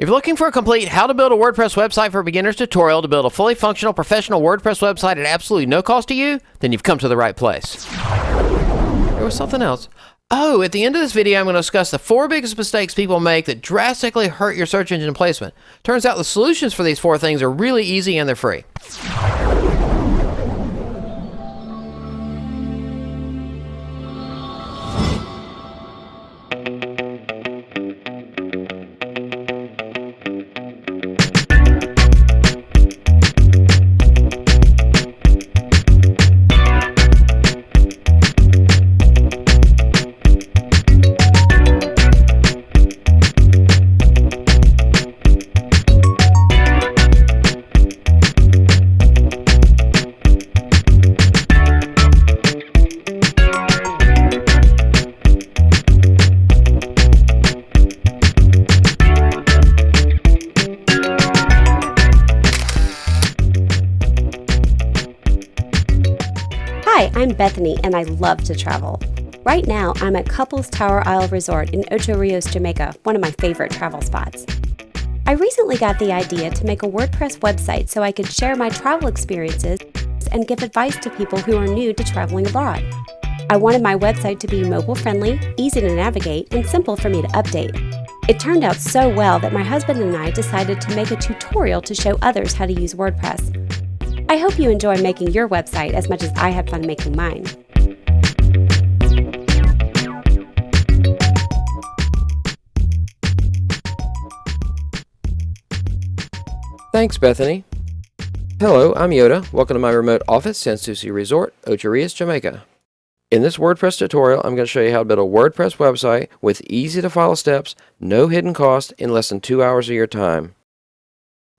If you're looking for a complete how to build a WordPress website for beginners tutorial to build a fully functional professional WordPress website at absolutely no cost to you, then you've come to the right place. There was something else. Oh, at the end of this video, I'm going to discuss the 4 biggest mistakes people make that drastically hurt your search engine placement. Turns out the solutions for these 4 things are really easy and they're free. Hi, I'm Bethany and I love to travel. Right now, I'm at Couples Tower Isle Resort in Ocho Rios, Jamaica, one of my favorite travel spots. I recently got the idea to make a WordPress website so I could share my travel experiences and give advice to people who are new to traveling abroad. I wanted my website to be mobile-friendly, easy to navigate, and simple for me to update. It turned out so well that my husband and I decided to make a tutorial to show others how to use WordPress. I hope you enjoy making your website as much as I had fun making mine. Thanks, Bethany. Hello, I'm Yoda. Welcome to my remote office, San Souci Resort, Ocho Rios, Jamaica. In this WordPress tutorial, I'm going to show you how to build a WordPress website with easy-to-follow steps, no hidden cost, in less than 2 hours of your time.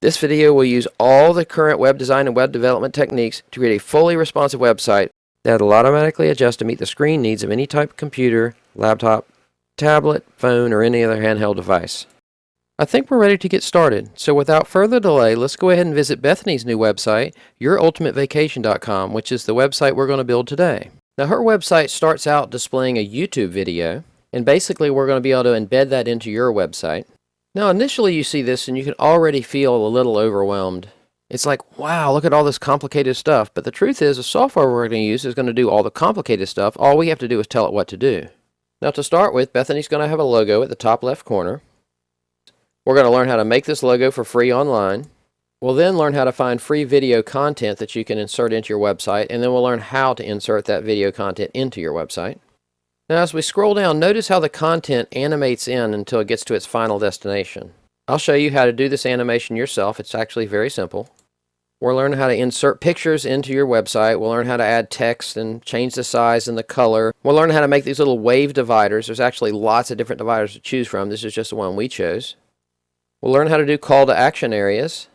This video will use all the current web design and web development techniques to create a fully responsive website that will automatically adjust to meet the screen needs of any type of computer, laptop, tablet, phone, or any other handheld device. I think we're ready to get started, so without further delay, let's go ahead and visit Bethany's new website, YourUltimateVacation.com, which is the website we're going to build today. Now, her website starts out displaying a YouTube video, and basically we're going to be able to embed that into your website. Now, initially you see this and you can already feel a little overwhelmed. It's like, wow, look at all this complicated stuff. But the truth is, the software we're going to use is going to do all the complicated stuff. All we have to do is tell it what to do. Now, to start with, Bethany's going to have a logo at the top left corner. We're going to learn how to make this logo for free online. We'll then learn how to find free video content that you can insert into your website, and then we'll learn how to insert that video content into your website. Now, as we scroll down, notice how the content animates in until it gets to its final destination. I'll show you how to do this animation yourself. It's actually very simple. We'll learn how to insert pictures into your website. We'll learn how to add text and change the size and the color. We'll learn how to make these little wave dividers. There's actually lots of different dividers to choose from. This is just the one we chose. We'll learn how to do call to action areas.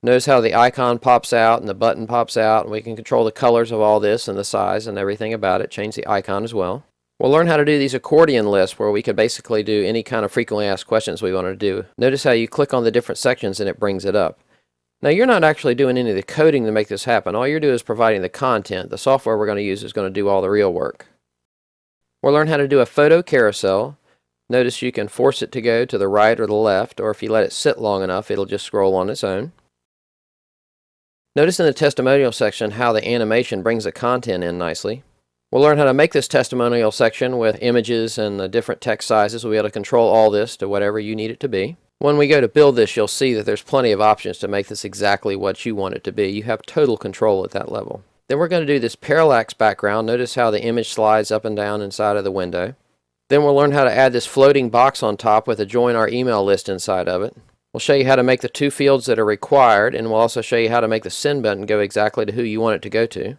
Notice how the icon pops out and the button pops out, and we can control the colors of all this and the size and everything about it. Change the icon as well. We'll learn how to do these accordion lists where we could basically do any kind of frequently asked questions we want to do. Notice how you click on the different sections and it brings it up. Now, you're not actually doing any of the coding to make this happen. All you're doing is providing the content. The software we're going to use is going to do all the real work. We'll learn how to do a photo carousel. Notice you can force it to go to the right or the left, or if you let it sit long enough, it'll just scroll on its own. Notice in the testimonial section how the animation brings the content in nicely. We'll learn how to make this testimonial section with images and the different text sizes. We'll be able to control all this to whatever you need it to be. When we go to build this, you'll see that there's plenty of options to make this exactly what you want it to be. You have total control at that level. Then we're going to do this parallax background. Notice how the image slides up and down inside of the window. Then we'll learn how to add this floating box on top with a join our email list inside of it. We'll show you how to make the 2 fields that are required, and we'll also show you how to make the send button go exactly to who you want it to go to.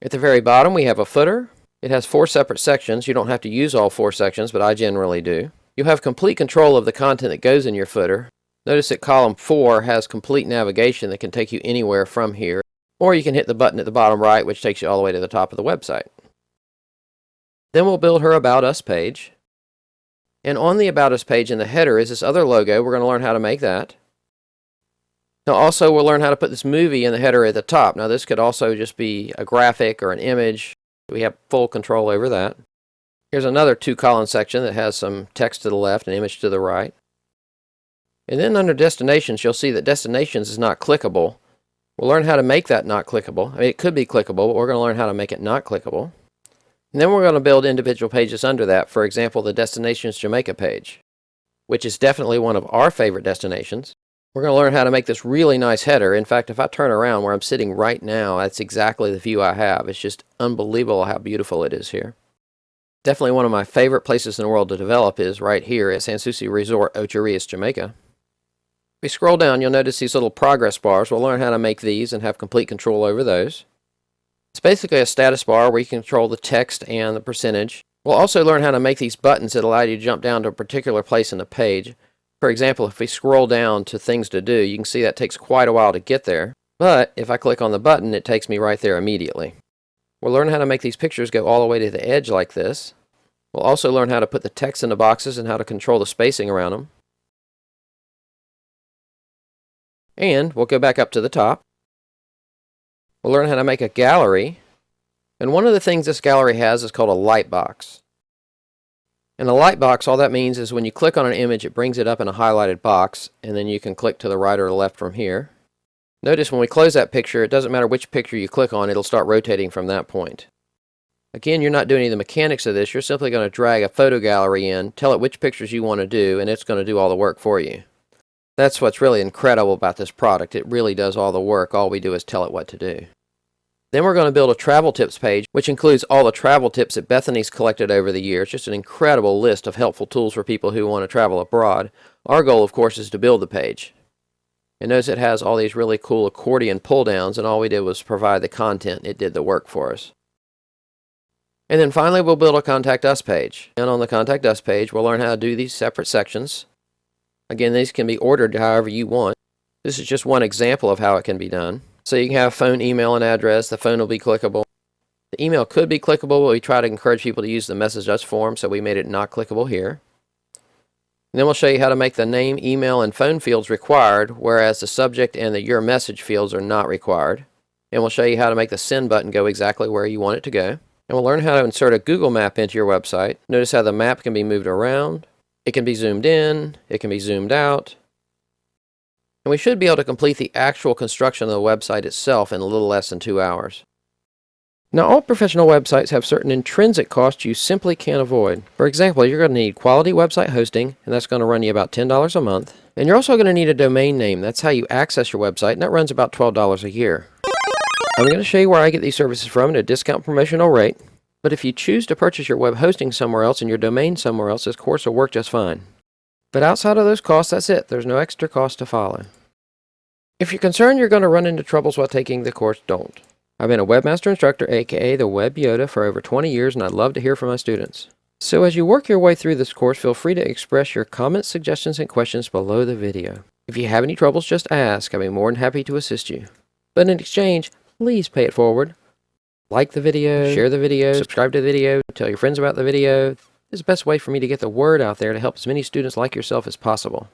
At the very bottom, we have a footer. It has 4 separate sections. You don't have to use all 4 sections, but I generally do. You'll have complete control of the content that goes in your footer. Notice that column 4 has complete navigation that can take you anywhere from here, or you can hit the button at the bottom right, which takes you all the way to the top of the website. Then we'll build her About Us page. And on the About Us page in the header is this other logo. We're going to learn how to make that. Now also we'll learn how to put this movie in the header at the top. Now this could also just be a graphic or an image. We have full control over that. Here's another 2-column section that has some text to the left and image to the right. And then under destinations, you'll see that destinations is not clickable. We'll learn how to make that not clickable. I mean, it could be clickable, but we're going to learn how to make it not clickable. And then we're going to build individual pages under that. For example, the Destinations Jamaica page, which is definitely one of our favorite destinations. We're going to learn how to make this really nice header. In fact, if I turn around where I'm sitting right now, that's exactly the view I have. It's just unbelievable how beautiful it is here. Definitely one of my favorite places in the world to develop is right here at Sans Souci Resort, Ocho Rios, Jamaica. If we scroll down, you'll notice these little progress bars. We'll learn how to make these and have complete control over those. It's basically a status bar where you can control the text and the percentage. We'll also learn how to make these buttons that allow you to jump down to a particular place in the page. For example, if we scroll down to things to do, you can see that takes quite a while to get there. But if I click on the button, it takes me right there immediately. We'll learn how to make these pictures go all the way to the edge like this. We'll also learn how to put the text in the boxes and how to control the spacing around them. And we'll go back up to the top. We'll learn how to make a gallery. And one of the things this gallery has is called a light box. And a light box, all that means is when you click on an image, it brings it up in a highlighted box, and then you can click to the right or the left from here. Notice when we close that picture, it doesn't matter which picture you click on, it'll start rotating from that point. Again, you're not doing any of the mechanics of this. You're simply going to drag a photo gallery in, tell it which pictures you want to do, and it's going to do all the work for you. That's what's really incredible about this product. It really does all the work. All we do is tell it what to do. Then we're going to build a travel tips page, which includes all the travel tips that Bethany's collected over the years. Just an incredible list of helpful tools for people who want to travel abroad. Our goal, of course, is to build the page. And notice it has all these really cool accordion pull-downs, and all we did was provide the content. It did the work for us. And then finally, we'll build a Contact Us page. And on the Contact Us page, we'll learn how to do these separate sections. Again, these can be ordered however you want. This is just one example of how it can be done. So you can have phone, email, and address. The phone will be clickable. The email could be clickable, but we try to encourage people to use the Message Us form, so we made it not clickable here. And then we'll show you how to make the name, email, and phone fields required, whereas the subject and the Your Message fields are not required. And we'll show you how to make the Send button go exactly where you want it to go. And we'll learn how to insert a Google map into your website. Notice how the map can be moved around. It can be zoomed in. It can be zoomed out. And we should be able to complete the actual construction of the website itself in a little less than 2 hours. Now, all professional websites have certain intrinsic costs you simply can't avoid. For example, you're going to need quality website hosting, and that's going to run you about $10 a month. And you're also going to need a domain name. That's how you access your website, and that runs about $12 a year. I'm going to show you where I get these services from at a discount promotional rate. But if you choose to purchase your web hosting somewhere else and your domain somewhere else, this course will work just fine. But outside of those costs, that's it. There's no extra cost to follow. If you're concerned you're going to run into troubles while taking the course, don't. I've been a webmaster instructor, aka the Web Yoda, for over 20 years, and I'd love to hear from my students. So as you work your way through this course, feel free to express your comments, suggestions, and questions below the video. If you have any troubles, just ask. I'll be more than happy to assist you. But in exchange, please pay it forward. Like the video, share the video, subscribe to the video, tell your friends about the video. This is the best way for me to get the word out there to help as many students like yourself as possible.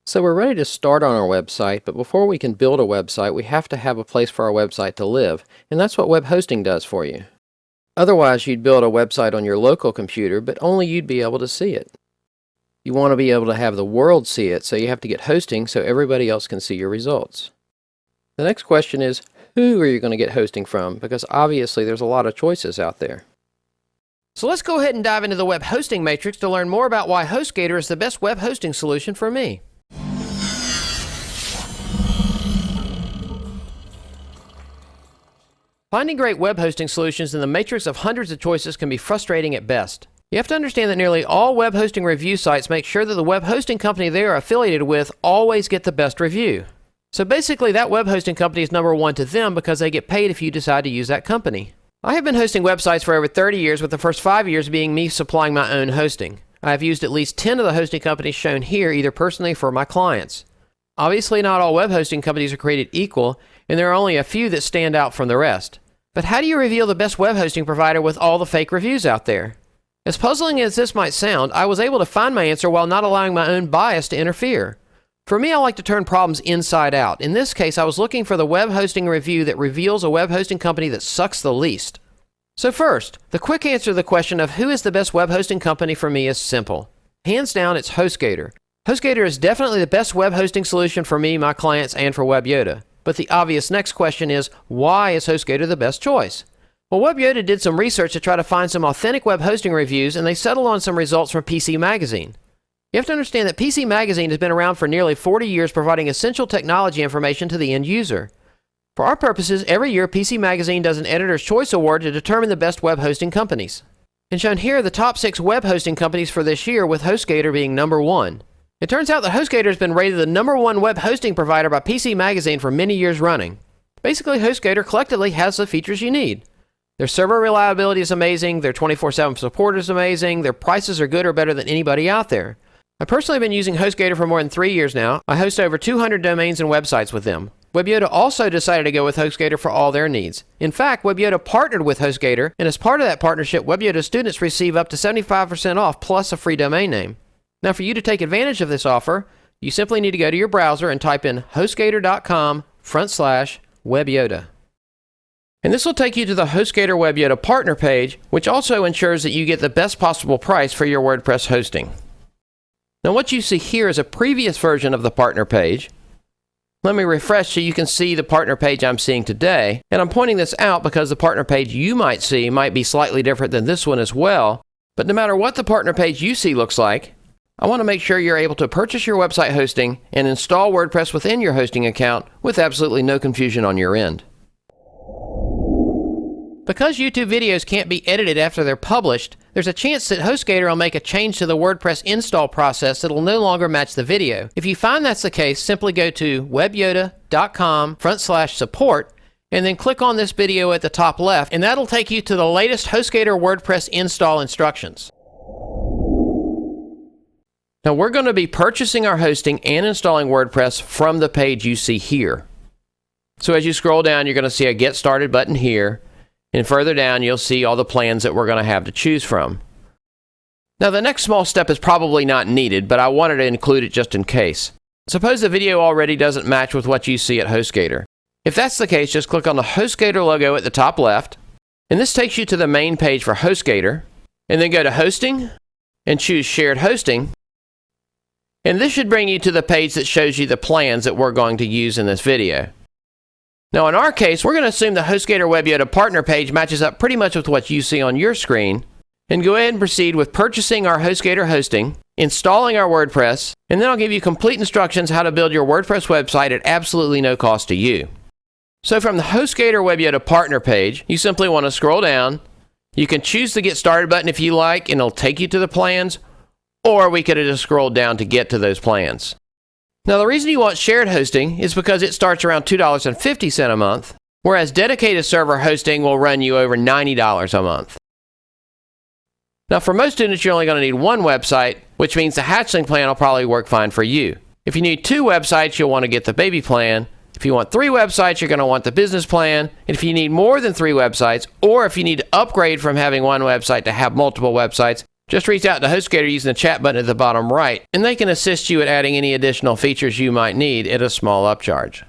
So we're ready to start on our website, but before we can build a website, we have to have a place for our website to live, and that's what web hosting does for you. Otherwise, you'd build a website on your local computer, but only you'd be able to see it. You want to be able to have the world see it, so you have to get hosting so everybody else can see your results. The next question is, who are you going to get hosting from? Because obviously there's a lot of choices out there. So let's go ahead and dive into the web hosting matrix to learn more about why HostGator is the best web hosting solution for me. Finding great web hosting solutions in the matrix of hundreds of choices can be frustrating at best. You have to understand that nearly all web hosting review sites make sure that the web hosting company they are affiliated with always get the best review. So basically that web hosting company is number one to them because they get paid if you decide to use that company. I have been hosting websites for over 30 years, with the first 5 years being me supplying my own hosting. I have used at least 10 of the hosting companies shown here, either personally or for my clients. Obviously not all web hosting companies are created equal, and there are only a few that stand out from the rest. But how do you reveal the best web hosting provider with all the fake reviews out there? As puzzling as this might sound, I was able to find my answer while not allowing my own bias to interfere. For me, I like to turn problems inside out. In this case, I was looking for the web hosting review that reveals a web hosting company that sucks the least. So first, the quick answer to the question of who is the best web hosting company for me is simple. Hands down, it's HostGator. HostGator is definitely the best web hosting solution for me, my clients, and for WebYoda. But the obvious next question is, why is HostGator the best choice? Well, WebYoda did some research to try to find some authentic web hosting reviews, and they settled on some results from PC Magazine. You have to understand that PC Magazine has been around for nearly 40 years, providing essential technology information to the end user. For our purposes, every year PC Magazine does an Editor's Choice Award to determine the best web hosting companies. And shown here are the top 6 web hosting companies for this year, with HostGator being number 1. It turns out that HostGator has been rated the number 1 web hosting provider by PC Magazine for many years running. Basically, HostGator collectively has the features you need. Their server reliability is amazing, their 24/7 support is amazing, their prices are good or better than anybody out there. I've personally been using HostGator for more than 3 years now. I host over 200 domains and websites with them. WebYoda also decided to go with HostGator for all their needs. In fact, WebYoda partnered with HostGator, and as part of that partnership, WebYoda students receive up to 75% off plus a free domain name. Now, for you to take advantage of this offer, you simply need to go to your browser and type in hostgator.com/WebYoda. And this will take you to the HostGator WebYoda partner page, which also ensures that you get the best possible price for your WordPress hosting. Now, what you see here is a previous version of the partner page. Let me refresh so you can see the partner page I'm seeing today. And I'm pointing this out because the partner page you might see might be slightly different than this one as well. But no matter what the partner page you see looks like, I want to make sure you're able to purchase your website hosting and install WordPress within your hosting account with absolutely no confusion on your end. Because YouTube videos can't be edited after they're published, there's a chance that HostGator will make a change to the WordPress install process that will no longer match the video. If you find that's the case, simply go to webyoda.com/support and then click on this video at the top left, and that'll take you to the latest HostGator WordPress install instructions. Now, we're going to be purchasing our hosting and installing WordPress from the page you see here. So as you scroll down, you're going to see a Get Started button here. And further down, you'll see all the plans that we're going to have to choose from. Now, the next small step is probably not needed, but I wanted to include it just in case. Suppose the video already doesn't match with what you see at HostGator. If that's the case, just click on the HostGator logo at the top left, and this takes you to the main page for HostGator, and then go to Hosting, and choose Shared Hosting, and this should bring you to the page that shows you the plans that we're going to use in this video. Now, in our case, we're going to assume the HostGator WebYoda partner page matches up pretty much with what you see on your screen, and go ahead and proceed with purchasing our HostGator hosting, installing our WordPress, and then I'll give you complete instructions how to build your WordPress website at absolutely no cost to you. So from the HostGator WebYoda partner page, you simply want to scroll down. You can choose the Get Started button if you like, and it'll take you to the plans, or we could have just scrolled down to get to those plans. Now, the reason you want shared hosting is because it starts around $2.50 a month, whereas dedicated server hosting will run you over $90 a month. Now, for most students, you're only going to need one website, which means the Hatchling plan will probably work fine for you. If you need 2 websites, you'll want to get the baby plan. If you want 3 websites, you're going to want the business plan. And if you need more than 3 websites, or if you need to upgrade from having one website to have multiple websites, just reach out to HostGator using the chat button at the bottom right, and they can assist you at adding any additional features you might need at a small upcharge.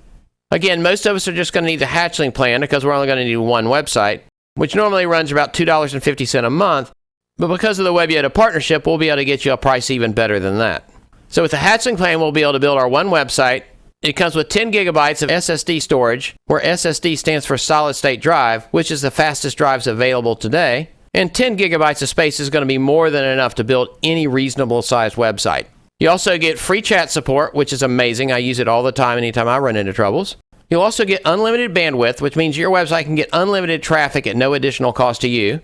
Again, most of us are just going to need the Hatchling plan because we're only going to need one website, which normally runs about $2.50 a month, but because of the WebYoda partnership, we'll be able to get you a price even better than that. So with the Hatchling plan, we'll be able to build our one website. It comes with 10 gigabytes of SSD storage, where SSD stands for solid state drive, which is the fastest drives available today. And 10 gigabytes of space is going to be more than enough to build any reasonable sized website. You also get free chat support, which is amazing. I use it all the time anytime I run into troubles. You'll also get unlimited bandwidth, which means your website can get unlimited traffic at no additional cost to you.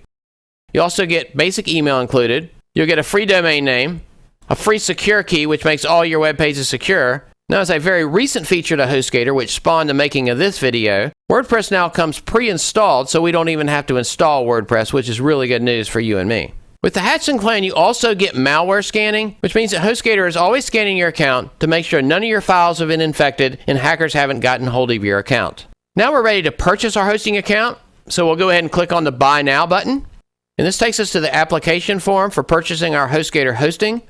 You also get basic email included. You'll get a free domain name, a free secure key, which makes all your web pages secure. Now, as a very recent feature to HostGator, which spawned the making of this video, WordPress now comes pre-installed, so we don't even have to install WordPress, which is really good news for you and me. With the Hatchling plan, you also get malware scanning, which means that HostGator is always scanning your account to make sure none of your files have been infected and hackers haven't gotten hold of your account. Now we're ready to purchase our hosting account, so we'll go ahead and click on the Buy Now button. And this takes us to the application form for purchasing our HostGator hosting.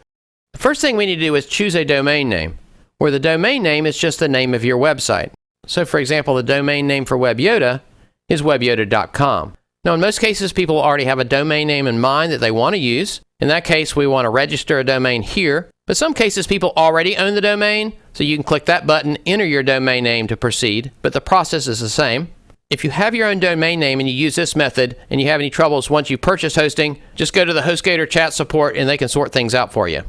The first thing we need to do is choose a domain name, where the domain name is just the name of your website. So for example, the domain name for WebYoda is webyoda.com. Now in most cases, people already have a domain name in mind that they want to use. In that case, we want to register a domain here. But some cases people already own the domain, so you can click that button, enter your domain name to proceed, but the process is the same. If you have your own domain name and you use this method and you have any troubles once you purchase hosting, just go to the HostGator chat support and they can sort things out for you.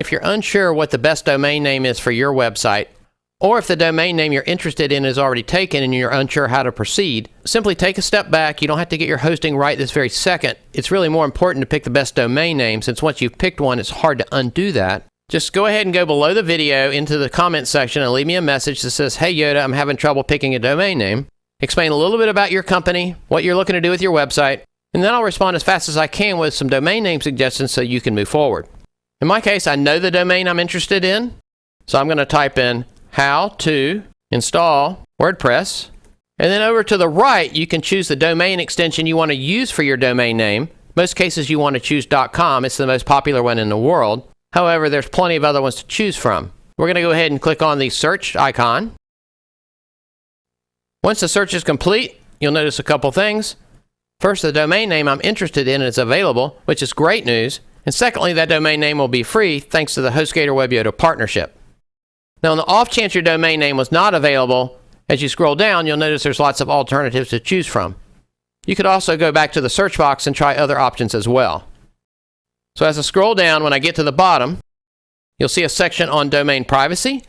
If you're unsure what the best domain name is for your website, or if the domain name you're interested in is already taken and you're unsure how to proceed, simply take a step back. You don't have to get your hosting right this very second. It's really more important to pick the best domain name, since once you've picked one, it's hard to undo that. Just go ahead and go below the video into the comment section and leave me a message that says, "Hey Yoda, I'm having trouble picking a domain name." Explain a little bit about your company, what you're looking to do with your website, and then I'll respond as fast as I can with some domain name suggestions so you can move forward. In my case, I know the domain I'm interested in, so I'm going to type in how to install WordPress. And then over to the right, you can choose the domain extension you want to use for your domain name. Most cases you want to choose .com. It's the most popular one in the world. However, there's plenty of other ones to choose from. We're going to go ahead and click on the search icon. Once the search is complete, you'll notice a couple things. First, the domain name I'm interested in is available, which is great news. And secondly, that domain name will be free thanks to the HostGator Web YODA partnership. Now, on the off chance your domain name was not available, as you scroll down, you'll notice there's lots of alternatives to choose from. You could also go back to the search box and try other options as well. So as I scroll down, when I get to the bottom, you'll see a section on domain privacy.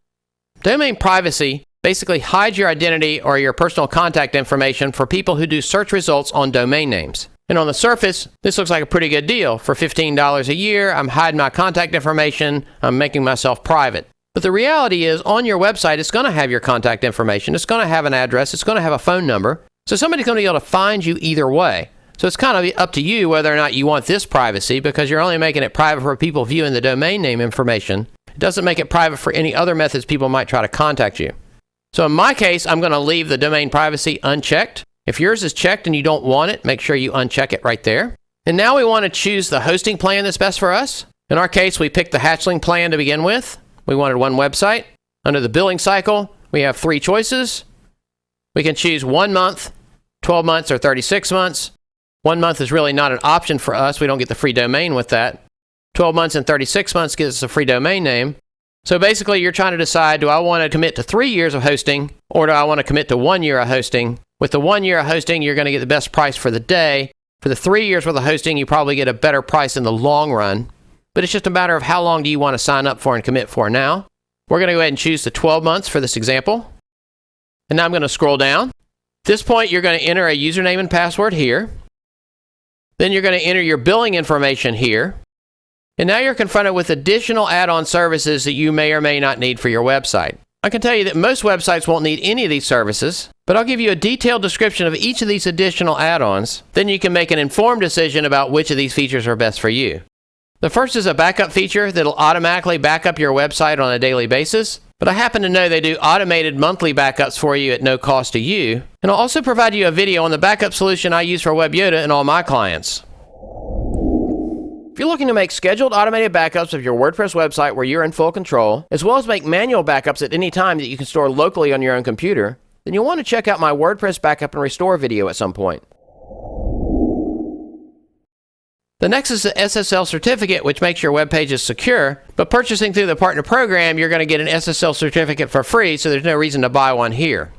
Domain privacy basically hides your identity or your personal contact information for people who do search results on domain names. And on the surface, this looks like a pretty good deal. For $15 a year, I'm hiding my contact information, I'm making myself private. But the reality is, on your website, it's going to have your contact information. It's going to have an address. It's going to have a phone number. So somebody's going to be able to find you either way. So it's kind of up to you whether or not you want this privacy, because you're only making it private for people viewing the domain name information. It doesn't make it private for any other methods people might try to contact you. So in my case, I'm going to leave the domain privacy unchecked. If yours is checked and you don't want it, make sure you uncheck it right there. And now we want to choose the hosting plan that's best for us. In our case, we picked the Hatchling plan to begin with. We wanted one website. Under the billing cycle, we have 3 choices. We can choose 1 month, 12 months, or 36 months. 1 month is really not an option for us. We don't get the free domain with that. 12 months and 36 months gives us a free domain name. So basically, you're trying to decide, do I want to commit to 3 years of hosting, or do I want to commit to 1 year of hosting? With the 1 year of hosting, you're going to get the best price for the day. For the 3 years worth of hosting, you probably get a better price in the long run. But it's just a matter of how long do you want to sign up for and commit for now. We're going to go ahead and choose the 12 months for this example. And now I'm going to scroll down. At this point, you're going to enter a username and password here. Then you're going to enter your billing information here. And now you're confronted with additional add-on services that you may or may not need for your website. I can tell you that most websites won't need any of these services, but I'll give you a detailed description of each of these additional add-ons. Then you can make an informed decision about which of these features are best for you. The first is a backup feature that'll automatically back up your website on a daily basis, but I happen to know they do automated monthly backups for you at no cost to you. And I'll also provide you a video on the backup solution I use for Web YODA and all my clients. If you're looking to make scheduled automated backups of your WordPress website where you're in full control, as well as make manual backups at any time that you can store locally on your own computer, then you'll want to check out my WordPress backup and restore video at some point. The next is the SSL certificate, which makes your web pages secure, but purchasing through the partner program, you're going to get an SSL certificate for free, so there's no reason to buy one here.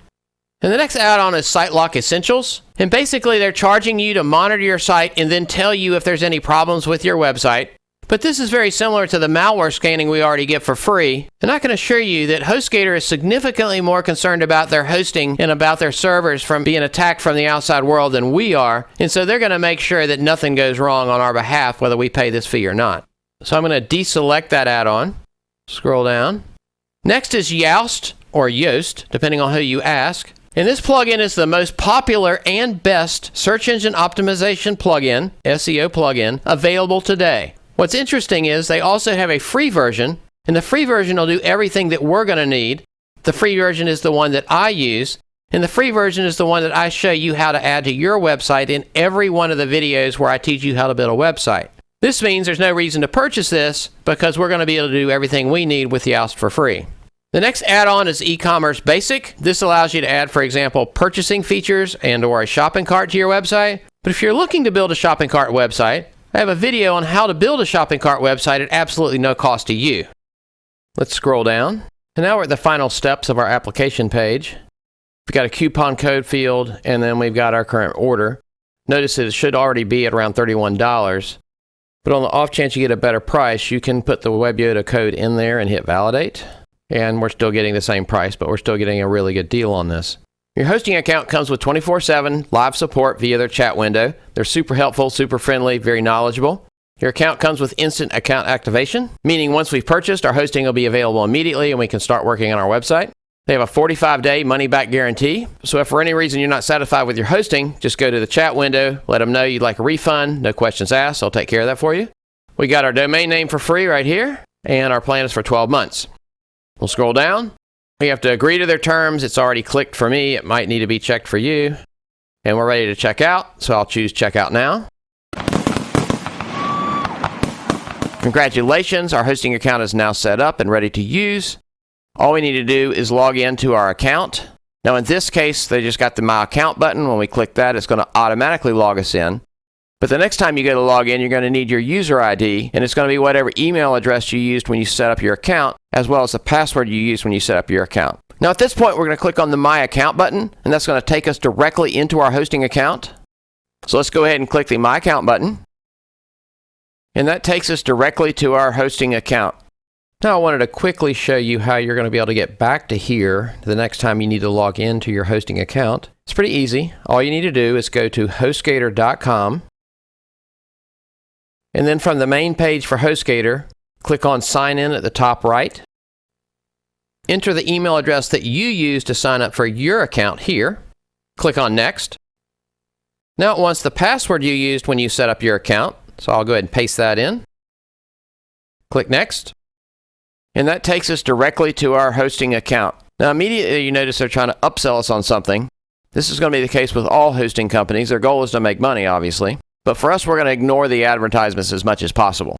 And the next add-on is SiteLock Essentials. And basically, they're charging you to monitor your site and then tell you if there's any problems with your website. But this is very similar to the malware scanning we already get for free. And I can assure you that HostGator is significantly more concerned about their hosting and about their servers from being attacked from the outside world than we are. And so they're going to make sure that nothing goes wrong on our behalf, whether we pay this fee or not. So I'm going to deselect that add-on. Scroll down. Next is Yoast, or Yoast, depending on who you ask. And this plugin is the most popular and best search engine optimization plugin, SEO plugin, available today. What's interesting is they also have a free version, and the free version will do everything that we're going to need. The free version is the one that I use, and the free version is the one that I show you how to add to your website in every one of the videos where I teach you how to build a website. This means there's no reason to purchase this because we're going to be able to do everything we need with Yoast for free. The next add-on is E-commerce Basic. This allows you to add, for example, purchasing features and/or a shopping cart to your website. But if you're looking to build a shopping cart website, I have a video on how to build a shopping cart website at absolutely no cost to you. Let's scroll down. And now we're at the final steps of our application page. We've got a coupon code field, and then we've got our current order. Notice that it should already be at around $31. But on the off chance you get a better price, you can put the WebYoda code in there and hit validate. And we're still getting the same price, but we're still getting a really good deal on this. Your hosting account comes with 24/7 live support via their chat window. They're super helpful, super friendly, very knowledgeable. Your account comes with instant account activation, meaning once we've purchased, our hosting will be available immediately and we can start working on our website. They have a 45-day money-back guarantee. So if for any reason you're not satisfied with your hosting, just go to the chat window, let them know you'd like a refund, no questions asked, I'll take care of that for you. We got our domain name for free right here, and our plan is for 12 months. We'll scroll down. We have to agree to their terms. It's already clicked for me. It might need to be checked for you. And we're ready to check out, so I'll choose Checkout Now. Congratulations, our hosting account is now set up and ready to use. All we need to do is log into our account. Now in this case, they just got the My Account button. When we click that, it's going to automatically log us in. But the next time you go to log in, you're going to need your user ID, and it's going to be whatever email address you used when you set up your account, as well as the password you used when you set up your account. Now at this point, we're going to click on the My Account button, and that's going to take us directly into our hosting account. So let's go ahead and click the My Account button. And that takes us directly to our hosting account. Now I wanted to quickly show you how you're going to be able to get back to here the next time you need to log into your hosting account. It's pretty easy. All you need to do is go to HostGator.com. And then from the main page for HostGator, click on Sign In at the top right. Enter the email address that you used to sign up for your account here. Click on Next. Now it wants the password you used when you set up your account, so I'll go ahead and paste that in. Click Next. And that takes us directly to our hosting account. Now immediately you notice they're trying to upsell us on something. This is going to be the case with all hosting companies. Their goal is to make money, obviously. But for us, we're going to ignore the advertisements as much as possible.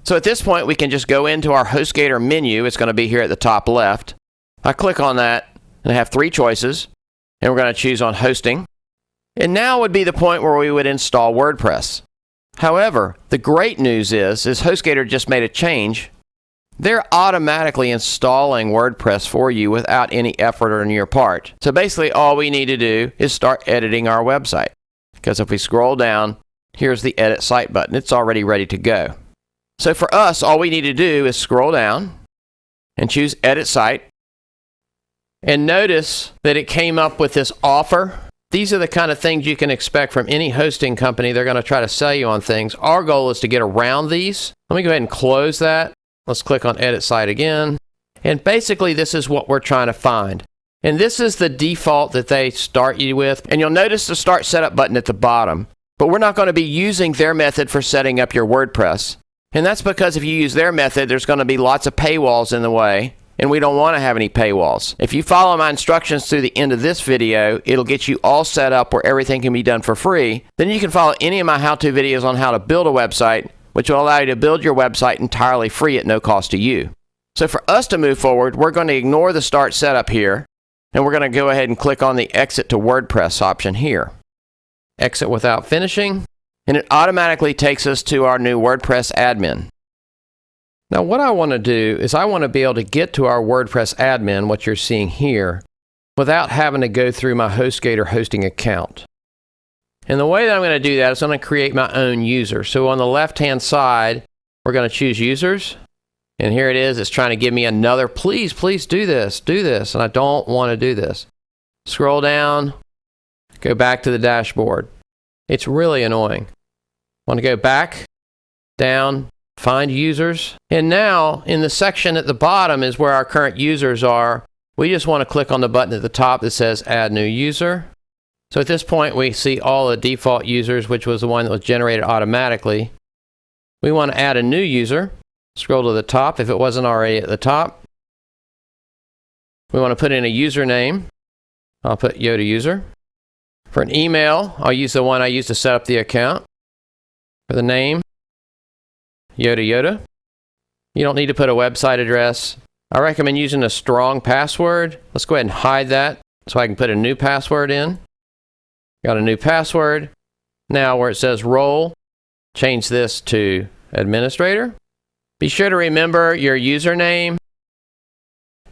So at this point, we can just go into our HostGator menu. It's going to be here at the top left. I click on that, and I have 3 choices. And we're going to choose on Hosting. And now would be the point where we would install WordPress. However, the great news is HostGator just made a change. They're automatically installing WordPress for you without any effort on your part. So basically, all we need to do is start editing our website. Because if we scroll down, here's the Edit Site button. It's already ready to go. So for us, all we need to do is scroll down and choose Edit Site. And notice that it came up with this offer. These are the kind of things you can expect from any hosting company. They're going to try to sell you on things. Our goal is to get around these. Let me go ahead and close that. Let's click on Edit Site again. And basically, this is what we're trying to find. And this is the default that they start you with. And you'll notice the Start Setup button at the bottom. But we're not going to be using their method for setting up your WordPress. And that's because if you use their method, there's going to be lots of paywalls in the way. And we don't want to have any paywalls. If you follow my instructions through the end of this video, it'll get you all set up where everything can be done for free. Then you can follow any of my how-to videos on how to build a website, which will allow you to build your website entirely free at no cost to you. So for us to move forward, we're going to ignore the Start Setup here, and we're going to go ahead and click on the Exit to WordPress option here. Exit without finishing, and it automatically takes us to our new WordPress admin. Now what I want to do is I want to be able to get to our WordPress admin, what you're seeing here, without having to go through my HostGator hosting account. And the way that I'm going to do that is I'm going to create my own user. So on the left-hand side, we're going to choose Users. And here it is. It's trying to give me another, please do this. And I don't want to do this. Scroll down, go back to the dashboard. It's really annoying. Want to go back, down, find users. And now in the section at the bottom is where our current users are. We just want to click on the button at the top that says Add New User. So at this point, we see all the default users, which was the one that was generated automatically. We want to add a new user. Scroll to the top if it wasn't already at the top. We want to put in a username. I'll put Yoda User. For an email, I'll use the one I used to set up the account. For the name, Yoda. You don't need to put a website address. I recommend using a strong password. Let's go ahead and hide that so I can put a new password in. Got a new password. Now where it says role, change this to administrator. Be sure to remember your username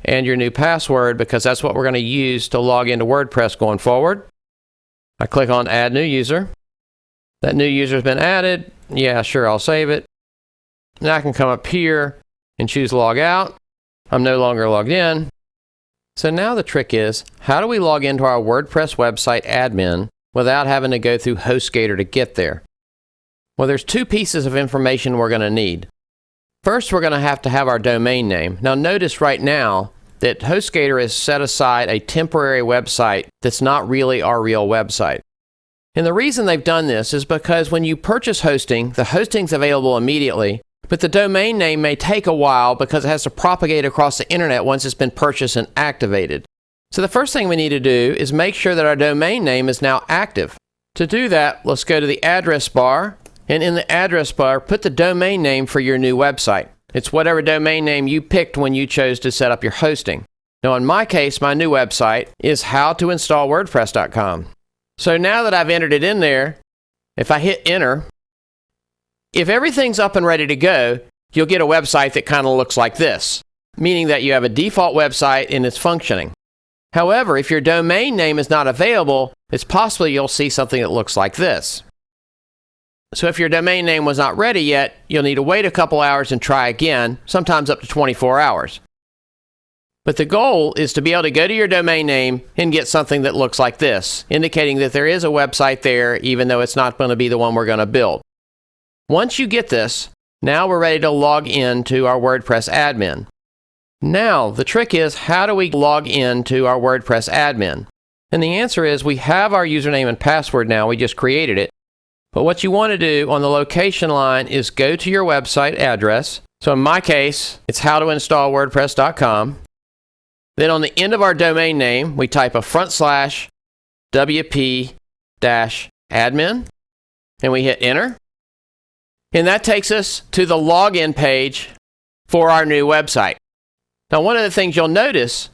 and your new password because that's what we're going to use to log into WordPress going forward. I click on Add New User. That new user has been added. Yeah, sure, I'll save it. Now I can come up here and choose Log Out. I'm no longer logged in. So now the trick is, how do we log into our WordPress website admin without having to go through HostGator to get there? Well, there's two pieces of information we're going to need. First, we're going to have our domain name. Now notice right now that HostGator has set aside a temporary website that's not really our real website. And the reason they've done this is because when you purchase hosting, the hosting's available immediately, but the domain name may take a while because it has to propagate across the internet once it's been purchased and activated. So the first thing we need to do is make sure that our domain name is now active. To do that, let's go to the address bar, and in the address bar, put the domain name for your new website. It's whatever domain name you picked when you chose to set up your hosting. Now in my case, my new website is howtoinstallwordpress.com. So now that I've entered it in there, if I hit enter, if everything's up and ready to go, you'll get a website that kind of looks like this, meaning that you have a default website and it's functioning. However, if your domain name is not available, it's possible you'll see something that looks like this. So if your domain name was not ready yet, you'll need to wait a couple hours and try again, sometimes up to 24 hours. But the goal is to be able to go to your domain name and get something that looks like this, indicating that there is a website there, even though it's not going to be the one we're going to build. Once you get this, now we're ready to log in to our WordPress admin. Now, the trick is, how do we log into our WordPress admin? And the answer is, we have our username and password now, we just created it. But what you want to do on the location line is go to your website address. So in my case, it's howtoinstallwordpress.com. Then on the end of our domain name, we type a /wp-admin, and we hit enter. And that takes us to the login page for our new website. Now, one of the things you'll notice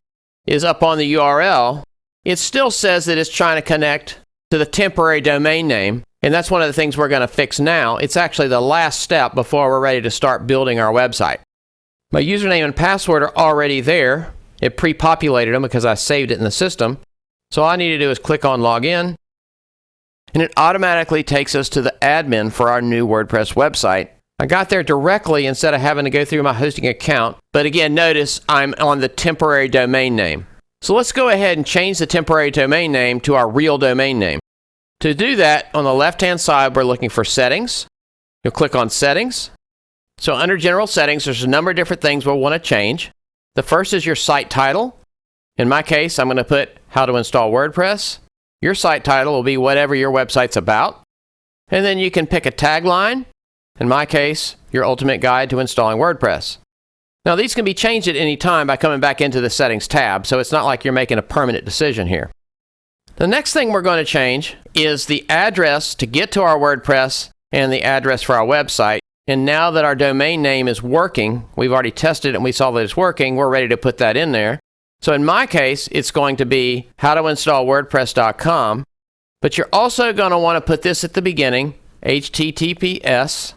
is up on the URL, it still says that it's trying to connect to the temporary domain name. And that's one of the things we're going to fix now. It's actually the last step before we're ready to start building our website. My username and password are already there. It pre-populated them because I saved it in the system. So all I need to do is click on Login, and it automatically takes us to the admin for our new WordPress website. I got there directly instead of having to go through my hosting account. But again, notice I'm on the temporary domain name. So let's go ahead and change the temporary domain name to our real domain name. To do that, on the left-hand side, we're looking for Settings. You'll click on Settings. So under General Settings, there's a number of different things we'll want to change. The first is your site title. In my case, I'm going to put How to Install WordPress. Your site title will be whatever your website's about. And then you can pick a tagline. In my case, Your Ultimate Guide to Installing WordPress. Now, these can be changed at any time by coming back into the Settings tab, so it's not like you're making a permanent decision here. The next thing we're going to change is the address to get to our WordPress and the address for our website. And now that our domain name is working, we've already tested it and we saw that it's working, we're ready to put that in there. So in my case, it's going to be howtoinstallwordpress.com, but you're also going to want to put this at the beginning, https://.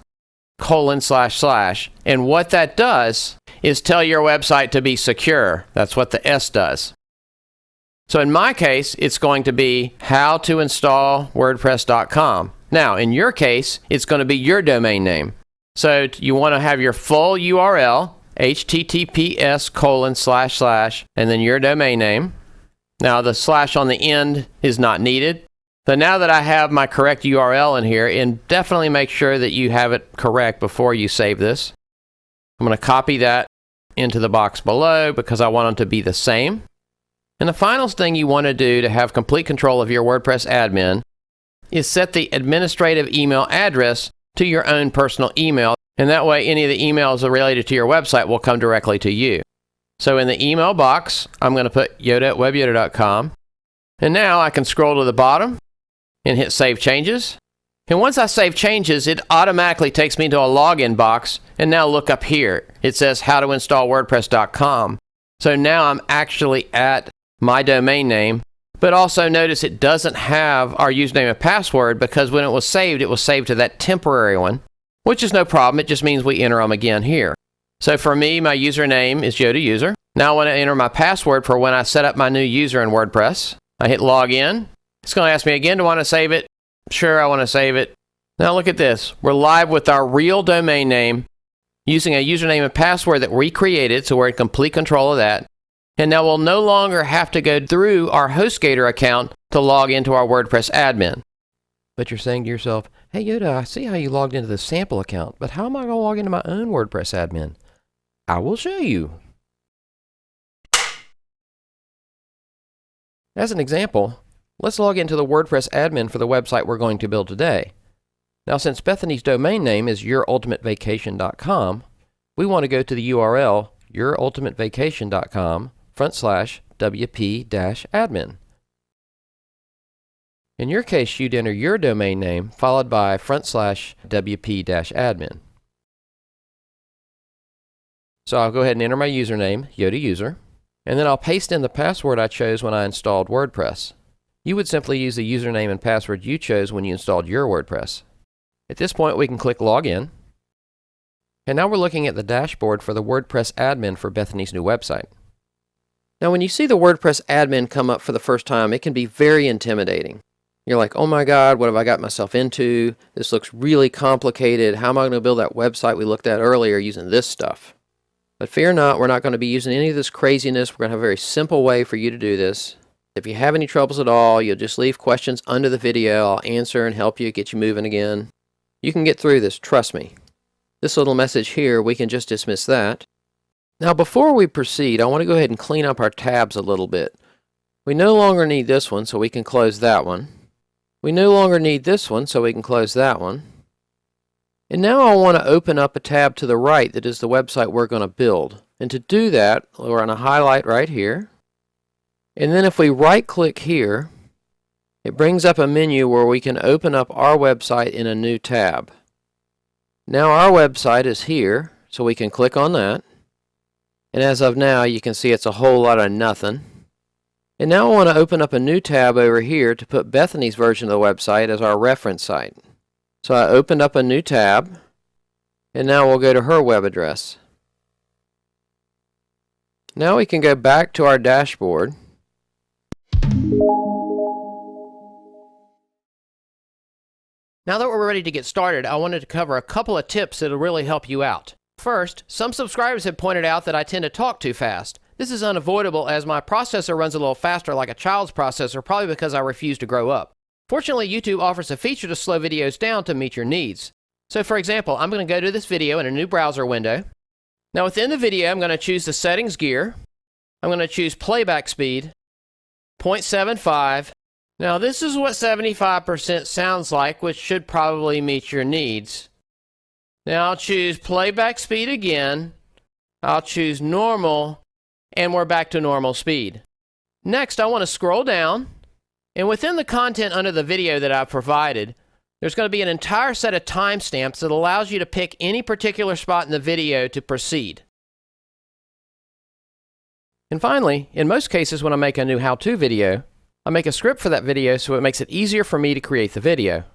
And what that does is tell your website to be secure. That's what the S does. So in my case, it's going to be howtoinstallwordpress.com. Now, in your case, it's going to be your domain name. So you want to have your full URL, https:// and then your domain name. Now, the slash on the end is not needed. So now that I have my correct URL in here, and definitely make sure that you have it correct before you save this. I'm going to copy that into the box below because I want them to be the same. And the final thing you want to do to have complete control of your WordPress admin is set the administrative email address to your own personal email. And that way, any of the emails related to your website will come directly to you. So in the email box, I'm going to put yoda@webyoda.com. And now I can scroll to the bottom and hit Save Changes. And once I save changes, it automatically takes me to a login box. And now look up here. It says howtoinstallwordpress.com. So now I'm actually at my domain name, But also notice it doesn't have our username and password because when it was saved to that temporary one, which is no problem. It just means we enter them again here. So for me, my username is YODA'S. Now I want to enter my password for when I set up my new user in WordPress. I hit login. It's going to ask me again, do I want to save it? Sure, I want to save it. Now look at this. We're live with our real domain name using a username and password that we created, so we're in complete control of that. And now we'll no longer have to go through our HostGator account to log into our WordPress admin. But you're saying to yourself, hey Yoda, I see how you logged into the sample account, but how am I going to log into my own WordPress admin? I will show you. As an example, let's log into the WordPress admin for the website we're going to build today. Now, since Bethany's domain name is yourultimatevacation.com, we want to go to the URL yourultimatevacation.com/wp-admin. In your case, you'd enter your domain name followed by /wp-admin. So I'll go ahead and enter my username, YODA'S, and then I'll paste in the password I chose when I installed WordPress. You would simply use the username and password you chose when you installed your WordPress. At this point, we can click Login. And now we're looking at the dashboard for the WordPress admin for Bethany's new website. Now, when you see the WordPress admin come up for the first time, it can be very intimidating. You're like, oh my God, what have I got myself into? This looks really complicated. How am I going to build that website we looked at earlier using this stuff? But fear not, we're not going to be using any of this craziness. We're going to have a very simple way for you to do this. If you have any troubles at all, you'll just leave questions under the video. I'll answer and help you, get you moving again. You can get through this, trust me. This little message here, we can just dismiss that. Now before we proceed, I want to go ahead and clean up our tabs a little bit. We no longer need this one, so we can close that one. We no longer need this one, so we can close that one. And now I want to open up a tab to the right that is the website we're going to build. And to do that, we're going to highlight right here. And then if we right-click here, it brings up a menu where we can open up our website in a new tab. Now our website is here, so we can click on that. And as of now, you can see it's a whole lot of nothing. And now I want to open up a new tab over here to put Bethany's version of the website as our reference site. So I opened up a new tab, and now we'll go to her web address. Now we can go back to our dashboard. Now that we're ready to get started, I wanted to cover a couple of tips that will really help you out. First, some subscribers have pointed out that I tend to talk too fast. This is unavoidable as my processor runs a little faster like a child's processor, probably because I refuse to grow up. Fortunately, YouTube offers a feature to slow videos down to meet your needs. So for example, I'm going to go to this video in a new browser window. Now within the video, I'm going to choose the settings gear. I'm going to choose playback speed, 0.75. Now this is what 75% sounds like, which should probably meet your needs. Now I'll choose playback speed again. I'll choose normal, and we're back to normal speed. Next, I want to scroll down, and within the content under the video that I've provided, there's going to be an entire set of timestamps that allows you to pick any particular spot in the video to proceed. And finally, in most cases when I make a new how-to video, I make a script for that video so it makes it easier for me to create the video.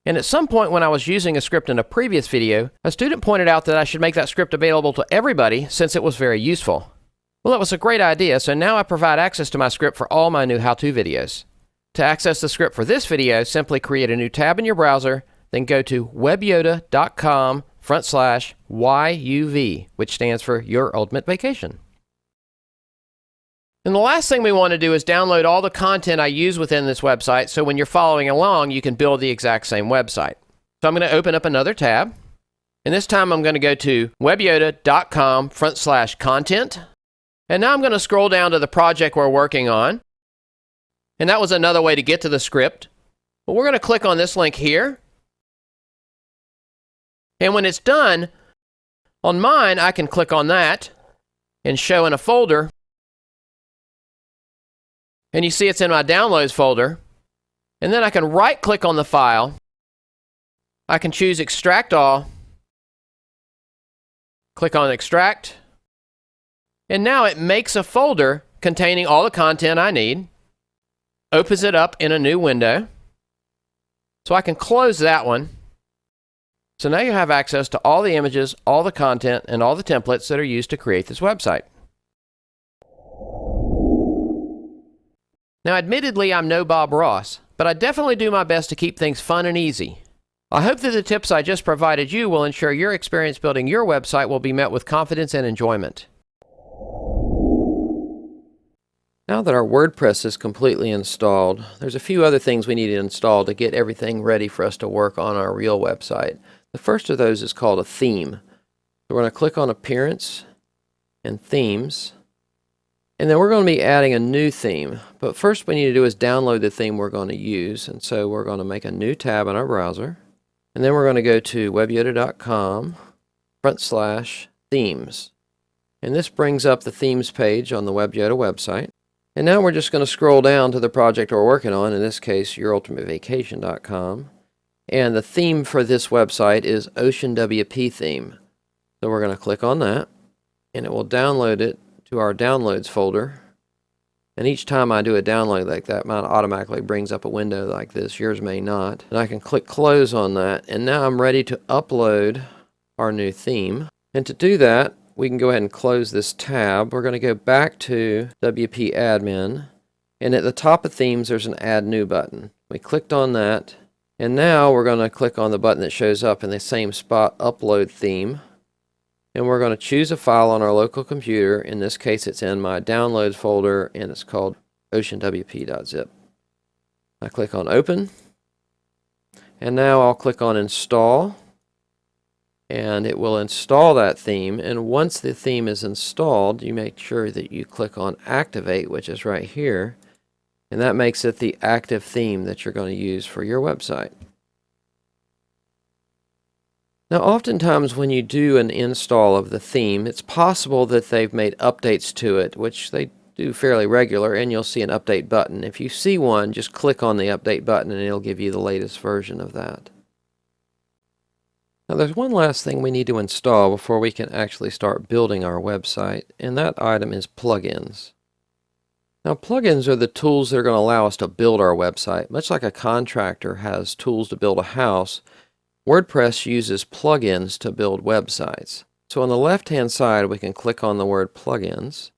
And at some point when I was using a script in a previous video, a student pointed out that I should make that script available to everybody since it was very useful. Well, that was a great idea, so now I provide access to my script for all my new how-to videos. To access the script for this video, simply create a new tab in your browser, then go to webyoda.com/YUV, which stands for Your Ultimate Vacation. And the last thing we want to do is download all the content I use within this website so when you're following along, you can build the exact same website. So I'm going to open up another tab. And this time I'm going to go to webyoda.com/content. And now I'm going to scroll down to the project we're working on. And that was another way to get to the script. But we're going to click on this link here. And when it's done, on mine, I can click on that and show in a folder. And you see it's in my downloads folder. And then I can right click on the file. I can choose extract all. Click on extract. And now it makes a folder containing all the content I need. opens it up in a new window. So I can close that one. So now you have access to all the images, all the content, and all the templates that are used to create this website. Now, admittedly, I'm no Bob Ross, but I definitely do my best to keep things fun and easy. I hope that the tips I just provided you will ensure your experience building your website will be met with confidence and enjoyment. Now that our WordPress is completely installed, there's a few other things we need to install to get everything ready for us to work on our real website. The first of those is called a theme. So we're going to click on Appearance and Themes. And then we're going to be adding a new theme. But first we need to do is download the theme we're going to use. And so we're going to make a new tab in our browser. And then we're going to go to webyoda.com/themes. And this brings up the themes page on the WebYoda website. And now we're just going to scroll down to the project we're working on, in this case yourultimatevacation.com. And the theme for this website is Ocean WP theme. So we're going to click on that, and it will download it to our downloads folder. And each time I do a download like that, mine automatically brings up a window like this. Yours may not. And I can click close on that, and now I'm ready to upload our new theme. And to do that, we can go ahead and close this tab. We're going to go back to WP Admin, and at the top of Themes there's an Add New button. We clicked on that, and now we're going to click on the button that shows up in the same spot, Upload Theme, and we're going to choose a file on our local computer. In this case it's in my Downloads folder, and it's called oceanwp.zip. I click on Open, and now I'll click on Install, and it will install that theme. And once the theme is installed, you make sure that you click on Activate, which is right here, and that makes it the active theme that you're going to use for your website. Now, oftentimes when you do an install of the theme, it's possible that they've made updates to it, which they do fairly regular, and you'll see an update button. If you see one, just click on the update button and it'll give you the latest version of that. Now, there's one last thing we need to install before we can actually start building our website, and that item is plugins. Now, plugins are the tools that are going to allow us to build our website. Much like a contractor has tools to build a house, WordPress uses plugins to build websites. So on the left-hand side, we can click on the word plugins.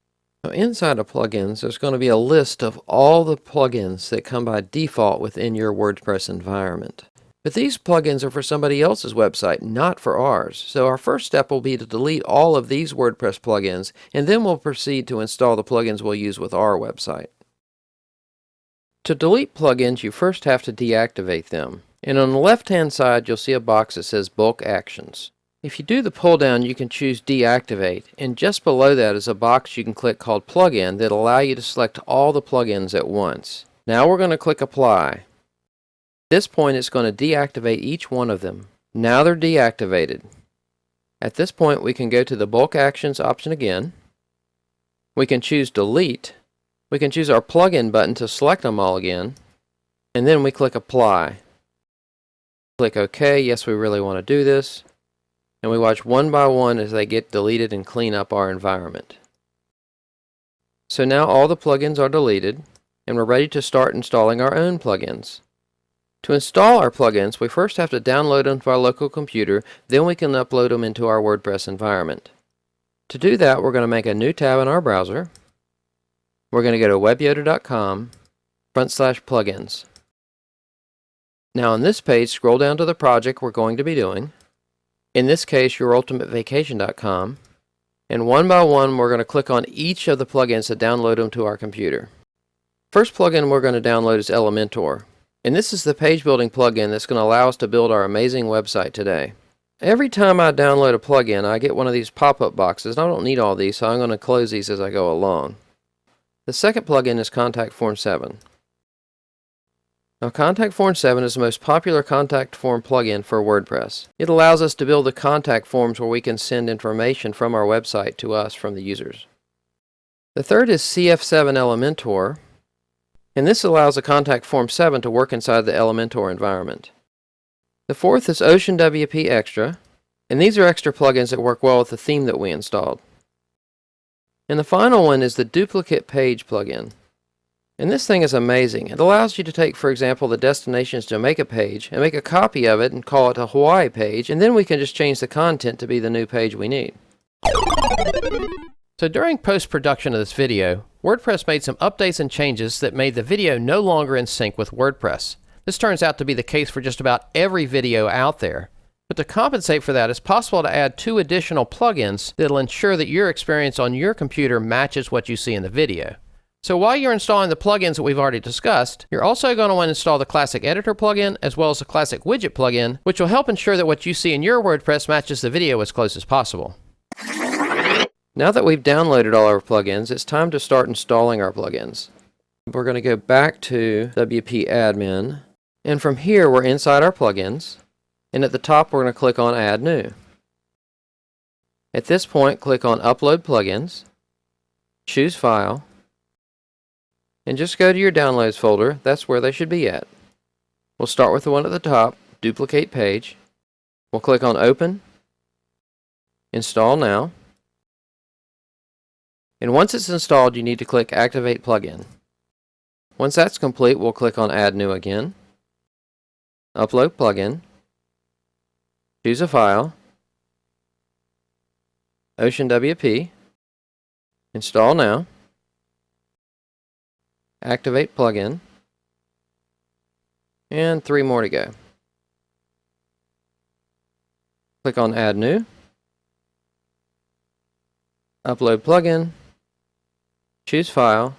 Now, inside of plugins, there's going to be a list of all the plugins that come by default within your WordPress environment. But these plugins are for somebody else's website, not for ours. So our first step will be to delete all of these WordPress plugins, and then we'll proceed to install the plugins we'll use with our website. To delete plugins, you first have to deactivate them. And on the left-hand side, you'll see a box that says Bulk Actions. If you do the pull down, you can choose Deactivate, and just below that is a box you can click called Plugin that will allow you to select all the plugins at once. Now we're going to click Apply. At this point, it's going to deactivate each one of them. Now they're deactivated. At this point, we can go to the Bulk Actions option again. We can choose Delete. We can choose our plugin button to select them all again, and then we click Apply. Click OK. Yes, we really want to do this. And we watch one by one as they get deleted and clean up our environment. So now all the plugins are deleted, and we're ready to start installing our own plugins. To install our plugins, we first have to download them to our local computer, then we can upload them into our WordPress environment. To do that, we're going to make a new tab in our browser. We're going to go to webyoda.com/plugins. Now on this page, scroll down to the project we're going to be doing. In this case, yourultimatevacation.com. And one by one, we're going to click on each of the plugins to download them to our computer. First plugin we're going to download is Elementor. And this is the page building plugin that's going to allow us to build our amazing website today. Every time I download a plugin, I get one of these pop-up boxes, and I don't need all these, so I'm going to close these as I go along. The second plugin is Contact Form 7. Now, Contact Form 7 is the most popular contact form plugin for WordPress. It allows us to build the contact forms where we can send information from our website to us from the users. The third is CF7 Elementor, and this allows the Contact Form 7 to work inside the Elementor environment. The fourth is Ocean WP Extra, and these are extra plugins that work well with the theme that we installed. And the final one is the Duplicate Page plugin. And this thing is amazing. It allows you to take, for example, the Destinations Jamaica page and make a copy of it and call it a Hawaii page, and then we can just change the content to be the new page we need. So during post-production of this video, WordPress made some updates and changes that made the video no longer in sync with WordPress. This turns out to be the case for just about every video out there. But to compensate for that, it's possible to add 2 additional plugins that'll ensure that your experience on your computer matches what you see in the video. So while you're installing the plugins that we've already discussed, you're also going to want to install the Classic Editor plugin as well as the Classic Widget plugin, which will help ensure that what you see in your WordPress matches the video as close as possible. Now that we've downloaded all our plugins, it's time to start installing our plugins. We're going to go back to WP Admin, and from here we're inside our plugins, and at the top we're going to click on Add New. At this point, click on Upload Plugins, choose File, and just go to your Downloads folder. That's where they should be at. We'll start with the one at the top, Duplicate Page. We'll click on Open, Install Now, and once it's installed, you need to click Activate Plugin. Once that's complete, we'll click on Add New again, Upload Plugin, choose a file, Ocean WP, Install Now, Activate Plugin, and 3 more to go. Click on Add New, Upload Plugin, choose File,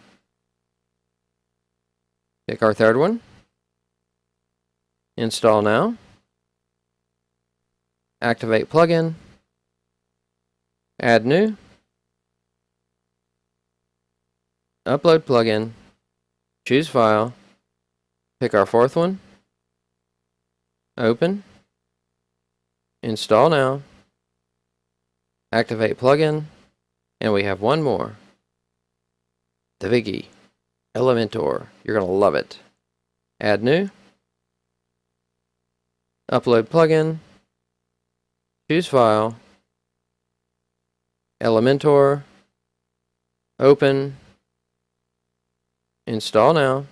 pick our third one, Install Now, Activate Plugin, Add New, Upload Plugin, choose File, pick our fourth one, Open, Install Now, Activate Plugin, and we have one more. The biggie, Elementor. You're going to love it. Add New, Upload Plugin, choose File, Elementor, Open, Install Now,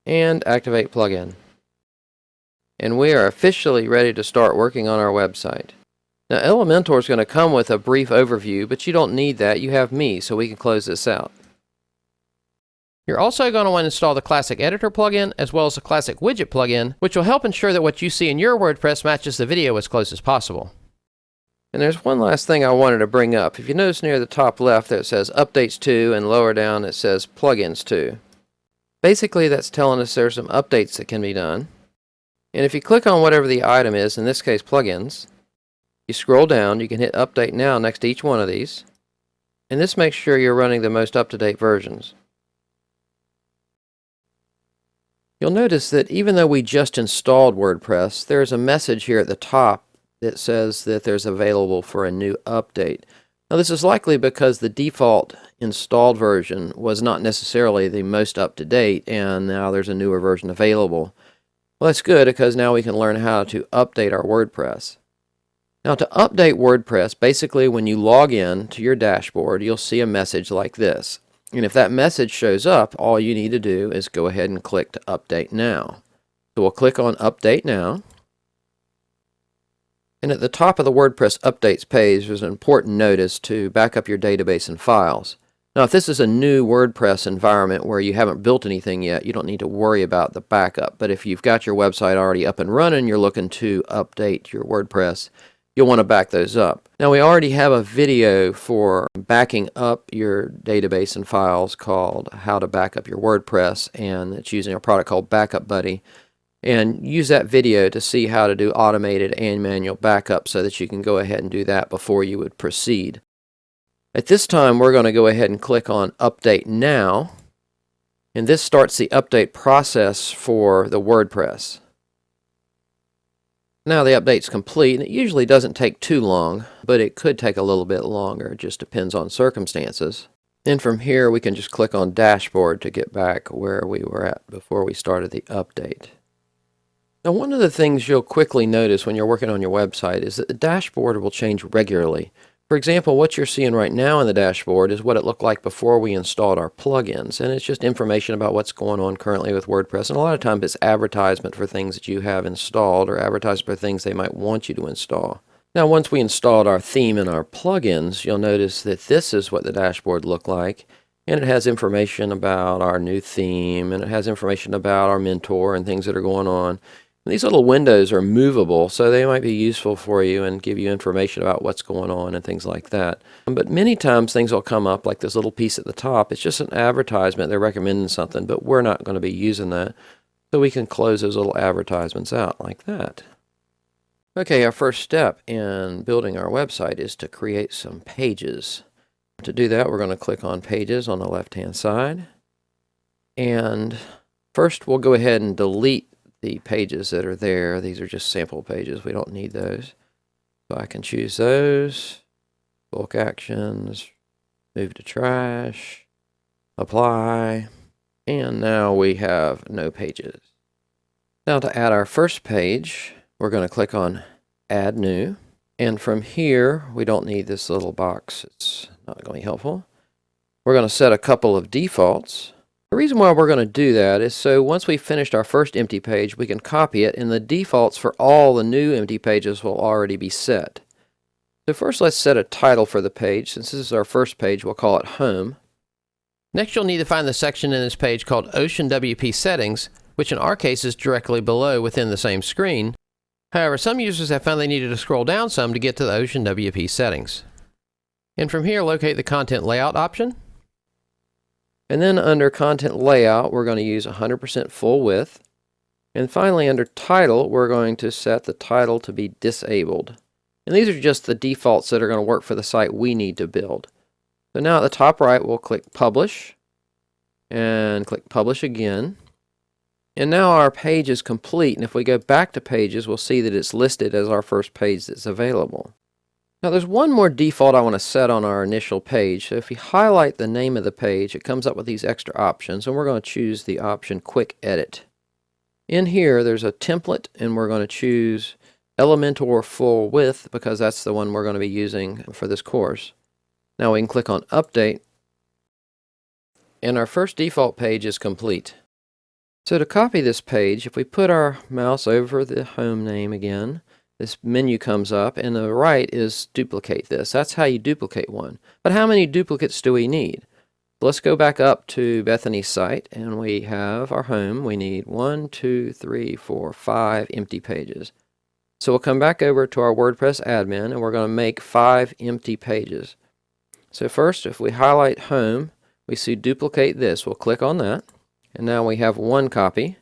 and Activate Plugin. And we are officially ready to start working on our website. Now Elementor is going to come with a brief overview, but you don't need that. You have me, so we can close this out. You're also going to want to install the Classic Editor plugin as well as the Classic Widget plugin, which will help ensure that what you see in your WordPress matches the video as close as possible. And there's one last thing I wanted to bring up. If you notice near the top left there it says Updates to, and lower down it says Plugins to. Basically that's telling us there's some updates that can be done. And if you click on whatever the item is, in this case plugins, you scroll down, you can hit Update Now next to each one of these, and this makes sure you're running the most up-to-date versions. You'll notice that even though we just installed WordPress, there's a message here at the top that says that there's available for a new update. Now this is likely because the default installed version was not necessarily the most up-to-date, and now there's a newer version available. Well, that's good because now we can learn how to update our WordPress. Now to update WordPress, basically when you log in to your dashboard, you'll see a message like this. And if that message shows up, all you need to do is go ahead and click to Update Now. So we'll click on Update Now. And at the top of the WordPress Updates page, there's an important notice to back up your database and files. Now if this is a new WordPress environment where you haven't built anything yet, you don't need to worry about the backup. But if you've got your website already up and running, you're looking to update your WordPress, you'll want to back those up. Now we already have a video for backing up your database and files called How to Back Up Your WordPress, and it's using a product called Backup Buddy. And use that video to see how to do automated and manual backup so that you can go ahead and do that before you would proceed. At this time we're going to go ahead and click on Update Now, and this starts the update process for the WordPress. Now the update's complete, and it usually doesn't take too long, but it could take a little bit longer. It just depends on circumstances. And from here we can just click on Dashboard to get back where we were at before we started the update. Now one of the things you'll quickly notice when you're working on your website is that the dashboard will change regularly. For example, what you're seeing right now in the dashboard is what it looked like before we installed our plugins, and it's just information about what's going on currently with WordPress, and a lot of times it's advertisement for things that you have installed or advertisement for things they might want you to install. Now, once we installed our theme and our plugins, you'll notice that this is what the dashboard looked like, and it has information about our new theme, and it has information about our mentor and things that are going on. And these little windows are movable, so they might be useful for you and give you information about what's going on and things like that. But many times things will come up like this little piece at the top. It's just an advertisement. They're recommending something, but we're not going to be using that. So we can close those little advertisements out like that. Okay, our first step in building our website is to create some pages. To do that, we're going to click on Pages on the left-hand side. And first, we'll go ahead and delete the pages that are there. These are just sample pages. We don't need those. So I can choose those, bulk actions, move to trash, apply, and now we have no pages. Now to add our first page, we're going to click on Add New. And from here, we don't need this little box. It's not going to be helpful. We're going to set a couple of defaults. The reason why we're going to do that is so once we've finished our first empty page, we can copy it, and the defaults for all the new empty pages will already be set. So first, let's set a title for the page. Since this is our first page, we'll call it Home. Next, you'll need to find the section in this page called Ocean WP Settings, which in our case is directly below within the same screen. However, some users have found they needed to scroll down some to get to the Ocean WP Settings. And from here, locate the Content Layout option. And then under Content Layout, we're going to use 100% full width. And finally, under Title, we're going to set the title to be disabled. And these are just the defaults that are going to work for the site we need to build. So now at the top right, we'll click Publish, and click Publish again. And now our page is complete, and if we go back to Pages, we'll see that it's listed as our first page that's available. Now there's one more default I want to set on our initial page. So if you highlight the name of the page, it comes up with these extra options, and we're going to choose the option Quick Edit. In here, there's a template, and we're going to choose Elementor Full Width because that's the one we're going to be using for this course. Now we can click on Update, and our first default page is complete. So to copy this page, if we put our mouse over the home name again, this menu comes up, and the right is duplicate this. That's how you duplicate one. But how many duplicates do we need? Let's go back up to Bethany's site, and we have our home. We need 1, 2, 3, 4, 5 empty pages. So we'll come back over to our WordPress admin, and we're going to make 5 empty pages. So first, if we highlight Home, we see duplicate this. We'll click on that, and now we have 1 copy.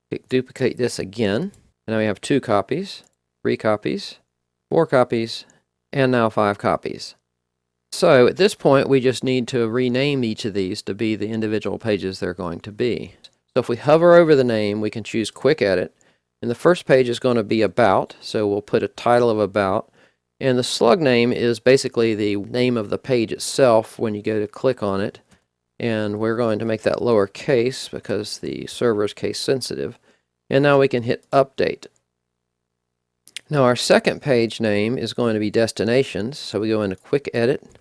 Click duplicate this again, and now we have 2 copies. 3 copies, 4 copies, and now 5 copies. So at this point, we just need to rename each of these to be the individual pages they're going to be. So if we hover over the name, we can choose Quick Edit, and the first page is going to be About, so we'll put a title of About, and the slug name is basically the name of the page itself when you go to click on it, and we're going to make that lowercase because the server is case sensitive, and now we can hit Update. Now our second page name is going to be Destinations, so we go into Quick Edit,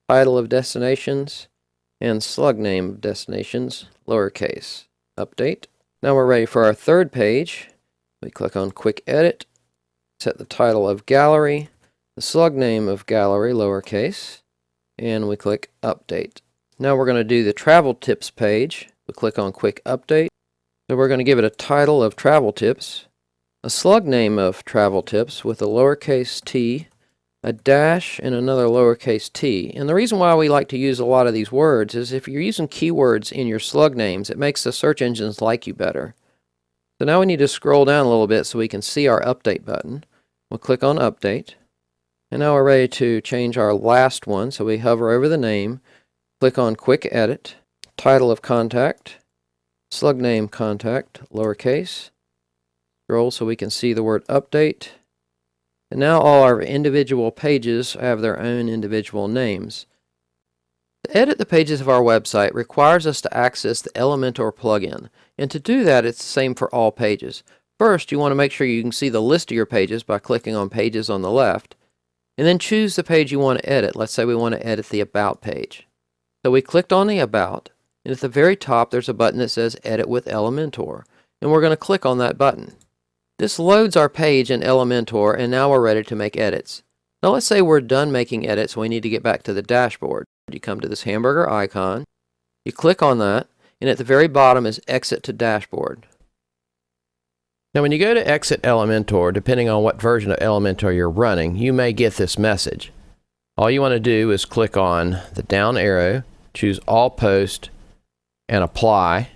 Title of Destinations, and Slug Name of Destinations, lowercase. Update. Now we're ready for our third page. We click on Quick Edit, set the title of Gallery, the slug name of Gallery, lowercase, and we click Update. Now we're going to do the Travel Tips page. We click on Quick Update. So we're going to give it a title of Travel Tips, a slug name of Travel Tips with a lowercase t, a dash, and another lowercase t. And the reason why we like to use a lot of these words is if you're using keywords in your slug names, it makes the search engines like you better. So now we need to scroll down a little bit so we can see our Update button. We'll click on Update. And now we're ready to change our last one. So we hover over the name, click on Quick Edit, Title of Contact, slug name Contact, lowercase. Scroll so we can see the word Update. And now all our individual pages have their own individual names. To edit the pages of our website requires us to access the Elementor plugin. And to do that, it's the same for all pages. First, you want to make sure you can see the list of your pages by clicking on Pages on the left. and then choose the page you want to edit. Let's say we want to edit the About page. So we clicked on the About, and at the very top there's a button that says Edit with Elementor, and we're going to click on that button. This loads our page in Elementor, and now we're ready to make edits. Now let's say we're done making edits and we need to get back to the dashboard. You come to this hamburger icon, you click on that, and at the very bottom is Exit to Dashboard. Now when you go to Exit Elementor, depending on what version of Elementor you're running, you may get this message. All you want to do is click on the down arrow, choose All Post, and Apply.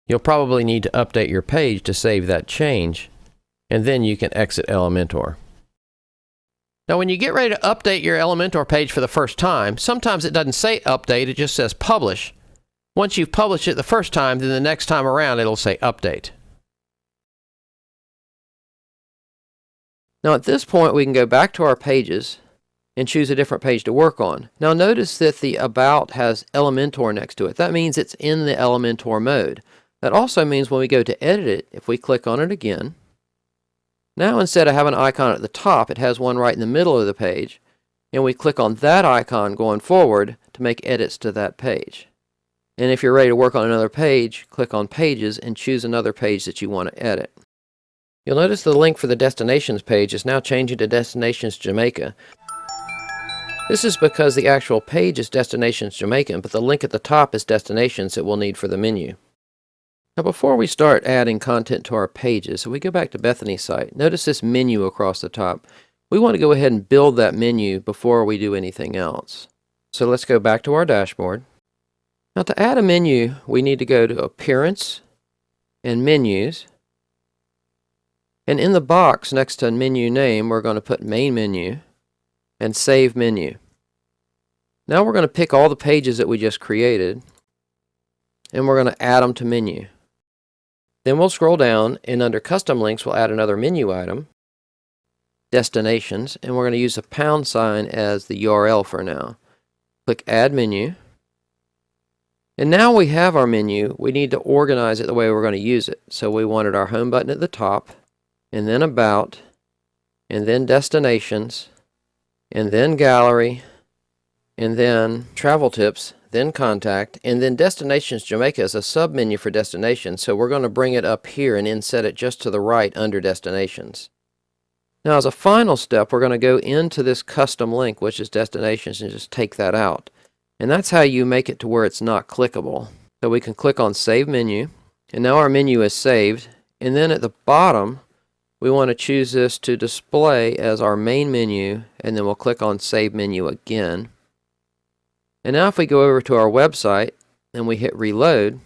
You'll probably need to update your page to save that change, and then you can exit Elementor. Now when you get ready to update your Elementor page for the first time, sometimes it doesn't say update, it just says publish. Once you've published it the first time, then the next time around it'll say update. Now at this point we can go back to our pages and choose a different page to work on. Now notice that the About has Elementor next to it. That means it's in the Elementor mode. That also means when we go to edit it, if we click on it again, now instead of having an icon at the top, it has one right in the middle of the page, and we click on that icon going forward to make edits to that page. And if you're ready to work on another page, click on Pages and choose another page that you want to edit. You'll notice the link for the Destinations page is now changing to Destinations Jamaica. This is because the actual page is Destinations Jamaica, but the link at the top is Destinations that we'll need for the menu. Now before we start adding content to our pages, if we go back to Bethany's site, notice this menu across the top. We want to go ahead and build that menu before we do anything else. So let's go back to our dashboard. Now to add a menu, we need to go to Appearance and Menus. And in the box next to menu name, we're going to put Main Menu and Save Menu. Now we're going to pick all the pages that we just created, and we're going to add them to Menu. Then we'll scroll down, and under Custom Links, we'll add another menu item, Destinations, and we're going to use a pound sign as the URL for now. Click Add Menu. And now we have our menu. We need to organize it the way we're going to use it. So we wanted our Home button at the top, and then About, and then Destinations, and then Gallery, and then Travel Tips, then Contact, and then Destinations Jamaica is a sub-menu for Destinations, so we're going to bring it up here and inset it just to the right under Destinations. Now as a final step, we're going to go into this custom link, which is Destinations, and just take that out. And that's how you make it to where it's not clickable. So we can click on Save Menu, and now our menu is saved, and then at the bottom, we want to choose this to display as our main menu, and then we'll click on Save Menu again. And now if we go over to our website and we hit Reload,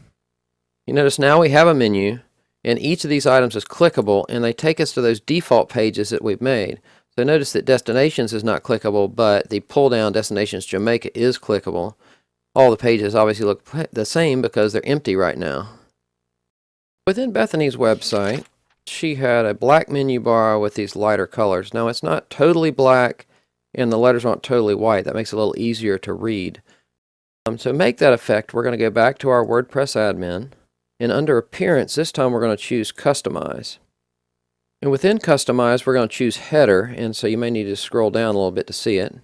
you notice now we have a menu, and each of these items is clickable, and they take us to those default pages that we've made. So notice that Destinations is not clickable, but the pull-down Destinations Jamaica is clickable. All the pages obviously look the same because they're empty right now. Within Bethany's website, she had a black menu bar with these lighter colors. Now it's not totally black, and the letters aren't totally white. That makes it a little easier to read. To make that effect, we're going to go back to our WordPress admin, and under Appearance, this time we're going to choose Customize. And within Customize, we're going to choose Header, and so you may need to scroll down a little bit to see it.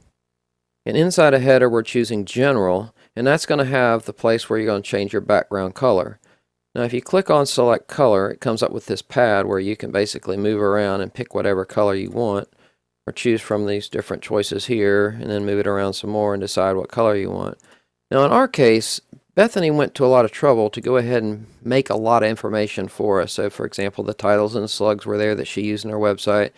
And inside of Header, we're choosing General, and that's going to have the place where you're going to change your background color. Now if you click on Select Color, it comes up with this pad where you can basically move around and pick whatever color you want, or choose from these different choices here, and then move it around some more and decide what color you want. Now in our case, Bethany went to a lot of trouble to go ahead and make a lot of information for us. So for example, the titles and slugs were there that she used in her website,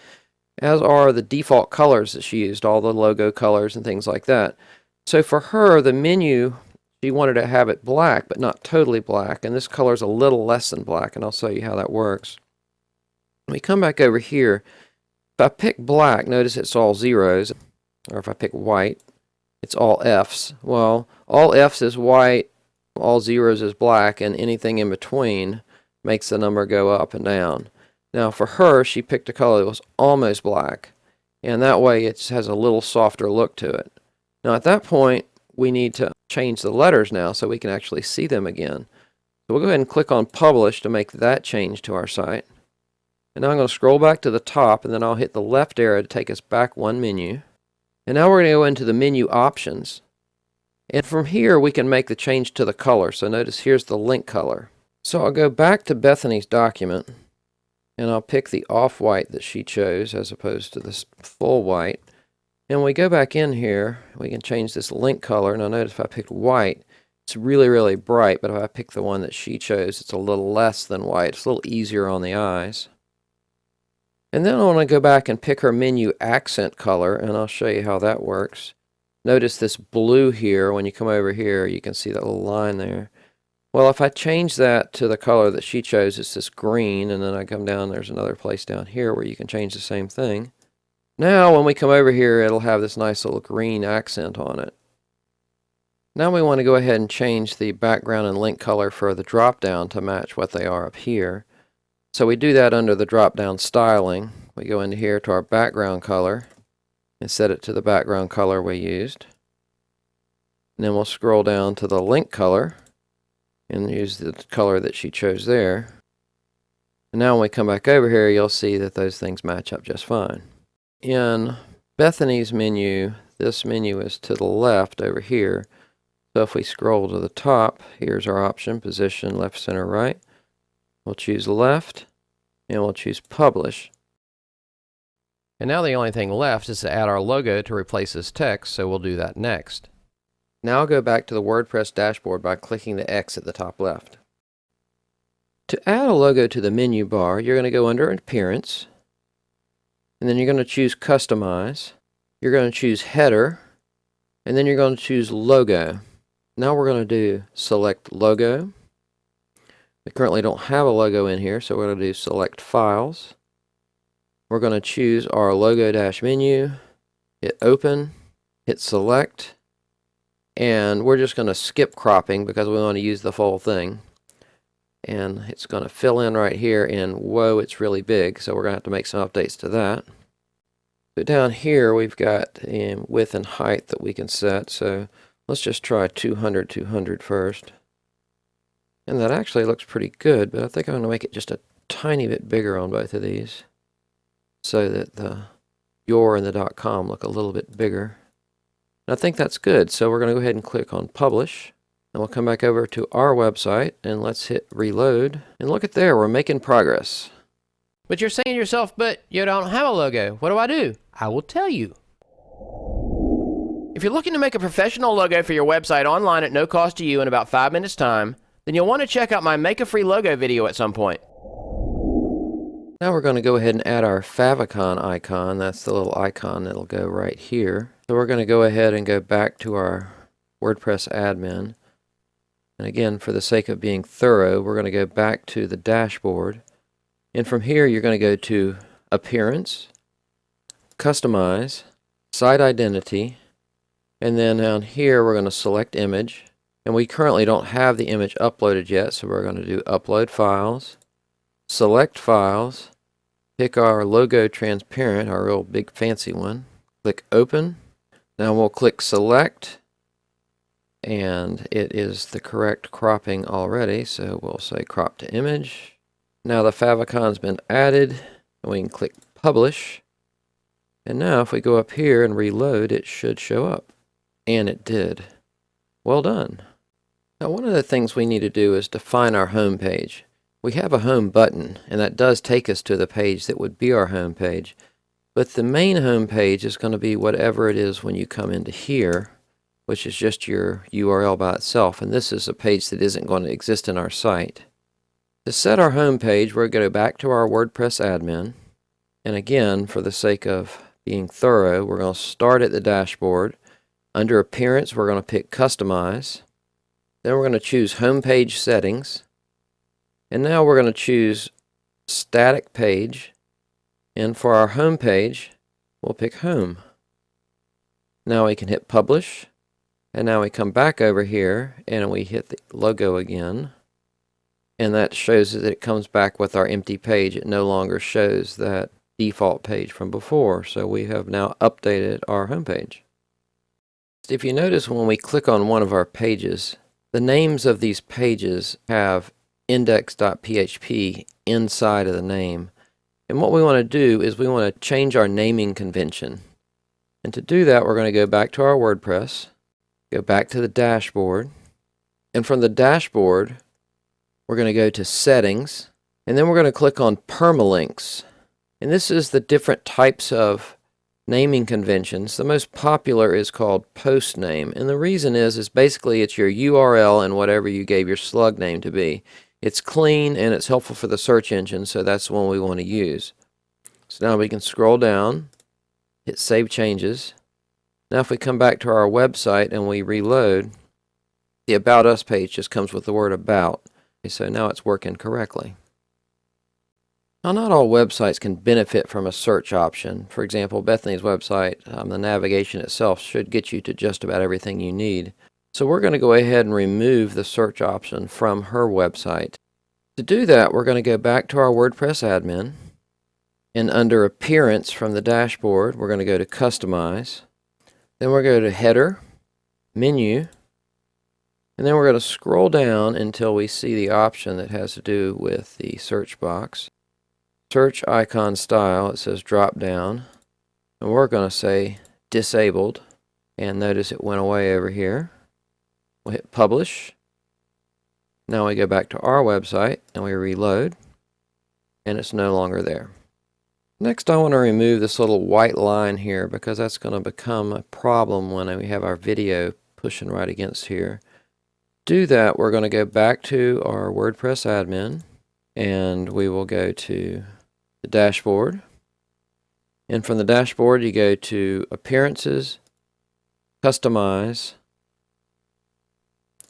as are the default colors that she used, all the logo colors and things like that. So for her, the menu, she wanted to have it black, but not totally black, and this color is a little less than black, and I'll show you how that works. When we come back over here, if I pick black, notice it's all zeros, or if I pick white, it's all F's. Well, all F's is white, all zeros is black, and anything in between makes the number go up and down. Now for her, she picked a color that was almost black, and that way it has a little softer look to it. Now at that point, we need to change the letters now so we can actually see them again. So we'll go ahead and click on Publish to make that change to our site. And now I'm going to scroll back to the top, and then I'll hit the left arrow to take us back one menu. And now we're going to go into the menu options. And from here, we can make the change to the color. So notice here's the link color. So I'll go back to Bethany's document, and I'll pick the off-white that she chose as opposed to this full white. And when we go back in here, we can change this link color. Now notice if I picked white, it's really, really bright, but if I pick the one that she chose, it's a little less than white. It's a little easier on the eyes. And then I want to go back and pick her menu accent color, and I'll show you how that works. Notice this blue here. When you come over here, you can see that little line there. Well, if I change that to the color that she chose, it's this green, and then I come down, there's another place down here where you can change the same thing. Now, when we come over here, it'll have this nice little green accent on it. Now we want to go ahead and change the background and link color for the drop-down to match what they are up here. So we do that under the drop-down styling. We go into here to our background color and set it to the background color we used. And then we'll scroll down to the link color and use the color that she chose there. And now when we come back over here, you'll see that those things match up just fine. In Bethany's menu, this menu is to the left over here. So if we scroll to the top, here's our option, position, left, center, right. We'll choose left, and we'll choose publish. And now the only thing left is to add our logo to replace this text, so we'll do that next. Now I'll go back to the WordPress dashboard by clicking the X at the top left. To add a logo to the menu bar, you're going to go under Appearance, and then you're going to choose Customize. You're going to choose Header, and then you're going to choose Logo. Now we're going to do Select Logo. We currently don't have a logo in here, so we're going to do Select Files. We're going to choose our logo-menu, hit Open, hit Select, and we're just going to skip cropping because we want to use the full thing. And it's going to fill in right here, and whoa, it's really big, so we're going to have to make some updates to that. So down here, we've got width and height that we can set, so let's just try 200, 200 first. And that actually looks pretty good, but I think I'm going to make it just a tiny bit bigger on both of these so that the your and the .com look a little bit bigger. And I think that's good, so we're going to go ahead and click on Publish. And we'll come back over to our website, and let's hit Reload. And look at there, we're making progress. But you're saying to yourself, but you don't have a logo. What do I do? I will tell you. If you're looking to make a professional logo for your website online at no cost to you in about 5 minutes time, then you'll want to check out my Make a Free Logo video at some point. Now we're going to go ahead and add our Favicon icon. That's the little icon that'll go right here. So we're going to go ahead and go back to our WordPress admin. And again, for the sake of being thorough, we're going to go back to the dashboard. And from here, you're going to go to Appearance, Customize, Site Identity, and then down here, we're going to select Image. And we currently don't have the image uploaded yet, so we're going to do Upload Files, Select Files, pick our logo transparent, our real big fancy one, click Open. Now we'll click Select, and it is the correct cropping already, so we'll say Crop to Image. Now the Favicon's been added, and we can click Publish. And now if we go up here and reload, it should show up. And it did. Well done. Now one of the things we need to do is define our home page. We have a home button, and that does take us to the page that would be our home page. But the main home page is going to be whatever it is when you come into here, which is just your URL by itself. And this is a page that isn't going to exist in our site. To set our home page, we're going to go back to our WordPress admin. And again, for the sake of being thorough, we're going to start at the dashboard. Under Appearance, we're going to pick Customize. Then we're going to choose Home Page Settings. And now we're going to choose Static Page. And for our home page, we'll pick Home. Now we can hit Publish. And now we come back over here and we hit the logo again. And that shows that it comes back with our empty page. It no longer shows that default page from before. So we have now updated our home page. If you notice when we click on one of our pages, the names of these pages have index.php inside of the name. And what we want to do is we want to change our naming convention. And to do that, we're going to go back to our WordPress, go back to the dashboard, and from the dashboard, we're going to go to Settings, and then we're going to click on Permalinks. And this is the different types of naming conventions. The most popular is called post name, and the reason is basically it's your URL and whatever you gave your slug name to be. It's clean and it's helpful for the search engine, so that's the one we want to use. So now we can scroll down, hit Save Changes. Now if we come back to our website and we reload, the About Us page just comes with the word About. Okay, so now it's working correctly. Now, not all websites can benefit from a search option. For example, Bethany's website, the navigation itself should get you to just about everything you need. So we're going to go ahead and remove the search option from her website. To do that, we're going to go back to our WordPress admin, and under Appearance from the dashboard, we're going to go to Customize. Then we're going to go to Header, Menu, and then we're going to scroll down until we see the option that has to do with the search box. Search icon style, it says drop down, and we're going to say disabled, and notice it went away over here. We'll hit publish. Now we go back to our website and we reload, and it's no longer there. Next, I want to remove this little white line here because that's going to become a problem when we have our video pushing right against here. To do that, we're going to go back to our WordPress admin, and we will go to the dashboard, and from the dashboard you go to Appearances, Customize,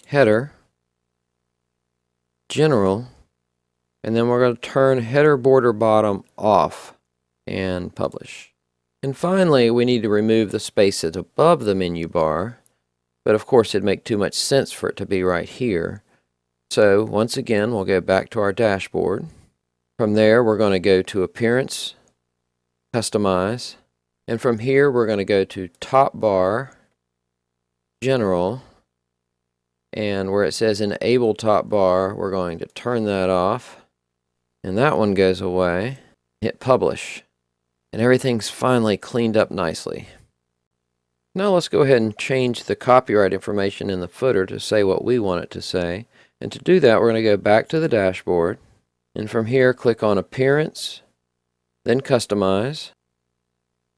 Header, General, and then we're going to turn Header Border Bottom off and publish. And finally, we need to remove the space that's above the menu bar, but of course it'd make too much sense for it to be right here. So once again, we'll go back to our dashboard. From there, we're going to go to Appearance, Customize, and from here we're going to go to Top Bar, General, and where it says Enable Top Bar, we're going to turn that off, and that one goes away. Hit Publish, and everything's finally cleaned up nicely. Now let's go ahead and change the copyright information in the footer to say what we want it to say, and to do that we're going to go back to the dashboard. And from here, click on Appearance, then Customize,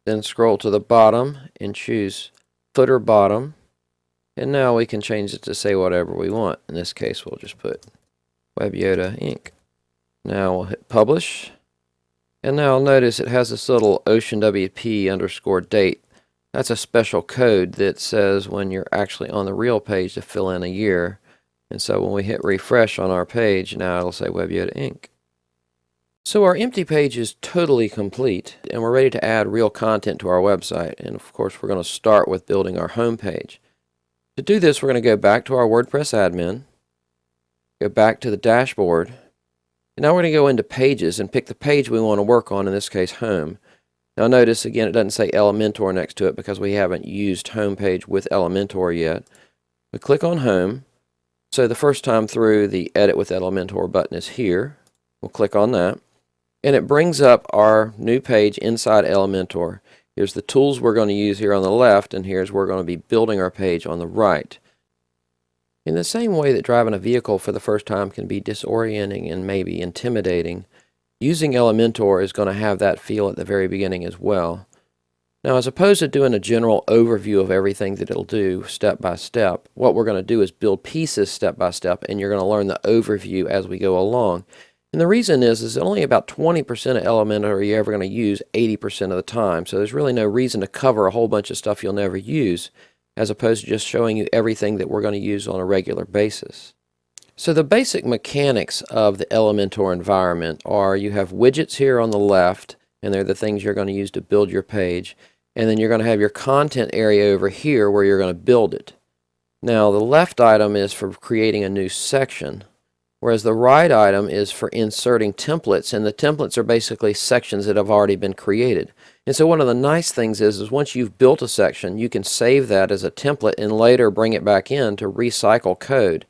then scroll to the bottom and choose Footer Bottom. And now we can change it to say whatever we want. In this case, we'll just put Web Yoda Inc. Now we'll hit Publish. And now notice it has this little OceanWP_date. That's a special code that says when you're actually on the real page to fill in a year. And so when we hit refresh on our page, now it'll say Web Yoda Inc. So our empty page is totally complete, and we're ready to add real content to our website. And of course, we're going to start with building our home page. To do this, we're going to go back to our WordPress admin, go back to the dashboard, and now we're going to go into Pages and pick the page we want to work on, in this case, Home. Now notice, again, it doesn't say Elementor next to it because we haven't used Homepage with Elementor yet. We click on Home. So the first time through, the Edit with Elementor button is here. We'll click on that, and it brings up our new page inside Elementor. Here's the tools we're going to use here on the left, and here's where we're going to be building our page on the right. In the same way that driving a vehicle for the first time can be disorienting and maybe intimidating, using Elementor is going to have that feel at the very beginning as well. Now, as opposed to doing a general overview of everything that it'll do step by step, what we're going to do is build pieces step by step, and you're going to learn the overview as we go along. And the reason is only about 20% of Elementor you're ever going to use 80% of the time, so there's really no reason to cover a whole bunch of stuff you'll never use, as opposed to just showing you everything that we're going to use on a regular basis. So the basic mechanics of the Elementor environment are you have widgets here on the left, and they're the things you're going to use to build your page. And then you're going to have your content area over here where you're going to build it. Now, the left item is for creating a new section, whereas the right item is for inserting templates, and the templates are basically sections that have already been created. And so one of the nice things is once you've built a section, you can save that as a template and later bring it back in to recycle code.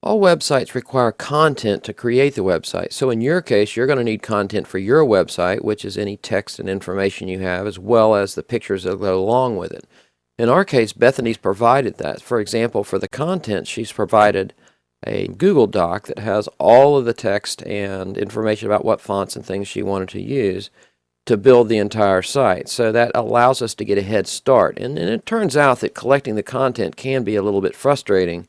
All websites require content to create the website. So in your case, you're going to need content for your website, which is any text and information you have, as well as the pictures that go along with it. In our case, Bethany's provided that. For example, for the content, she's provided a Google Doc that has all of the text and information about what fonts and things she wanted to use to build the entire site. So that allows us to get a head start. And it turns out that collecting the content can be a little bit frustrating,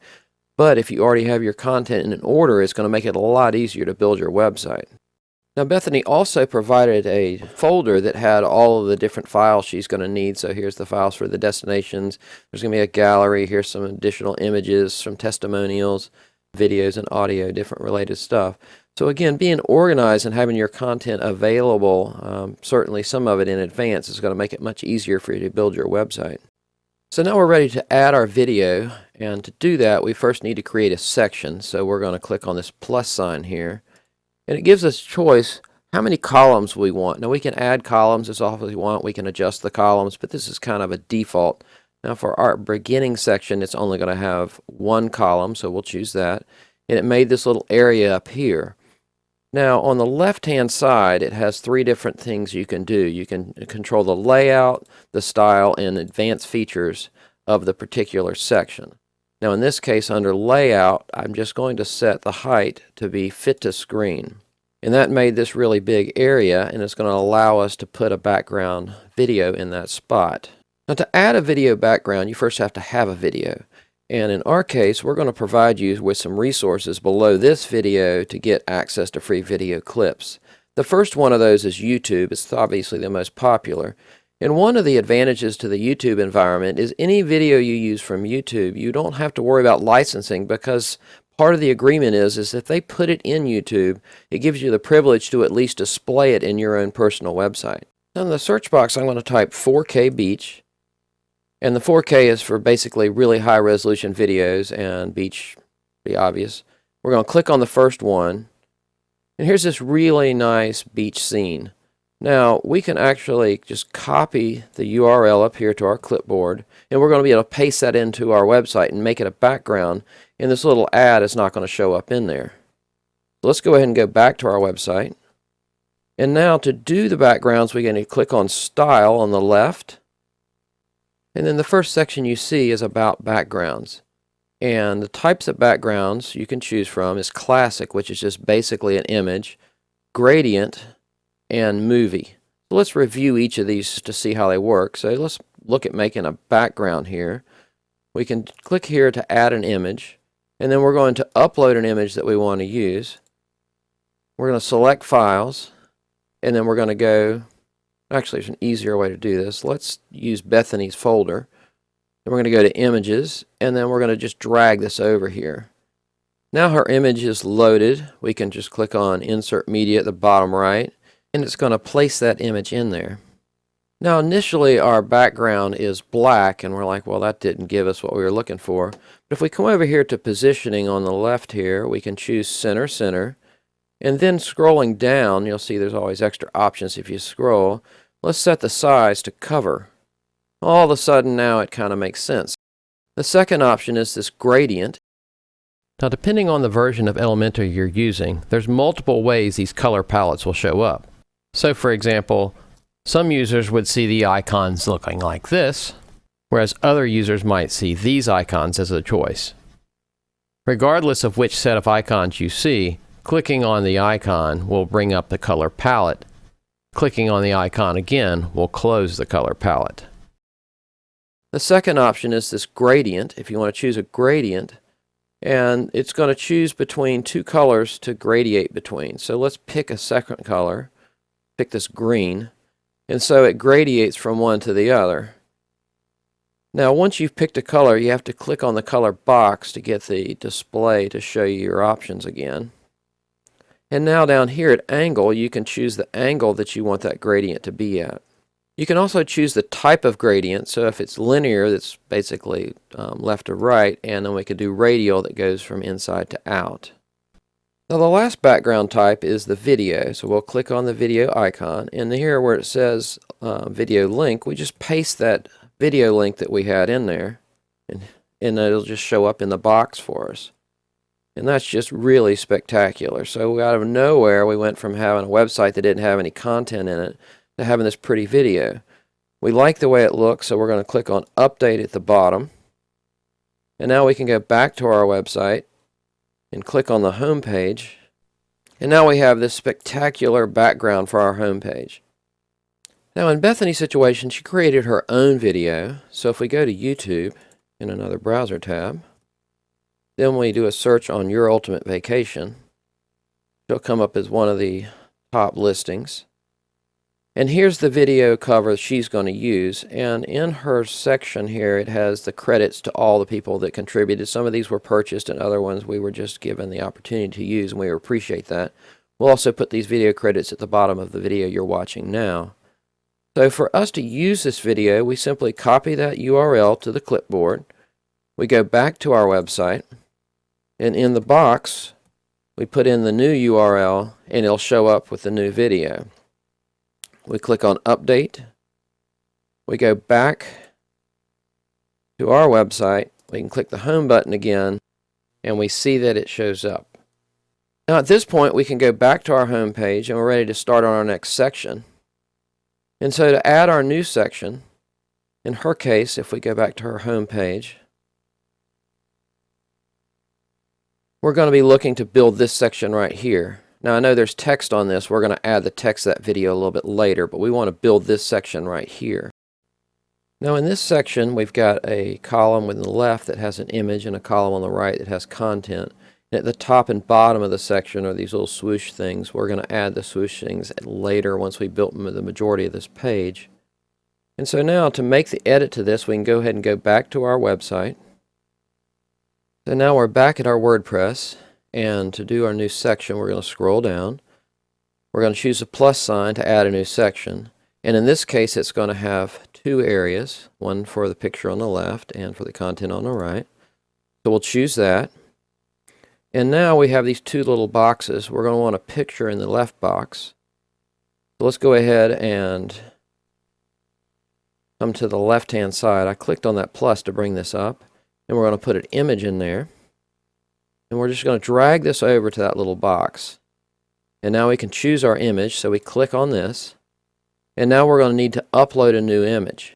but if you already have your content in an order, it's going to make it a lot easier to build your website. Now, Bethany also provided a folder that had all of the different files she's going to need. So here's the files for the destinations. There's going to be a gallery. Here's some additional images, some testimonials, videos and audio, different related stuff. So again, being organized and having your content available, certainly some of it in advance, is going to make it much easier for you to build your website. So now we're ready to add our video, and to do that we first need to create a section. So we're going to click on this plus sign here, and it gives us choice how many columns we want. Now we can add columns as often as we want, we can adjust the columns, but this is kind of a default. Now for our beginning section, it's only going to have one column, so we'll choose that, and it made this little area up here. Now on the left hand side, it has three different things you can do. You can control the layout, the style, and advanced features of the particular section. Now in this case, under layout, I'm just going to set the height to be fit to screen. And that made this really big area, and it's going to allow us to put a background video in that spot. Now to add a video background, you first have to have a video. And in our case, we're going to provide you with some resources below this video to get access to free video clips. The first one of those is YouTube. It's obviously the most popular. And one of the advantages to the YouTube environment is any video you use from YouTube, you don't have to worry about licensing, because part of the agreement is if they put it in YouTube, it gives you the privilege to at least display it in your own personal website. Now in the search box, I'm going to type 4K beach. And the 4K is for basically really high resolution videos, and beach, be obvious. We're going to click on the first one, and here's this really nice beach scene. Now we can actually just copy the URL up here to our clipboard, and we're going to be able to paste that into our website and make it a background, and this little ad is not going to show up in there. So let's go ahead and go back to our website. And now to do the backgrounds, we're going to click on Style on the left. And then the first section you see is about backgrounds. And the types of backgrounds you can choose from is classic, which is just basically an image, gradient, and movie. So let's review each of these to see how they work. So let's look at making a background here. We can click here to add an image, and then we're going to upload an image that we want to use. We're going to select files, and then we're going to go. Actually, there's an easier way to do this. Let's use Bethany's folder. Then we're going to go to Images, and then we're going to just drag this over here. Now her image is loaded. We can just click on Insert Media at the bottom right, and it's going to place that image in there. Now initially our background is black, and we're like, well, that didn't give us what we were looking for. But if we come over here to Positioning on the left here, we can choose Center, Center. And then scrolling down, you'll see there's always extra options if you scroll. Let's set the size to cover. All of a sudden now it kind of makes sense. The second option is this gradient. Now depending on the version of Elementor you're using, there's multiple ways these color palettes will show up. So for example, some users would see the icons looking like this, whereas other users might see these icons as a choice. Regardless of which set of icons you see, clicking on the icon will bring up the color palette. Clicking on the icon again will close the color palette. The second option is this gradient. If you want to choose a gradient, and it's going to choose between two colors to gradiate between. So let's pick a second color, pick this green, and so it gradiates from one to the other. Now once you've picked a color, you have to click on the color box to get the display to show you your options again. And now down here at angle, you can choose the angle that you want that gradient to be at. You can also choose the type of gradient. So if it's linear, that's basically left to right, and then we could do radial that goes from inside to out. Now the last background type is the video. So we'll click on the video icon, and here where it says video link, we just paste that video link that we had in there, and it'll just show up in the box for us. And that's just really spectacular. So out of nowhere, we went from having a website that didn't have any content in it to having this pretty video. We like the way it looks, so we're going to click on Update at the bottom. And now we can go back to our website and click on the home page. And now we have this spectacular background for our home page. Now in Bethany's situation, she created her own video. So if we go to YouTube in another browser tab, then we do a search on Your Ultimate Vacation, she'll come up as one of the top listings. And here's the video cover she's going to use. And in her section here, it has the credits to all the people that contributed. Some of these were purchased and other ones we were just given the opportunity to use, and we appreciate that. We'll also put these video credits at the bottom of the video you're watching now. So for us to use this video, we simply copy that URL to the clipboard. We go back to our website, and in the box, we put in the new URL, and it'll show up with the new video. We click on Update. We go back to our website. We can click the Home button again, and we see that it shows up. Now at this point, we can go back to our home page, and we're ready to start on our next section. And so to add our new section, in her case, if we go back to her home page, we're going to be looking to build this section right here. Now I know there's text on this. We're going to add the text to that video a little bit later, but we want to build this section right here. Now in this section, we've got a column on the left that has an image and a column on the right that has content. And at the top and bottom of the section are these little swoosh things. We're going to add the swoosh things later once we built the majority of this page. And so now to make the edit to this, we can go ahead and go back to our website. So now we're back at our WordPress. And to do our new section, we're going to scroll down. We're going to choose a plus sign to add a new section. And in this case, it's going to have two areas, one for the picture on the left and for the content on the right. So we'll choose that. And now we have these two little boxes. We're going to want a picture in the left box. So let's go ahead and come to the left-hand side. I clicked on that plus to bring this up. And we're going to put an image in there. And we're just going to drag this over to that little box. And now we can choose our image. So we click on this. And now we're going to need to upload a new image.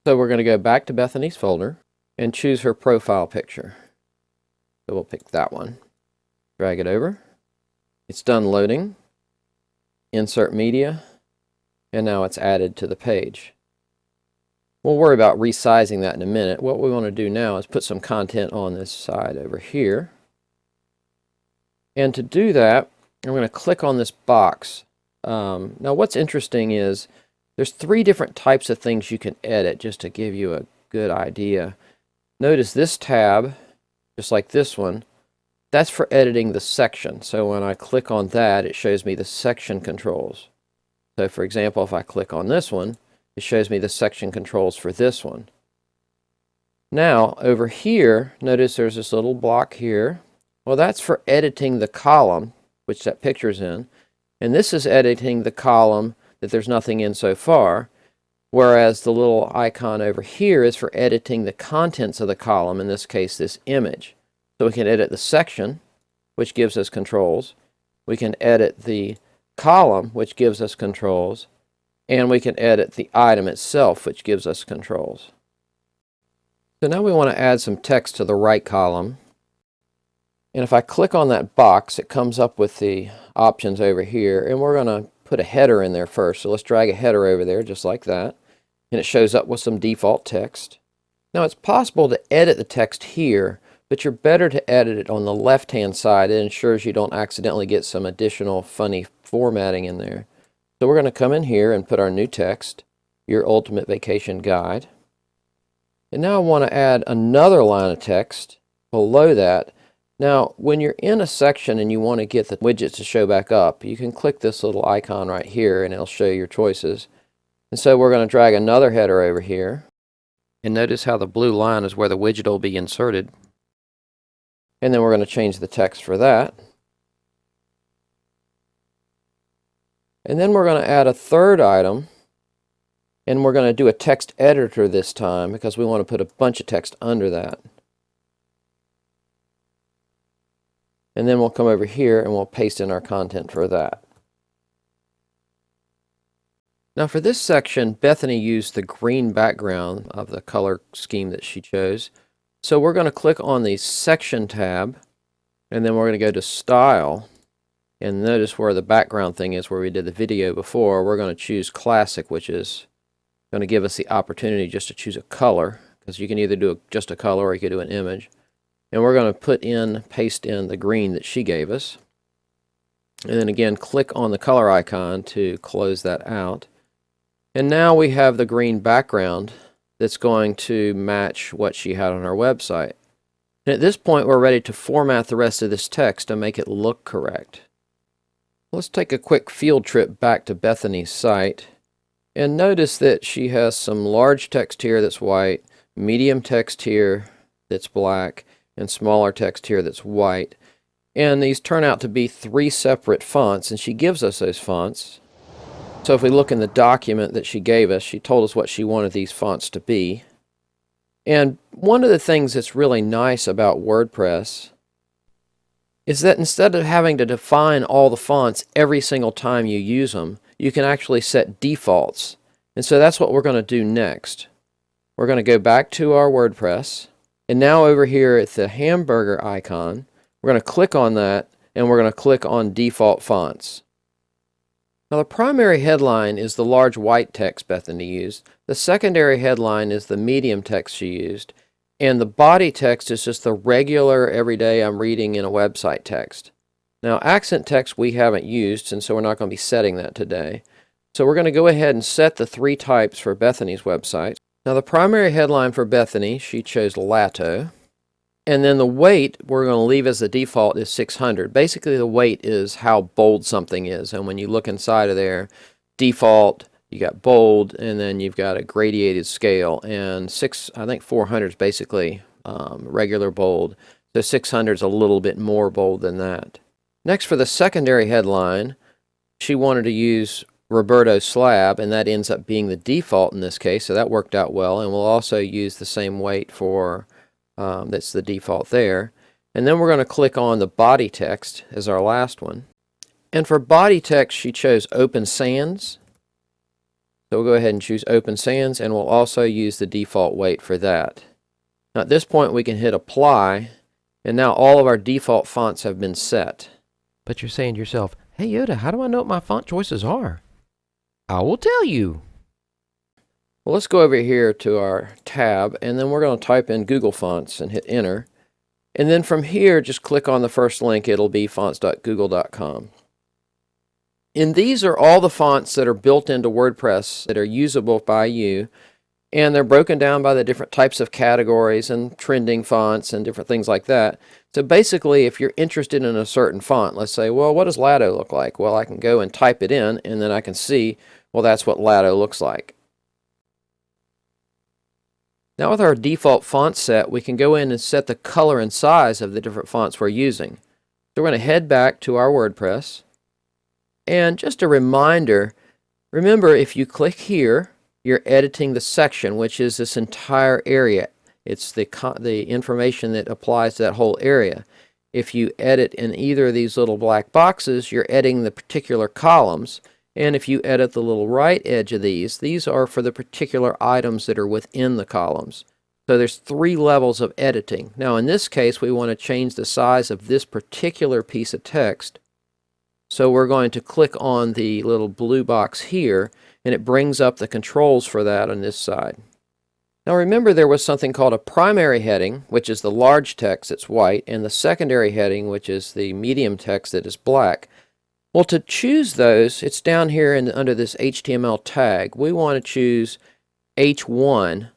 So we're going to go back to Bethany's folder and choose her profile picture. So we'll pick that one. Drag it over. It's done loading. Insert media. And now it's added to the page. We'll worry about resizing that in a minute. What we want to do now is put some content on this side over here. And to do that, I'm going to click on this box. Now what's interesting is there's three different types of things you can edit, just to give you a good idea. Notice this tab, just like this one, that's for editing the section. So when I click on that, it shows me the section controls. So for example, if I click on this one, it shows me the section controls for this one. Now over here, notice there's this little block here. Well, that's for editing the column, which that picture's in. And this is editing the column that there's nothing in so far. Whereas the little icon over here is for editing the contents of the column, in this case, this image. So we can edit the section, which gives us controls. We can edit the column, which gives us controls. And we can edit the item itself, which gives us controls. So now we want to add some text to the right column. And if I click on that box, it comes up with the options over here. And we're going to put a header in there first. So let's drag a header over there just like that. And it shows up with some default text. Now it's possible to edit the text here, but you're better to edit it on the left-hand side. It ensures you don't accidentally get some additional funny formatting in there. So we're going to come in here and put our new text, Your Ultimate Vacation Guide. And now I want to add another line of text below that. Now, when you're in a section and you want to get the widgets to show back up, you can click this little icon right here and it'll show you your choices. And so we're going to drag another header over here. And notice how the blue line is where the widget will be inserted. And then we're going to change the text for that. And then we're going to add a third item. And we're going to do a text editor this time because we want to put a bunch of text under that. And then we'll come over here and we'll paste in our content for that. Now for this section, Bethany used the green background of the color scheme that she chose. So we're going to click on the Section tab, and then we're going to go to Style. And notice where the background thing is where we did the video before. We're going to choose Classic, which is going to give us the opportunity just to choose a color, because you can either do just a color or you can do an image. And we're going to paste in the green that she gave us. And then again, click on the color icon to close that out. And now we have the green background that's going to match what she had on our website. And at this point, we're ready to format the rest of this text to make it look correct. Let's take a quick field trip back to Bethany's site. And notice that she has some large text here that's white, medium text here that's black, and smaller text here that's white. And these turn out to be 3 separate fonts, and she gives us those fonts. So if we look in the document that she gave us, she told us what she wanted these fonts to be. And one of the things that's really nice about WordPress is that instead of having to define all the fonts every single time you use them, you can actually set defaults. And so that's what we're going to do next. We're going to go back to our WordPress, and now over here at the hamburger icon, we're going to click on that, and we're going to click on Default Fonts. Now the primary headline is the large white text Bethany used. The secondary headline is the medium text she used. And the body text is just the regular, everyday I'm reading in a website text. Now accent text we haven't used, and so we're not going to be setting that today. So we're going to go ahead and set the 3 types for Bethany's website. Now the primary headline for Bethany, she chose Lato. And then the weight we're going to leave as the default is 600. Basically the weight is how bold something is. And when you look inside of there, default, you got bold, and then you've got a gradiated scale. And I think 400 is basically regular bold. So 600 is a little bit more bold than that. Next, for the secondary headline, she wanted to use Roberto Slab, and that ends up being the default in this case. So that worked out well. And we'll also use the same weight for that's the default there. And then we're going to click on the body text as our last one. And for body text, she chose Open Sans. So we'll go ahead and choose Open Sans, and we'll also use the default weight for that. Now at this point, we can hit Apply, and now all of our default fonts have been set. But you're saying to yourself, hey Yoda, how do I know what my font choices are? I will tell you. Well, let's go over here to our tab, and then we're going to type in Google Fonts and hit Enter. And then from here, just click on the first link. It'll be fonts.google.com. And these are all the fonts that are built into WordPress that are usable by you. And they're broken down by the different types of categories and trending fonts and different things like that. So basically, if you're interested in a certain font, let's say, well, what does Lato look like? Well, I can go and type it in, and then I can see, well, that's what Lato looks like. Now with our default font set, we can go in and set the color and size of the different fonts we're using. So we're going to head back to our WordPress. And just a reminder, remember if you click here, you're editing the section, which is this entire area. It's the information that applies to that whole area. If you edit in either of these little black boxes, you're editing the particular columns. And if you edit the little right edge of these are for the particular items that are within the columns. So there's 3 levels of editing. Now in this case, we want to change the size of this particular piece of text. So we're going to click on the little blue box here, and it brings up the controls for that on this side. Now remember, there was something called a primary heading, which is the large text that's white, and the secondary heading, which is the medium text that is black. Well, to choose those, it's down here under this HTML tag. We want to choose H1,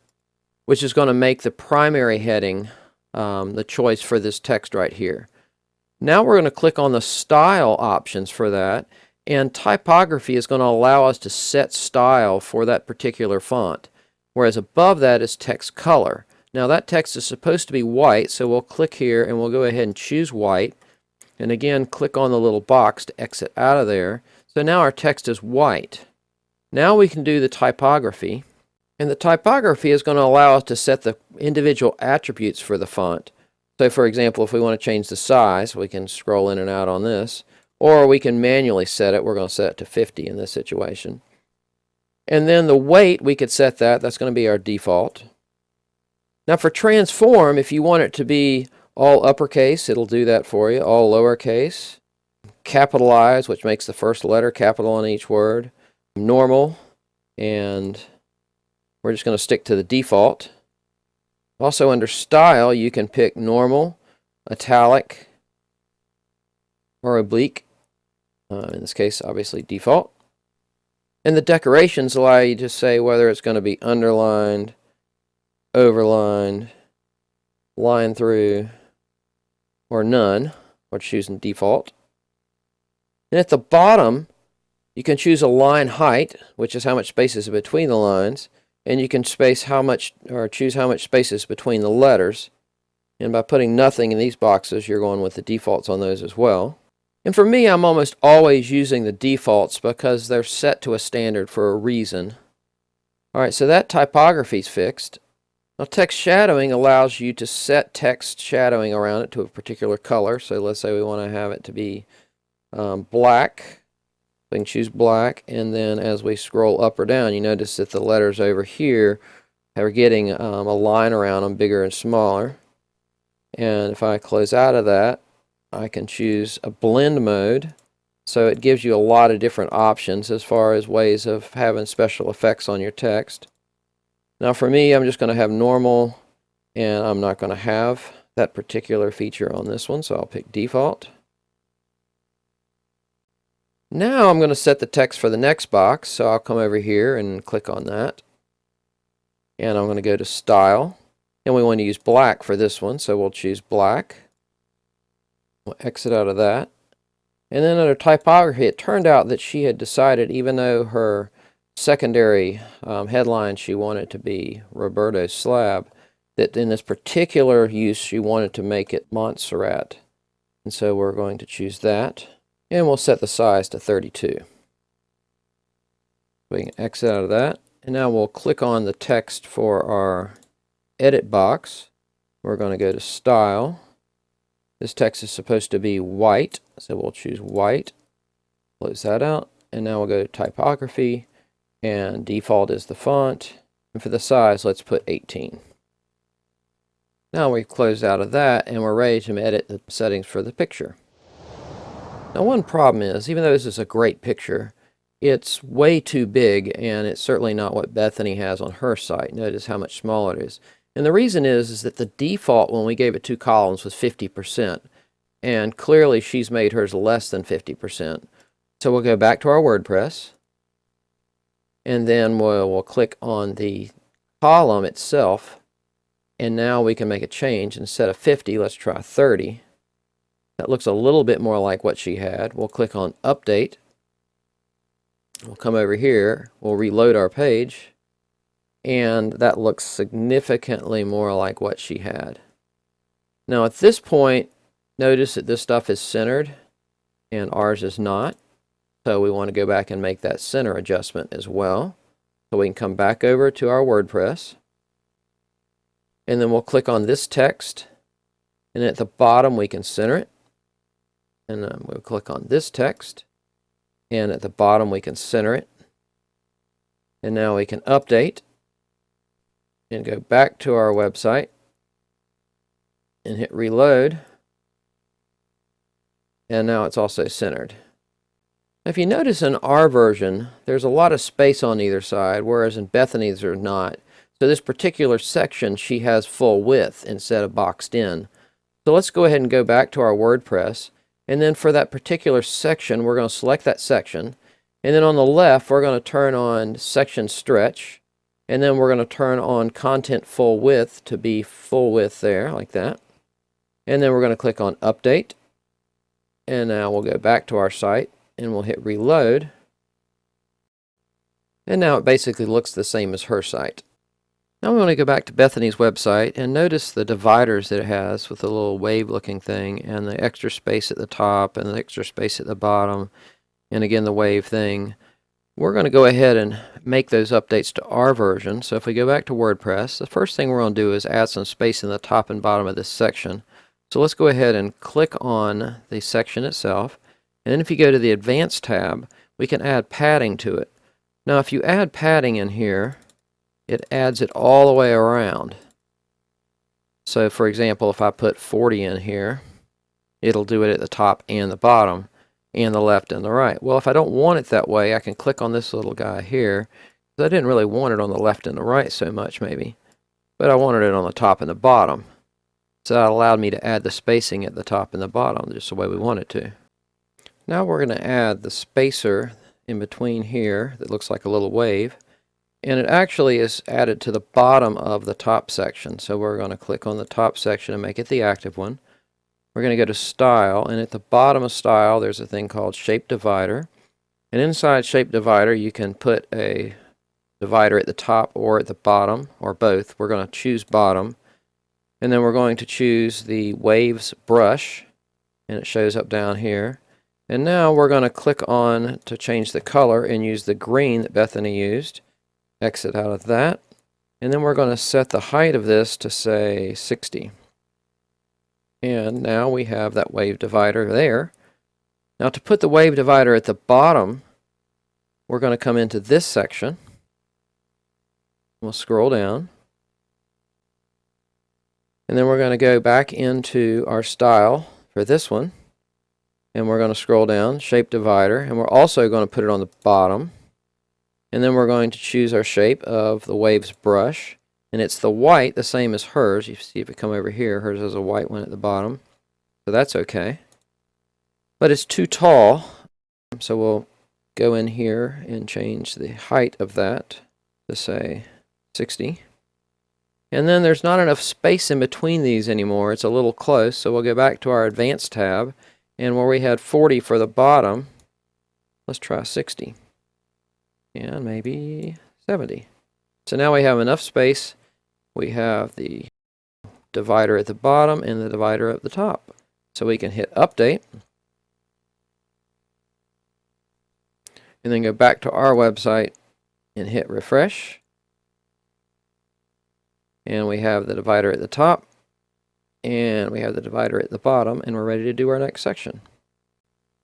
which is going to make the primary heading the choice for this text right here. Now we're going to click on the style options for that, and typography is going to allow us to set style for that particular font, whereas above that is text color. Now that text is supposed to be white, so we'll click here and we'll go ahead and choose white. And again, click on the little box to exit out of there. So now our text is white. Now we can do the typography. And the typography is going to allow us to set the individual attributes for the font. So for example, if we want to change the size, we can scroll in and out on this, or we can manually set it. We're going to set it to 50 in this situation. And then the weight, we could set that. That's going to be our default. Now for transform, if you want it to be all uppercase, it'll do that for you. All lowercase. Capitalize, which makes the first letter capital on each word. Normal. And we're just going to stick to the default. Also under style, you can pick normal, italic, or oblique. In this case, obviously default. And the decorations allow you to say whether it's going to be underlined, overlined, line through, or none. We're choosing default. And at the bottom, you can choose a line height, which is how much space is between the lines. And you can choose how much space is between the letters. And by putting nothing in these boxes, you're going with the defaults on those as well. And for me, I'm almost always using the defaults because they're set to a standard for a reason. Alright, so that typography is fixed. Now text shadowing allows you to set text shadowing around it to a particular color. So let's say we want to have it to be black. We can choose black, and then as we scroll up or down, you notice that the letters over here are getting a line around them, bigger and smaller. And if I close out of that, I can choose a blend mode. So it gives you a lot of different options as far as ways of having special effects on your text. Now for me, I'm just going to have normal, and I'm not going to have that particular feature on this one, so I'll pick default. Now I'm going to set the text for the next box, so I'll come over here and click on that. And I'm going to go to Style, and we want to use black for this one, so we'll choose black. We'll exit out of that. And then under typography, it turned out that she had decided, even though her secondary headline she wanted to be Roberto's Slab, that in this particular use she wanted to make it Montserrat. And so we're going to choose that. And we'll set the size to 32. We can exit out of that. And now we'll click on the text for our edit box. We're going to go to Style. This text is supposed to be white, so we'll choose white. Close that out. And now we'll go to Typography. And default is the font. And for the size, let's put 18. Now we've closed out of that, and we're ready to edit the settings for the picture. Now one problem is, even though this is a great picture, it's way too big, and it's certainly not what Bethany has on her site. Notice how much smaller it is. And the reason is that the default when we gave it 2 columns was 50%, and clearly she's made hers less than 50%. So we'll go back to our WordPress, and then we'll click on the column itself, and now we can make a change. Instead of 50, let's try 30. That looks a little bit more like what she had. We'll click on Update. We'll come over here. We'll reload our page. And that looks significantly more like what she had. Now at this point, notice that this stuff is centered and ours is not. So we want to go back and make that center adjustment as well. So we can come back over to our WordPress. And then we'll click on this text. And at the bottom we can center it. And we'll click on this text, and at the bottom we can center it. And now we can update and go back to our website and hit reload. And now it's also centered. If you notice in our version, there's a lot of space on either side, whereas in Bethany's there's not. So this particular section, she has full width instead of boxed in. So let's go ahead and go back to our WordPress. And then for that particular section, we're going to select that section. And then on the left, we're going to turn on section stretch. And then we're going to turn on content full width to be full width there, like that. And then we're going to click on update. And now we'll go back to our site and we'll hit reload. And now it basically looks the same as her site. Now we want to go back to Bethany's website and notice the dividers that it has with the little wave looking thing and the extra space at the top and the extra space at the bottom and again the wave thing. We're going to go ahead and make those updates to our version. So if we go back to WordPress, the first thing we're going to do is add some space in the top and bottom of this section. So let's go ahead and click on the section itself. And then if you go to the Advanced tab, we can add padding to it. Now if you add padding in here, it adds it all the way around. So for example, if I put 40 in here, it'll do it at the top and the bottom, and the left and the right. Well, if I don't want it that way, I can click on this little guy here. I didn't really want it on the left and the right so much maybe, but I wanted it on the top and the bottom. So that allowed me to add the spacing at the top and the bottom just the way we want it to. Now we're going to add the spacer in between here that looks like a little wave. And it actually is added to the bottom of the top section. So we're going to click on the top section and make it the active one. We're going to go to Style, and at the bottom of Style there's a thing called Shape Divider. And inside Shape Divider you can put a divider at the top or at the bottom, or both. We're going to choose bottom. And then we're going to choose the Waves brush, and it shows up down here. And now we're going to click on to change the color and use the green that Bethany used. Exit out of that. And then we're going to set the height of this to say 60. And now we have that wave divider there. Now to put the wave divider at the bottom, we're going to come into this section. We'll scroll down. And then we're going to go back into our style for this one. And we're going to scroll down, Shape Divider, and we're also going to put it on the bottom. And then we're going to choose our shape of the Waves brush. And it's the white, the same as hers. You see if it come over here, hers has a white one at the bottom. So that's okay. But it's too tall. So we'll go in here and change the height of that to say 60. And then there's not enough space in between these anymore. It's a little close. So we'll go back to our Advanced tab. And where we had 40 for the bottom, let's try 60. And maybe 70. So now we have enough space. We have the divider at the bottom and the divider at the top. So we can hit Update. And then go back to our website and hit Refresh. And we have the divider at the top. And we have the divider at the bottom. And we're ready to do our next section.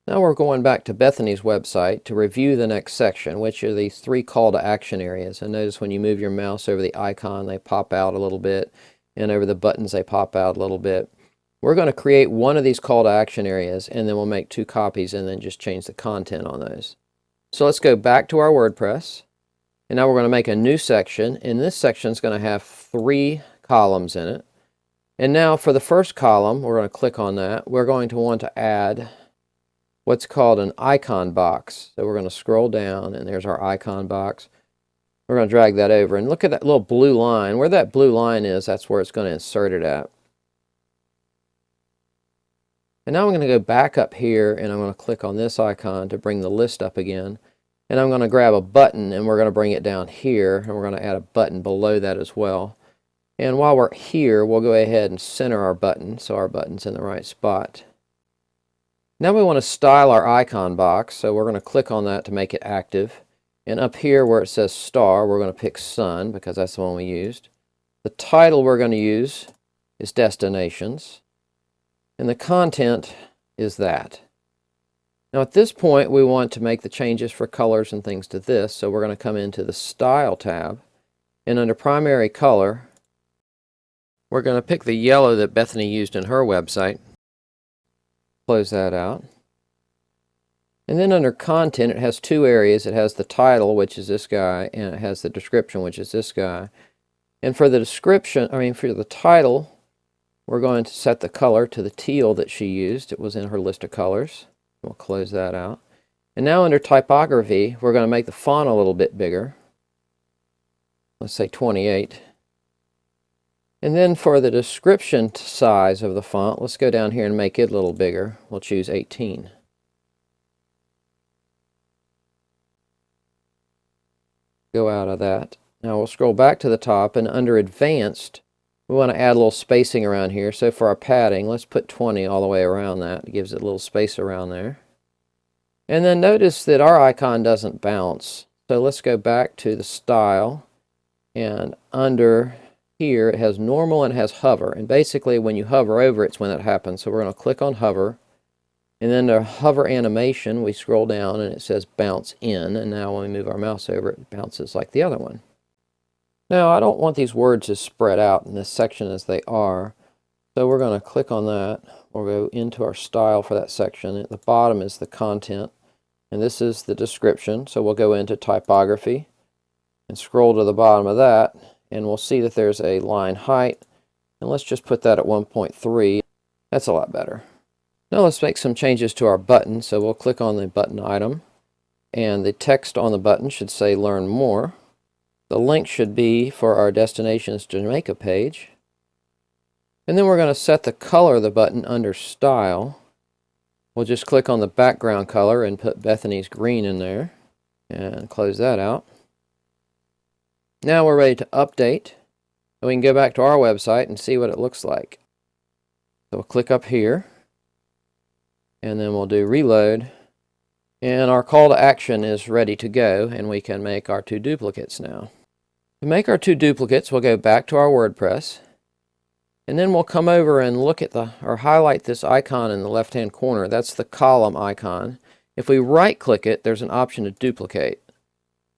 Now we're going back to Bethany's website to review the next section, which are these 3 call to action areas. And notice when you move your mouse over the icon, they pop out a little bit, and over the buttons, they pop out a little bit. We're going to create one of these call to action areas, and then we'll make 2 copies and then just change the content on those. So let's go back to our WordPress, and now we're going to make a new section, and this section is going to have 3 columns in it. And now for the first column, we're going to click on that. We're going to want to add what's called an icon box. So we're going to scroll down, and there's our icon box. We're going to drag that over, and look at that little blue line. Where that blue line is, that's where it's going to insert it at. And now I'm going to go back up here, and I'm going to click on this icon to bring the list up again. And I'm going to grab a button, and we're going to bring it down here, and we're going to add a button below that as well. And while we're here, we'll go ahead and center our button so our button's in the right spot. Now we want to style our icon box, so we're going to click on that to make it active. And up here where it says star, we're going to pick sun because that's the one we used. The title we're going to use is destinations. And the content is that. Now at this point we want to make the changes for colors and things to this, so we're going to come into the Style tab. And under Primary Color, we're going to pick the yellow that Bethany used in her website. Close that out. And then under Content, it has 2 areas. It has the title, which is this guy, and it has the description, which is this guy. And for the description, for the title, we're going to set the color to the teal that she used. It was in her list of colors. We'll close that out. And now under Typography, we're going to make the font a little bit bigger. Let's say 28. And then for the description size of the font, let's go down here and make it a little bigger. We'll choose 18. Go out of that. Now we'll scroll back to the top, and under Advanced, we want to add a little spacing around here. So for our padding, let's put 20 all the way around that. It gives it a little space around there. And then notice that our icon doesn't bounce. So let's go back to the Style, and under here, it has normal and it has hover. And basically when you hover over it's when that happens. So we're going to click on hover. And then the hover animation, we scroll down and it says bounce in. And now when we move our mouse over it bounces like the other one. Now I don't want these words to spread out in this section as they are. So we're going to click on that. We'll go into our style for that section. At the bottom is the content. And this is the description. So we'll go into typography and scroll to the bottom of that. And we'll see that there's a line height. And let's just put that at 1.3. That's a lot better. Now let's make some changes to our button. So we'll click on the button item. And the text on the button should say Learn More. The link should be for our Destinations Jamaica page. And then we're going to set the color of the button under Style. We'll just click on the background color and put Bethany's green in there. And close that out. Now we're ready to update. And we can go back to our website and see what it looks like. So we'll click up here. And then we'll do Reload. And our call to action is ready to go. And we can make our 2 duplicates now. To make our 2 duplicates, we'll go back to our WordPress. And then we'll come over and look at or highlight this icon in the left-hand corner. That's the column icon. If we right-click it, there's an option to duplicate.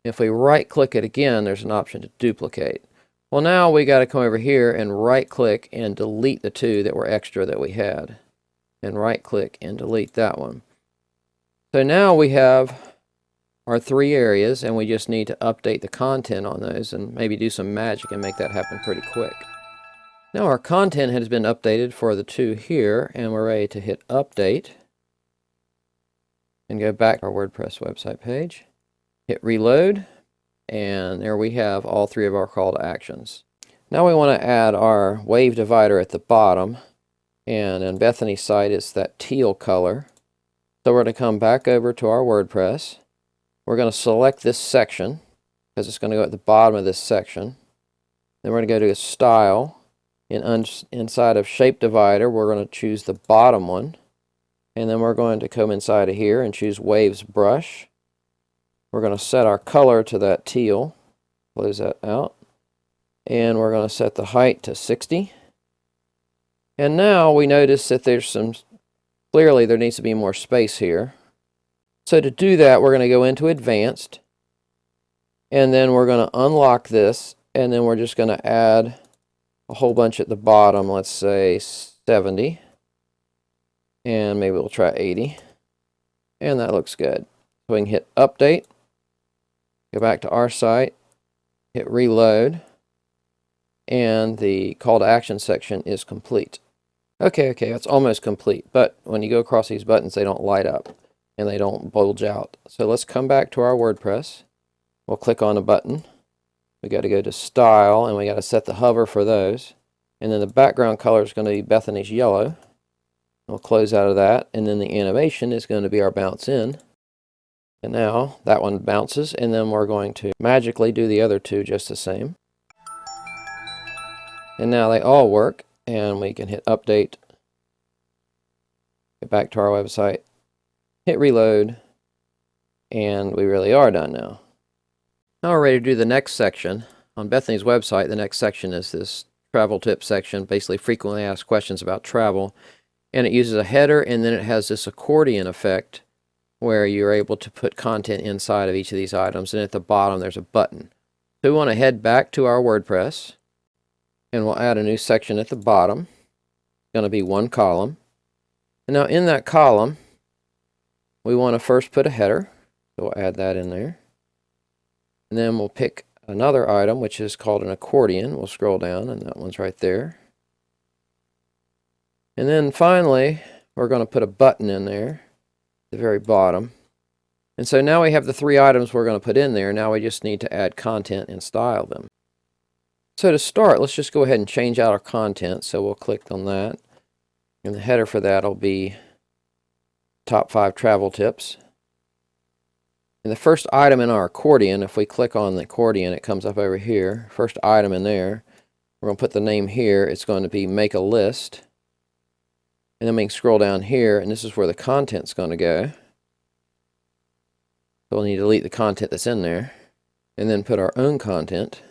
If we right-click it again, there's an option to duplicate. Well, now we got to come over here and right-click and delete the 2 that were extra that we had. And right-click and delete that one. So now we have our 3 areas, and we just need to update the content on those and maybe do some magic and make that happen pretty quick. Now our content has been updated for the 2 here, and we're ready to hit Update. And go back to our WordPress website page. Hit Reload, and there we have all 3 of our call to actions. Now we want to add our wave divider at the bottom, and on Bethany's site it's that teal color. So we're going to come back over to our WordPress. We're going to select this section, because it's going to go at the bottom of this section. Then we're going to go to Style. Inside of Shape Divider, we're going to choose the bottom one. And then we're going to come inside of here and choose Waves Brush. We're going to set our color to that teal. Close that out. And we're going to set the height to 60. And now we notice that clearly there needs to be more space here. So to do that, we're going to go into Advanced. And then we're going to unlock this. And then we're just going to add a whole bunch at the bottom, let's say 70, and maybe we'll try 80, and that looks good. So we can hit Update, go back to our site, hit Reload, and the call to action section is complete. Okay, it's almost complete, but when you go across these buttons they don't light up and they don't bulge out. So let's come back to our WordPress. We'll click on a button. We got to go to Style, and we got to set the hover for those. And then the background color is going to be Bethany's yellow. We'll close out of that, and then the animation is going to be our bounce in. And now that one bounces, and then we're going to magically do the other 2 just the same. And now they all work, and we can hit Update, get back to our website, hit Reload, and we really are done now. Now we're ready to do the next section. On Bethany's website, the next section is this travel tip section, basically frequently asked questions about travel. And it uses a header, and then it has this accordion effect where you're able to put content inside of each of these items. And at the bottom, there's a button. So we want to head back to our WordPress, and we'll add a new section at the bottom. It's going to be 1 column. And now in that column, we want to first put a header. So we'll add that in there. And then we'll pick another item, which is called an accordion. We'll scroll down, and that one's right there. And then finally, we're going to put a button in there at the very bottom. And so now we have the 3 items we're going to put in there. Now we just need to add content and style them. So to start, let's just go ahead and change out our content. So we'll click on that. And the header for that will be Top 5 Travel Tips. And the first item in our accordion, if we click on the accordion, it comes up over here. First item in there, we're going to put the name here. It's going to be Make a List. And then we can scroll down here, and this is where the content's going to go. So we'll need to delete the content that's in there. And then put our own content.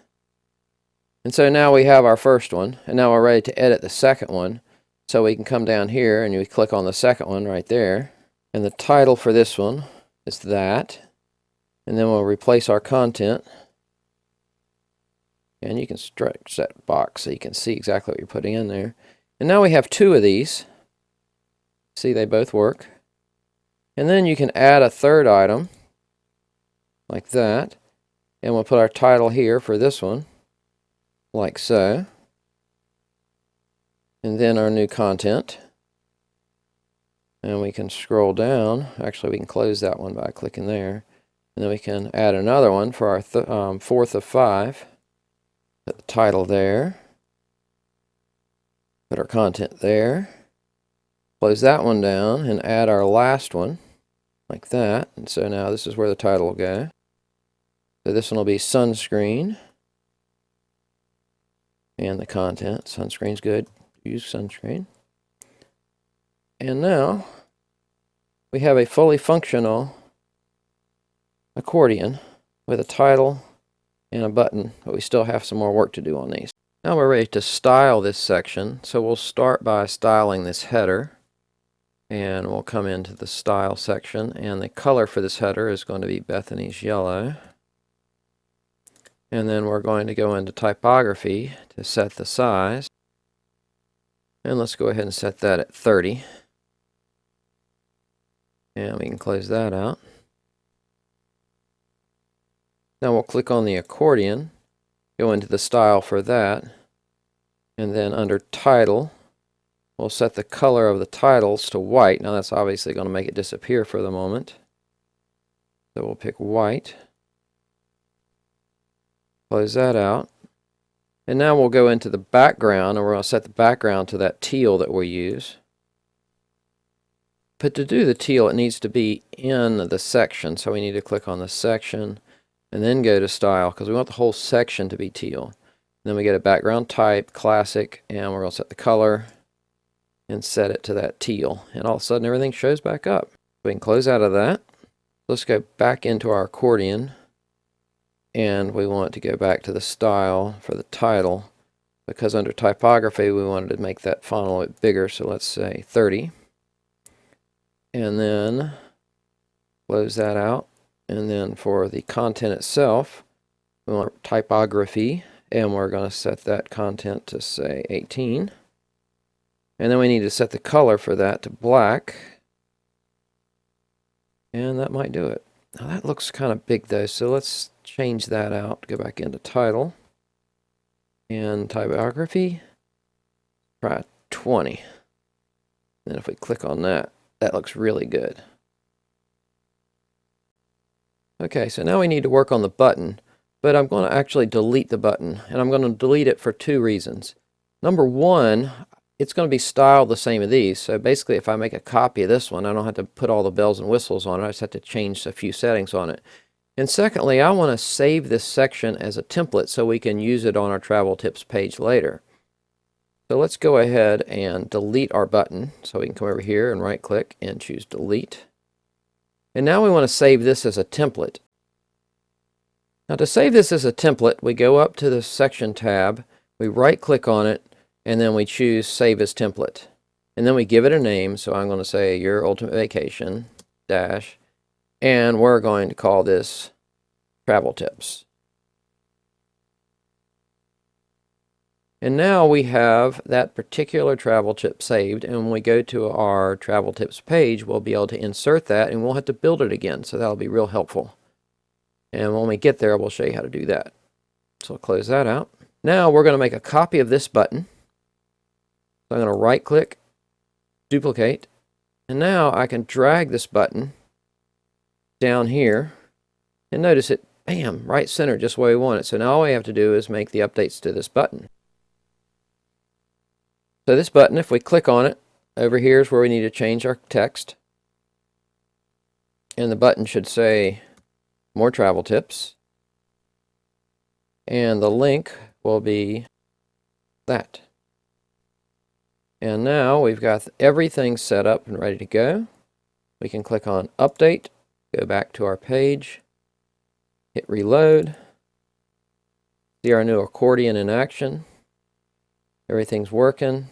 And so now we have our first one, and now we're ready to edit the second one. So we can come down here and we click on the second one right there. And the title for this one is that. And then we'll replace our content. And you can stretch that box so you can see exactly what you're putting in there. And now we have two of these. See, they both work. And then you can add a third item, like that. And we'll put our title here for this one, like so. And then our new content. And we can scroll down. Actually, we can close that one by clicking there. And then we can add another one for our fourth of 5. Put the title there. Put our content there. Close that one down and add our last one, like that. And so now this is where the title will go. So this one will be sunscreen. And the content. Sunscreen's good. Use sunscreen. And now we have a fully functional accordion with a title and a button, but we still have some more work to do on these. Now we're ready to style this section, so we'll start by styling this header. And we'll come into the style section, and the color for this header is going to be Bethany's yellow. And then we're going to go into typography to set the size. And let's go ahead and set that at 30. And we can close that out. Now we'll click on the accordion, go into the style for that, and then under title, we'll set the color of the titles to white. Now that's obviously going to make it disappear for the moment. So we'll pick white. Close that out. And now we'll go into the background, and we're going to set the background to that teal that we use. But to do the teal, it needs to be in the section. So we need to click on the section and then go to style, because we want the whole section to be teal. And then we get a background type, classic, and we're going to set the color and set it to that teal. And all of a sudden everything shows back up. We can close out of that. Let's go back into our accordion. And we want to go back to the style for the title, because under typography we wanted to make that font a little bit bigger, so let's say 30. And then close that out. And then for the content itself, we want typography, and we're going to set that content to say 18. And then we need to set the color for that to black. And that might do it. Now that looks kind of big though, so let's change that out. Go back into title and typography. Try 20. And if we click on that, that looks really good. Okay, so now we need to work on the button, but I'm going to actually delete the button, and I'm going to delete it for 2 reasons. Number one, it's going to be styled the same as these, so basically if I make a copy of this one, I don't have to put all the bells and whistles on it, I just have to change a few settings on it. And secondly, I want to save this section as a template so we can use it on our travel tips page later. So let's go ahead and delete our button. So we can come over here and right click and choose delete. And now we want to save this as a template. Now to save this as a template, we go up to the section tab, we right click on it, and then we choose save as template. And then we give it a name, so I'm going to say your ultimate vacation dash, and we're going to call this travel tips. And now we have that particular travel tip saved, and when we go to our travel tips page, we'll be able to insert that and we'll have to build it again, so that'll be real helpful. And when we get there, we'll show you how to do that. So I'll close that out. Now we're going to make a copy of this button. So I'm going to right click, duplicate, and now I can drag this button down here, and notice it, bam, right center, just where we want it. So now all we have to do is make the updates to this button. So this button, if we click on it, over here is where we need to change our text. And the button should say more travel tips. And the link will be that. And now we've got everything set up and ready to go. We can click on update, go back to our page, hit reload. See our new accordion in action. Everything's working.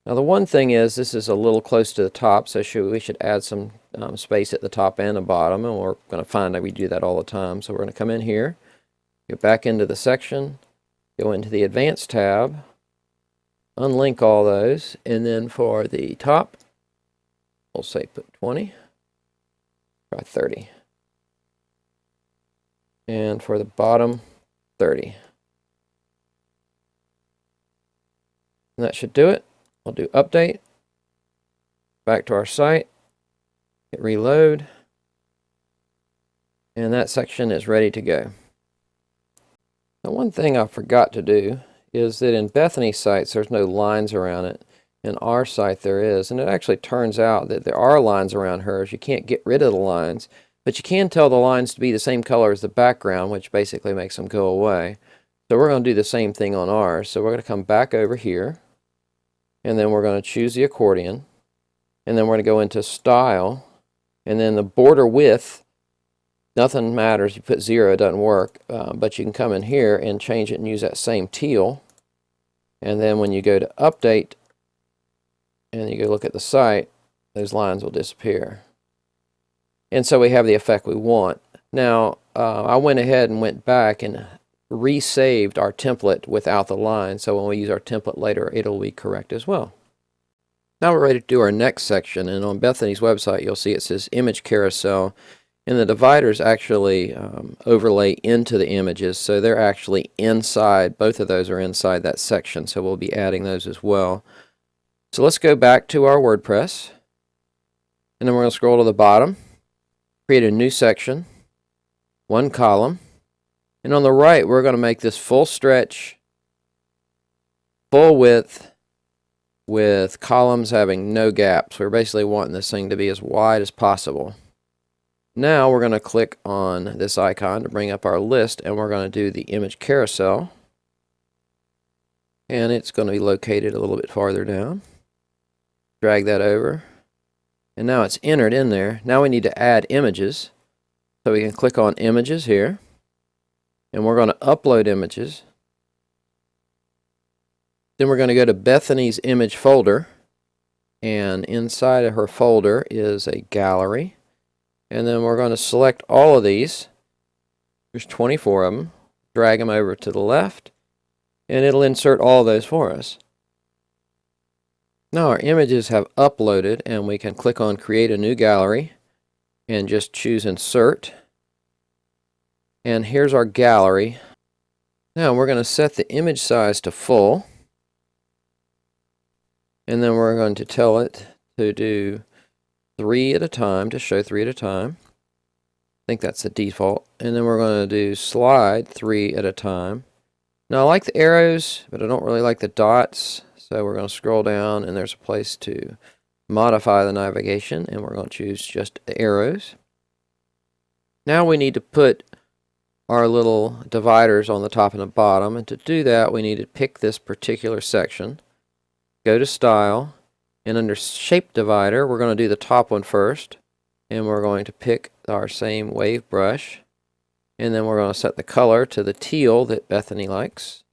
Now the one thing is, this is a little close to the top, so we should add some space at the top and the bottom, and we're going to find that we do that all the time. So we're going to come in here, go back into the section, go into the Advanced tab, unlink all those, and then for the top, we'll say put 20, try 30. And for the bottom, 30. And that should do it. We'll do update, back to our site, hit reload, and that section is ready to go. Now one thing I forgot to do is that in Bethany's sites there's no lines around it. In our site there is, and it actually turns out that there are lines around hers. You can't get rid of the lines, but you can tell the lines to be the same color as the background, which basically makes them go away. So we're going to do the same thing on ours. So we're going to come back over here, and then we're going to choose the accordion, and then we're going to go into style, and then the border width, nothing matters. You put 0, it doesn't work, but you can come in here and change it and use that same teal, and then when you go to update and you go look at the site, those lines will disappear. And so we have the effect we want. Now I went ahead and went back and resaved our template without the line, so when we use our template later it'll be correct as well. Now we're ready to do our next section, and on Bethany's website you'll see it says image carousel, and the dividers actually overlay into the images, so they're actually inside, both of those are inside that section, so we'll be adding those as well. So let's go back to our WordPress, and then we're going to scroll to the bottom, create a new section, one column. And on the right, we're going to make this full stretch, full width, with columns having no gaps. We're basically wanting this thing to be as wide as possible. Now we're going to click on this icon to bring up our list, and we're going to do the image carousel. And it's going to be located a little bit farther down. Drag that over. And now it's entered in there. Now we need to add images. So we can click on images here. And we're going to upload images. Then we're going to go to Bethany's image folder, and inside of her folder is a gallery, and then we're going to select all of these. There's 24 of them. Drag them over to the left, and it'll insert all of those for us. Now our images have uploaded, and we can click on create a new gallery and just choose insert. And here's our gallery. Now we're going to set the image size to full. And then we're going to tell it to do 3 at a time, to show 3 at a time. I think that's the default. And then we're going to do slide 3 at a time. Now I like the arrows, but I don't really like the dots. So we're going to scroll down, and there's a place to modify the navigation, and we're going to choose just the arrows. Now we need to put our little dividers on the top and the bottom, and to do that we need to pick this particular section, go to style, and under shape divider we're going to do the top one first, and we're going to pick our same wave brush, and then we're going to set the color to the teal that Bethany likes,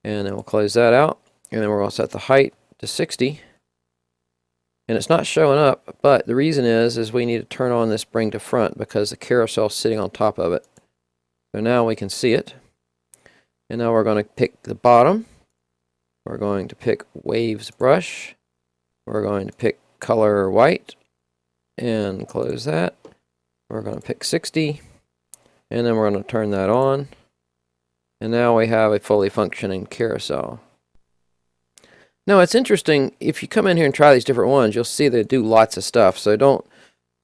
and then we'll close that out, and then we're going to set the height to 60. And it's not showing up, but the reason is we need to turn on this bring to front because the carousel is sitting on top of it. So now we can see it. And now we're going to pick the bottom. We're going to pick waves brush. We're going to pick color white and close that. We're going to pick 60, and then we're going to turn that on. And now we have a fully functioning carousel. Now it's interesting, if you come in here and try these different ones, you'll see they do lots of stuff. So don't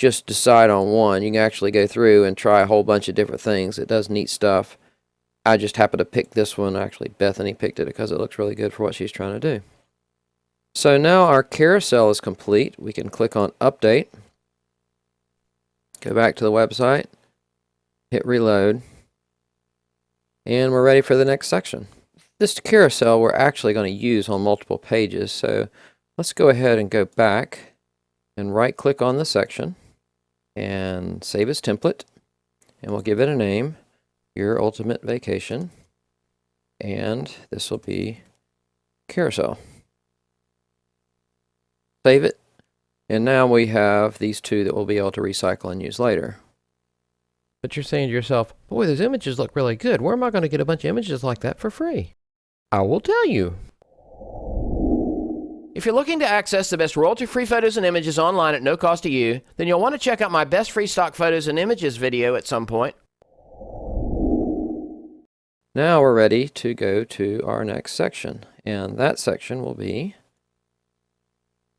just decide on one. You can actually go through and try a whole bunch of different things. It does neat stuff. I just happened to pick this one. Actually, Bethany picked it because it looks really good for what she's trying to do. So now our carousel is complete. We can click on update, go back to the website, hit reload, and we're ready for the next section. This carousel we're actually going to use on multiple pages, so let's go ahead and go back and right click on the section and save as template, and we'll give it a name. Your Ultimate Vacation. And this will be Carousel. Save it. And now we have these two that we'll be able to recycle and use later. But you're saying to yourself, boy, those images look really good. Where am I going to get a bunch of images like that for free? I will tell you. If you're looking to access the best royalty-free photos and images online at no cost to you, then you'll want to check out my best free stock photos and images video at some point. Now we're ready to go to our next section, and that section will be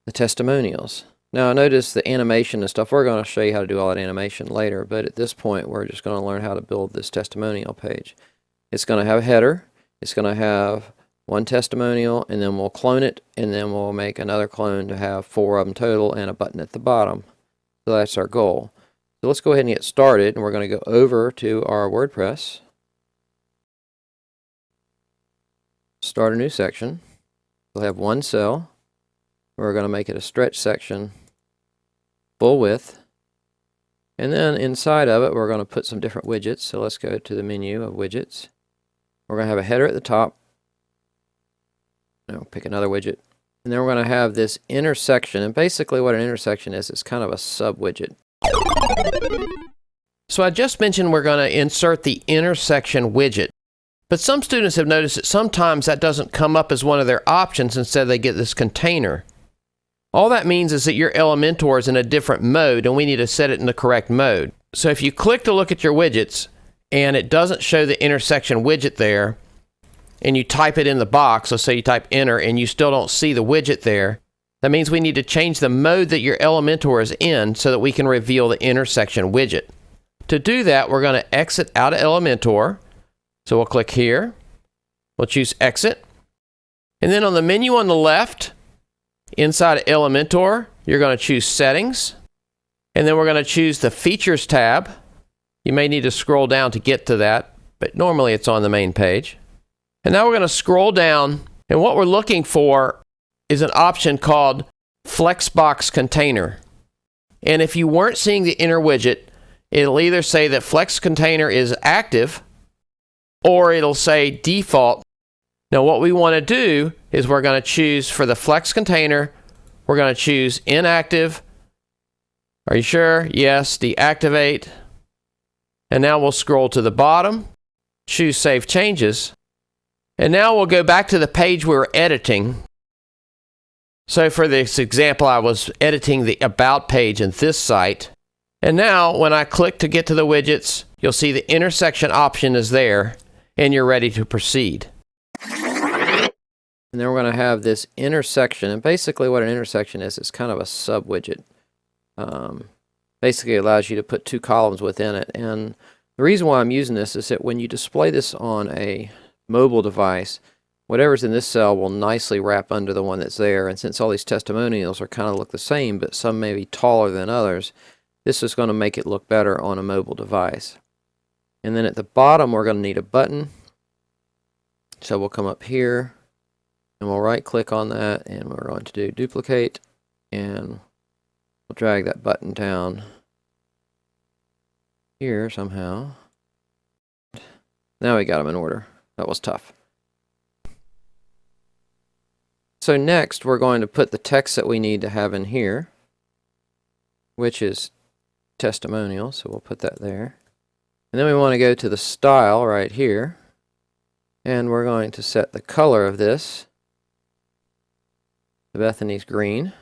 the testimonials. Now notice the animation and stuff. We're going to show you how to do all that animation later, but at this point we're just going to learn how to build this testimonial page. It's going to have a header, it's going to have one testimonial, and then we'll clone it, and then we'll make another clone to have 4 of them total and a button at the bottom. So that's our goal. So let's go ahead and get started, and we're going to go over to our WordPress. Start a new section. We'll have one cell. We're going to make it a stretch section, full width. And then inside of it, we're going to put some different widgets. So let's go to the menu of widgets. We're going to have a header at the top. Now pick another widget. And then we're going to have this intersection. And basically what an intersection is, it's kind of a sub-widget. So I just mentioned we're going to insert the intersection widget. But some students have noticed that sometimes that doesn't come up as one of their options. Instead, they get this container. All that means is that your Elementor is in a different mode, and we need to set it in the correct mode. So if you click to look at your widgets, and it doesn't show the intersection widget there, and you type it in the box, let's say you type enter, and you still don't see the widget there, that means we need to change the mode that your Elementor is in so that we can reveal the intersection widget. To do that, we're going to exit out of Elementor. So we'll click here, we'll choose exit, and then on the menu on the left, inside of Elementor, you're going to choose settings, and then we're going to choose the features tab. You may need to scroll down to get to that, but normally it's on the main page. And now we're going to scroll down, and what we're looking for is an option called Flexbox Container. And if you weren't seeing the inner widget, it'll either say that Flex Container is active, or it'll say default. Now what we want to do is we're going to choose for the Flex Container, we're going to choose inactive. Are you sure? Yes, deactivate. And now we'll scroll to the bottom, choose Save Changes. And now we'll go back to the page we were editing. So for this example, I was editing the About page in this site. And now when I click to get to the widgets, you'll see the intersection option is there, and you're ready to proceed. And then we're going to have this intersection. And basically what an intersection is, it's kind of a sub-widget. Basically it allows you to put 2 columns within it. And the reason why I'm using this is that when you display this on a mobile device, whatever's in this cell will nicely wrap under the one that's there. And since all these testimonials are kind of look the same, but some may be taller than others, this is going to make it look better on a mobile device. And then at the bottom, we're going to need a button. So we'll come up here, and we'll right-click on that, and we're going to do duplicate, and we'll drag that button down here somehow. Now we got them in order. That was tough. So next, we're going to put the text that we need to have in here, which is testimonial, so we'll put that there. And then we want to go to the style right here, and we're going to set the color of this to Bethany's green.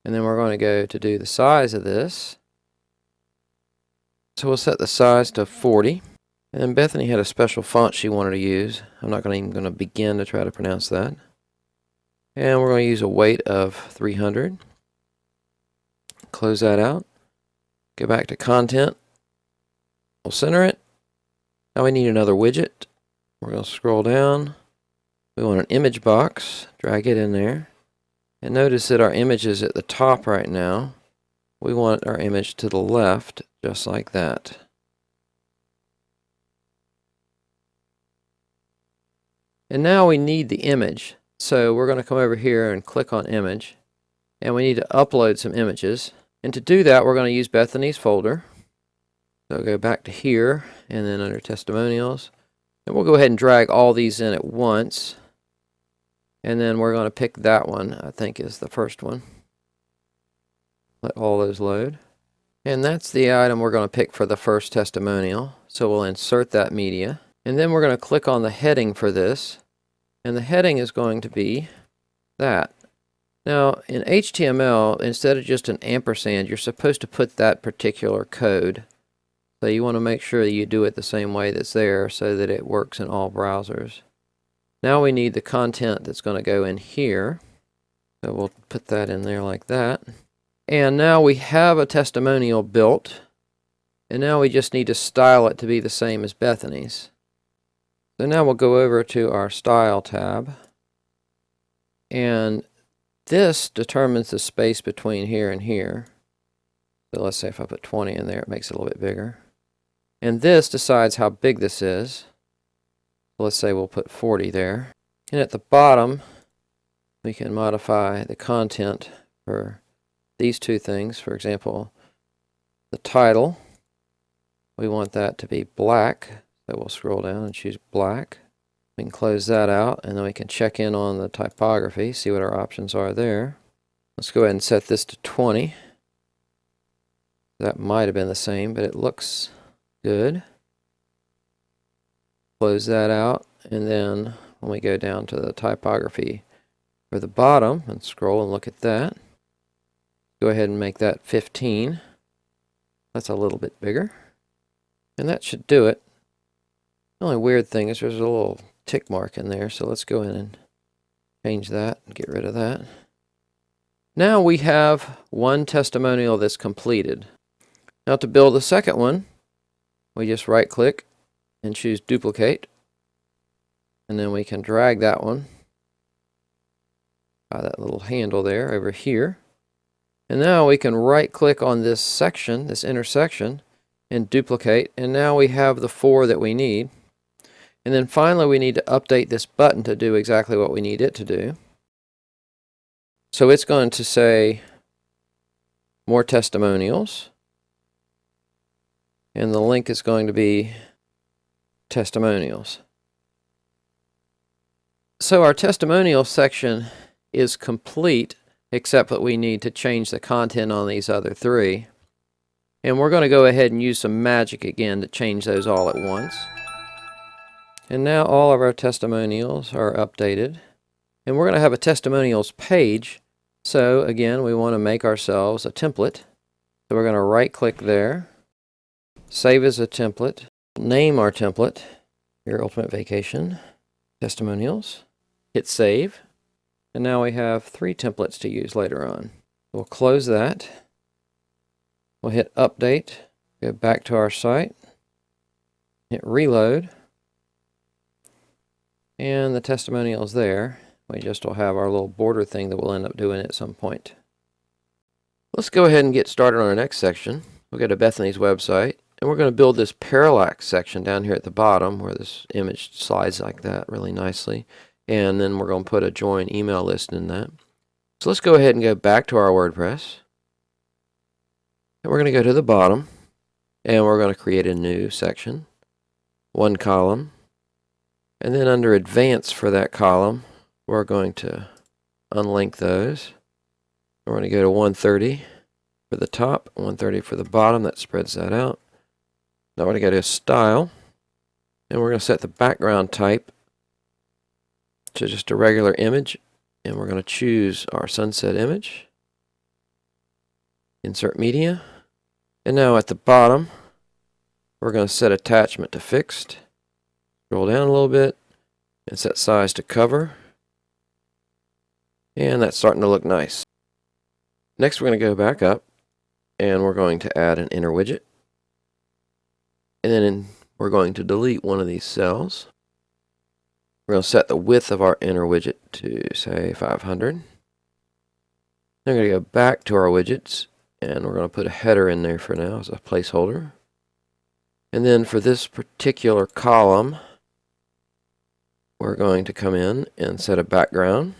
And then we're going to go to do the size of this. So we'll set the size to 40. And then Bethany had a special font she wanted to use. I'm not even going to begin to try to pronounce that. And we're going to use a weight of 300. Close that out. Go back to content. We'll center it. Now we need another widget. We're going to scroll down. We want an image box. Drag it in there. And notice that our image is at the top right now. We want our image to the left, just like that. And now we need the image. So we're going to come over here and click on image. And we need to upload some images. And to do that, we're going to use Bethany's folder. So go back to here, and then under Testimonials. And we'll go ahead and drag all these in at once. And then we're going to pick that one, I think is the first one. Let all those load. And that's the item we're going to pick for the first testimonial. So we'll insert that media. And then we're going to click on the heading for this. And the heading is going to be that. Now, in HTML, instead of just an ampersand, you're supposed to put that particular code. So you want to make sure that you do it the same way that's there so that it works in all browsers. Now we need the content that's going to go in here. So we'll put that in there like that. And now we have a testimonial built. And now we just need to style it to be the same as Bethany's. So now we'll go over to our Style tab. And this determines the space between here and here. So let's say if I put 20 in there, it makes it a little bit bigger. And this decides how big this is. So let's say we'll put 40 there. And at the bottom, we can modify the content for these two things. For example, the title. We want that to be black. So we'll scroll down and choose black. We can close that out, and then we can check in on the typography, see what our options are there. Let's go ahead and set this to 20. That might have been the same, but it looks good. Close that out, and then when we go down to the typography for the bottom and scroll and look at that, go ahead and make that 15. That's a little bit bigger. And that should do it. The only weird thing is there's a little tick mark in there, so let's go in and change that and get rid of that. Now we have one testimonial that's completed. Now to build the second one, we just right click and choose duplicate, and then we can drag that one by that little handle there over here. And now we can right click on this section, this intersection, and duplicate, and now we have the 4 that we need. And then finally we need to update this button to do exactly what we need it to do. So it's going to say more testimonials, and the link is going to be testimonials. So our testimonial section is complete, except that we need to change the content on these other 3. And we're going to go ahead and use some magic again to change those all at once. And now all of our testimonials are updated. And we're going to have a testimonials page. So again, we want to make ourselves a template. So we're going to right click there, save as a template, name our template, Your Ultimate Vacation, Testimonials, hit save. And now we have 3 templates to use later on. We'll close that. We'll hit update, go back to our site, hit reload, and the testimonials there. We just will have our little border thing that we'll end up doing at some point. Let's go ahead and get started on our next section. We'll go to Bethany's website, and we're going to build this Parallax section down here at the bottom where this image slides like that really nicely. And then we're going to put a join email list in that. So let's go ahead and go back to our WordPress. And we're going to go to the bottom, and we're going to create a new section, 1 column. And then under Advanced for that column, we're going to unlink those. We're going to go to 130 for the top, 130 for the bottom. That spreads that out. Now we're going to go to Style, and we're going to set the background type to just a regular image, and we're going to choose our sunset image. Insert media, and now at the bottom we're going to set attachment to fixed, scroll down a little bit and set size to cover, and that's starting to look nice. Next we're going to go back up and we're going to add an inner widget, and then we're going to delete one of these cells. We're going to set the width of our inner widget to say 500. Then we're going to go back to our widgets, and we're going to put a header in there for now as a placeholder. And then for this particular column, we're going to come in and set a background.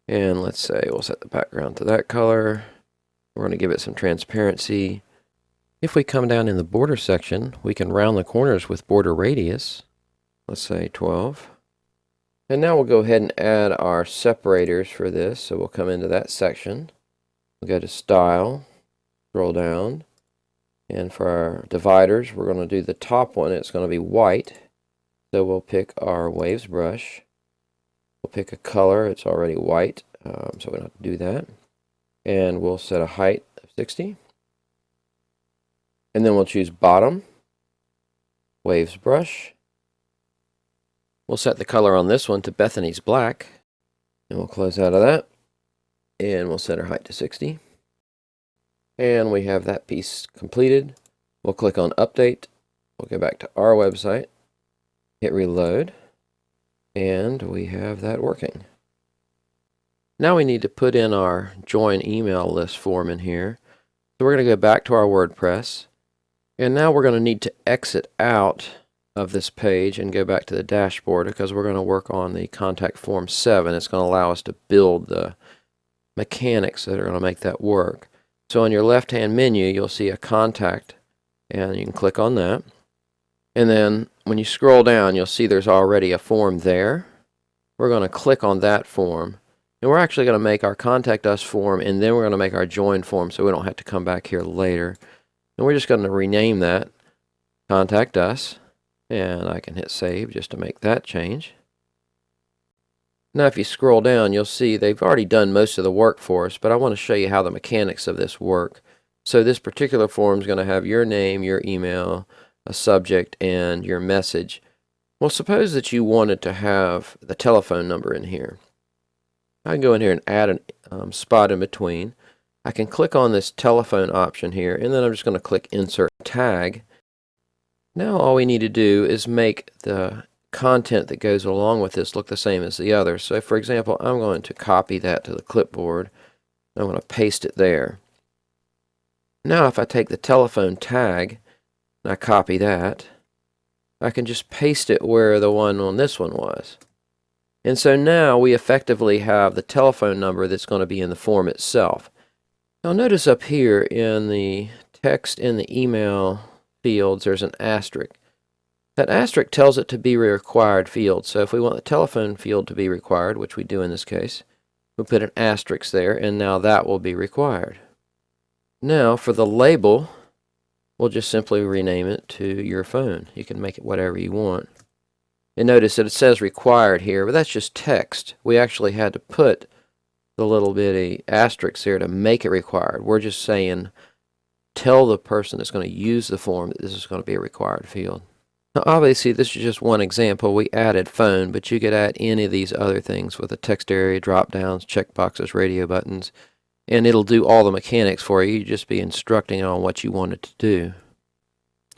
And let's say we'll set the background to that color. We're going to give it some transparency. If we come down in the border section, we can round the corners with border radius. Let's say 12. And now we'll go ahead and add our separators for this. So we'll come into that section. We'll go to Style, scroll down, and for our dividers, we're going to do the top one. It's going to be white. So we'll pick our Waves brush. We'll pick a color. It's already white, so we don't have to do that. And we'll set a height of 60. And then we'll choose Bottom, Waves brush. We'll set the color on this one to Bethany's black. And we'll close out of that. And we'll set our height to 60. And we have that piece completed. We'll click on Update. We'll go back to our website. Hit Reload. And we have that working. Now we need to put in our Join Email List form in here. So we're going to go back to our WordPress. And now we're going to need to exit out of this page and go back to the dashboard because we're going to work on the Contact Form 7. It's going to allow us to build the mechanics that are going to make that work. So on your left-hand menu, you'll see a contact, and you can click on that. And then when you scroll down, you'll see there's already a form there. We're going to click on that form. And we're actually going to make our Contact Us form, and then we're going to make our Join form so we don't have to come back here later. And we're just going to rename that Contact Us. And I can hit Save just to make that change. Now if you scroll down, you'll see they've already done most of the work for us, but I want to show you how the mechanics of this work. So this particular form is going to have your name, your email, a subject, and your message. Well, suppose that you wanted to have the telephone number in here. I can go in here and add a spot in between. I can click on this telephone option here, and then I'm just going to click Insert Tag. Now all we need to do is make the content that goes along with this look the same as the other. So for example, I'm going to copy that to the clipboard. I'm going to paste it there. Now if I take the telephone tag and I copy that, I can just paste it where the one on this one was. And so now we effectively have the telephone number that's going to be in the form itself. Now notice up here in the text in the email fields there's an asterisk. That asterisk tells it to be a required field. So if we want the telephone field to be required, which we do in this case, we'll put an asterisk there, and now that will be required. Now for the label, we'll just simply rename it to your phone. You can make it whatever you want. And notice that it says required here, but that's just text. We actually had to put the little bitty asterisk there to make it required. We're just saying, tell the person that's going to use the form that this is going to be a required field. Now obviously this is just one example. We added phone, but you could add any of these other things with the text area, drop downs, checkboxes, radio buttons, and it'll do all the mechanics for you. You just be instructing on what you want it to do.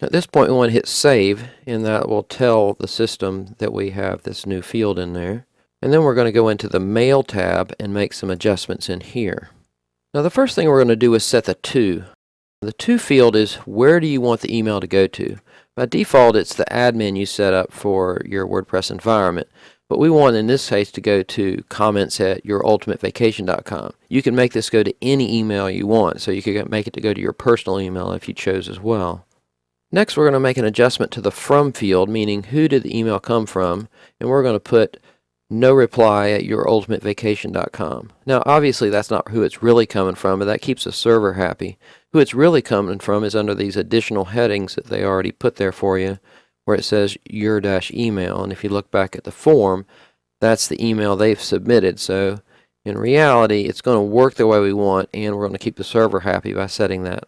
At this point we want to hit save, and that will tell the system that we have this new field in there. And then we're going to go into the Mail tab and make some adjustments in here. Now the first thing we're going to do is set the to. The to field is where do you want the email to go to. By default it's the admin you set up for your WordPress environment. But we want in this case to go to comments@yourultimatevacation.com. You can make this go to any email you want, so you can make it to go to your personal email if you chose as well. Next we're going to make an adjustment to the from field, meaning who did the email come from, and we're going to put no reply at yourultimatevacation.com. Now obviously that's not who it's really coming from, but that keeps the server happy. Who it's really coming from is under these additional headings that they already put there for you, where it says your-email, and if you look back at the form, that's the email they've submitted. So in reality it's going to work the way we want, and we're going to keep the server happy by setting that.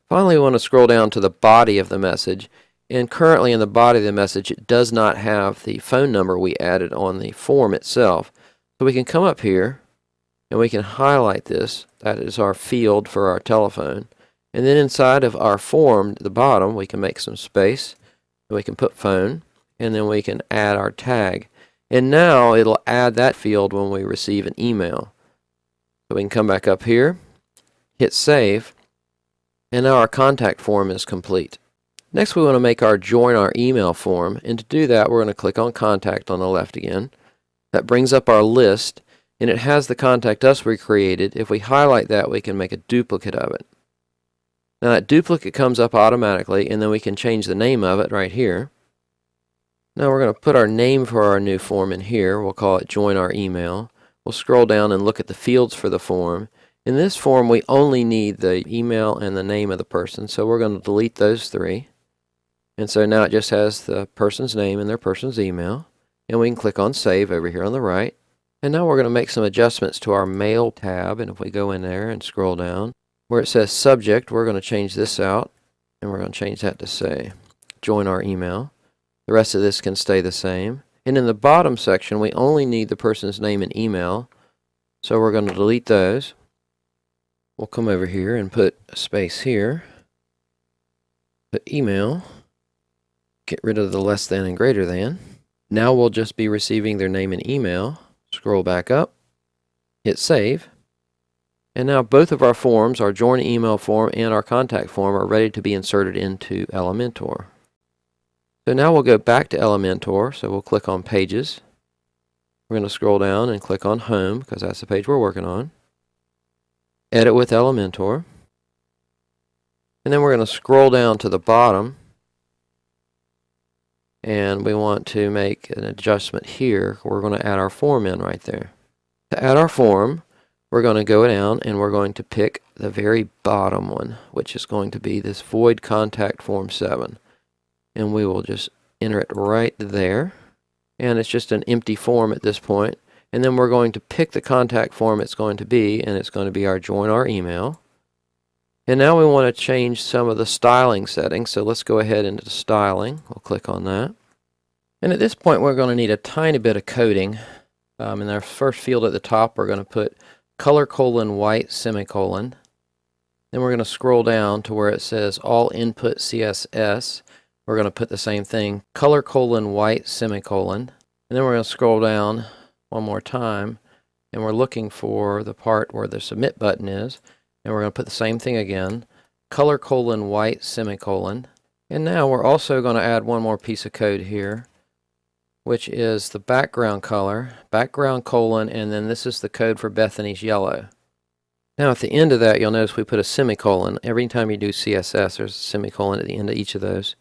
Finally, we want to scroll down to the body of the message, and currently in the body of the message it does not have the phone number we added on the form itself. So we can come up here and we can highlight this. That is our field for our telephone. And then inside of our form at the bottom we can make some space, and we can put phone, and then we can add our tag. And now it'll add that field when we receive an email. So we can come back up here, hit save, and now our contact form is complete. Next we want to make our join our email form, and to do that we're going to click on contact on the left again. That brings up our list, and it has the contact us we created. If we highlight that we can make a duplicate of it. Now that duplicate comes up automatically, and then we can change the name of it right here. Now we're going to put our name for our new form in here. We'll call it Join Our Email. We'll scroll down and look at the fields for the form. In this form, we only need the email and the name of the person, so we're going to delete those three. And so now it just has the person's name and their person's email. And we can click on Save over here on the right. And now we're going to make some adjustments to our Mail tab. And if we go in there and scroll down, where it says Subject, we're going to change this out. And we're going to change that to say, Join Our Email. The rest of this can stay the same. And in the bottom section, we only need the person's name and email. So we're going to delete those. We'll come over here and put a space here. Put email. Get rid of the less than and greater than. Now we'll just be receiving their name and email. Scroll back up. Hit save. And now both of our forms, our join email form and our contact form, are ready to be inserted into Elementor. So now we'll go back to Elementor. So we'll click on Pages. We're going to scroll down and click on Home because that's the page we're working on. Edit with Elementor. And then we're going to scroll down to the bottom. And we want to make an adjustment here. We're going to add our form in right there. To add our form, we're going to go down and we're going to pick the very bottom one, which is going to be this Void Contact Form 7. And we will just enter it right there. And it's just an empty form at this point. And then we're going to pick the contact form it's going to be, and it's going to be our Join Our Email. And now we want to change some of the styling settings, so let's go ahead into the styling. We'll click on that. And at this point, we're going to need a tiny bit of coding. In our first field at the top, we're going to put color : white semicolon. Then we're going to scroll down to where it says all input CSS. We're going to put the same thing, color : white semicolon. And then we're going to scroll down one more time, and we're looking for the part where the submit button is. And we're going to put the same thing again, color : white semicolon. And now we're also going to add one more piece of code here, which is the background color, background colon, and then this is the code for Bethany's yellow. Now at the end of that, you'll notice we put a semicolon. Every time you do CSS, there's a semicolon at the end of each of those.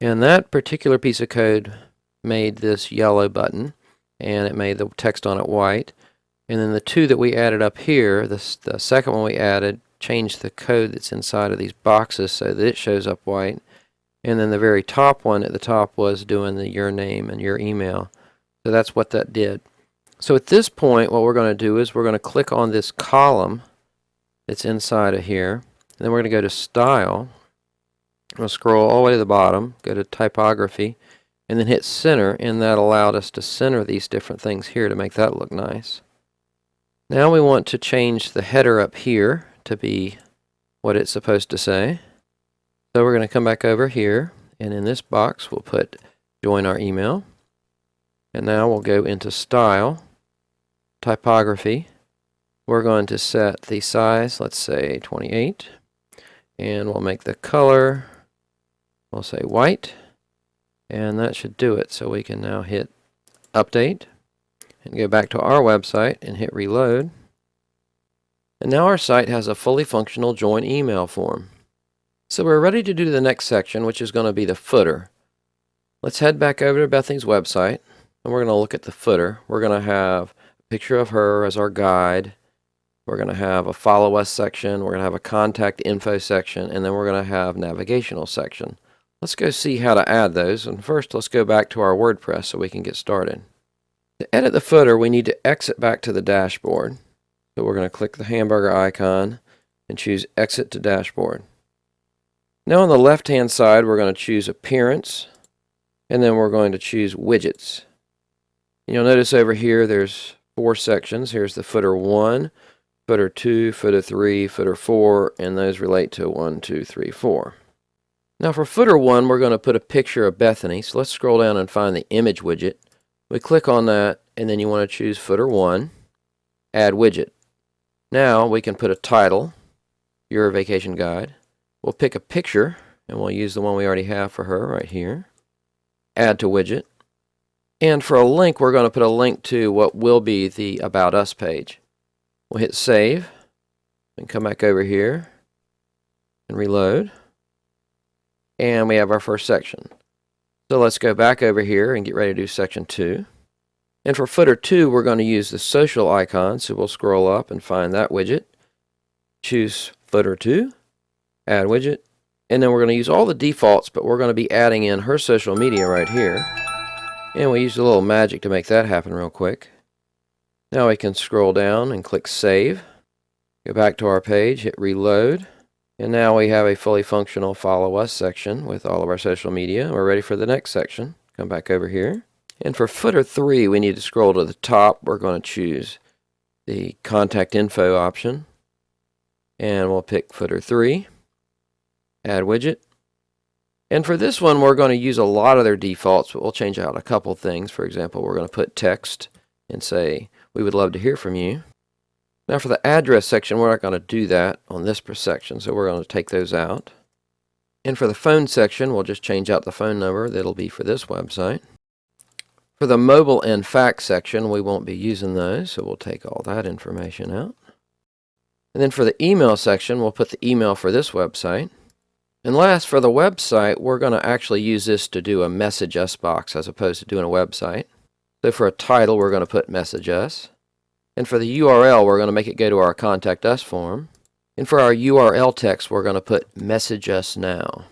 And that particular piece of code made this yellow button, and it made the text on it white. And then the two that we added up here, the second one we added, changed the code that's inside of these boxes so that it shows up white. And then the very top one at the top was doing your name and your email. So that's what that did. So at this point, what we're going to do is we're going to click on this column that's inside of here. And then we're going to go to Style. We'll scroll all the way to the bottom, go to Typography, and then hit Center. And that allowed us to center these different things here to make that look nice. Now we want to change the header up here to be what it's supposed to say. So we're going to come back over here, and in this box we'll put Join Our Email. And now we'll go into Style, Typography. We're going to set the size, let's say 28, and we'll make the color, we'll say white, and that should do it. So we can now hit Update and go back to our website and hit Reload. And now our site has a fully functional Join Email form. So we're ready to do the next section, which is going to be the footer. Let's head back over to Bethany's website, and we're going to look at the footer. We're going to have a picture of her as our guide. We're going to have a Follow Us section. We're going to have a Contact Info section, and then we're going to have Navigational section. Let's go see how to add those. And first, let's go back to our WordPress so we can get started. To edit the footer, we need to exit back to the dashboard. So we're going to click the hamburger icon and choose Exit to Dashboard. Now on the left-hand side, we're going to choose Appearance, and then we're going to choose Widgets. And you'll notice over here there's 4 sections. Here's the footer 1, footer 2, footer 3, footer 4, and those relate to 1, 2, 3, 4. Now for footer 1, we're going to put a picture of Bethany. So let's scroll down and find the image widget. We click on that, and then you want to choose footer 1, Add Widget. Now we can put a title, Your Vacation Guide. We'll pick a picture, and we'll use the one we already have for her right here. Add to Widget. And for a link, we're going to put a link to what will be the About Us page. We'll hit Save, and come back over here, and reload. And we have our first section. So let's go back over here and get ready to do section 2. And for footer 2, we're going to use the social icon. So we'll scroll up and find that widget. Choose footer 2, add widget. And then we're going to use all the defaults, but we're going to be adding in her social media right here. And we use a little magic to make that happen real quick. Now we can scroll down and click Save. Go back to our page, hit Reload. And now we have a fully functional Follow Us section with all of our social media. We're ready for the next section. Come back over here. And for footer 3, we need to scroll to the top. We're going to choose the Contact Info option. And we'll pick footer 3. Add widget. And for this one, we're going to use a lot of their defaults, but we'll change out a couple things. For example, we're going to put text and say, we would love to hear from you. Now for the address section, we're not going to do that on this section, so we're going to take those out. And for the phone section, we'll just change out the phone number that'll be for this website. For the mobile and fax section, we won't be using those, so we'll take all that information out. And then for the email section, we'll put the email for this website. And last, for the website, we're going to actually use this to do a Message Us box as opposed to doing a website. So for a title, we're going to put Message Us. And for the URL, we're going to make it go to our Contact Us form. And for our URL text, we're going to put Message Us Now.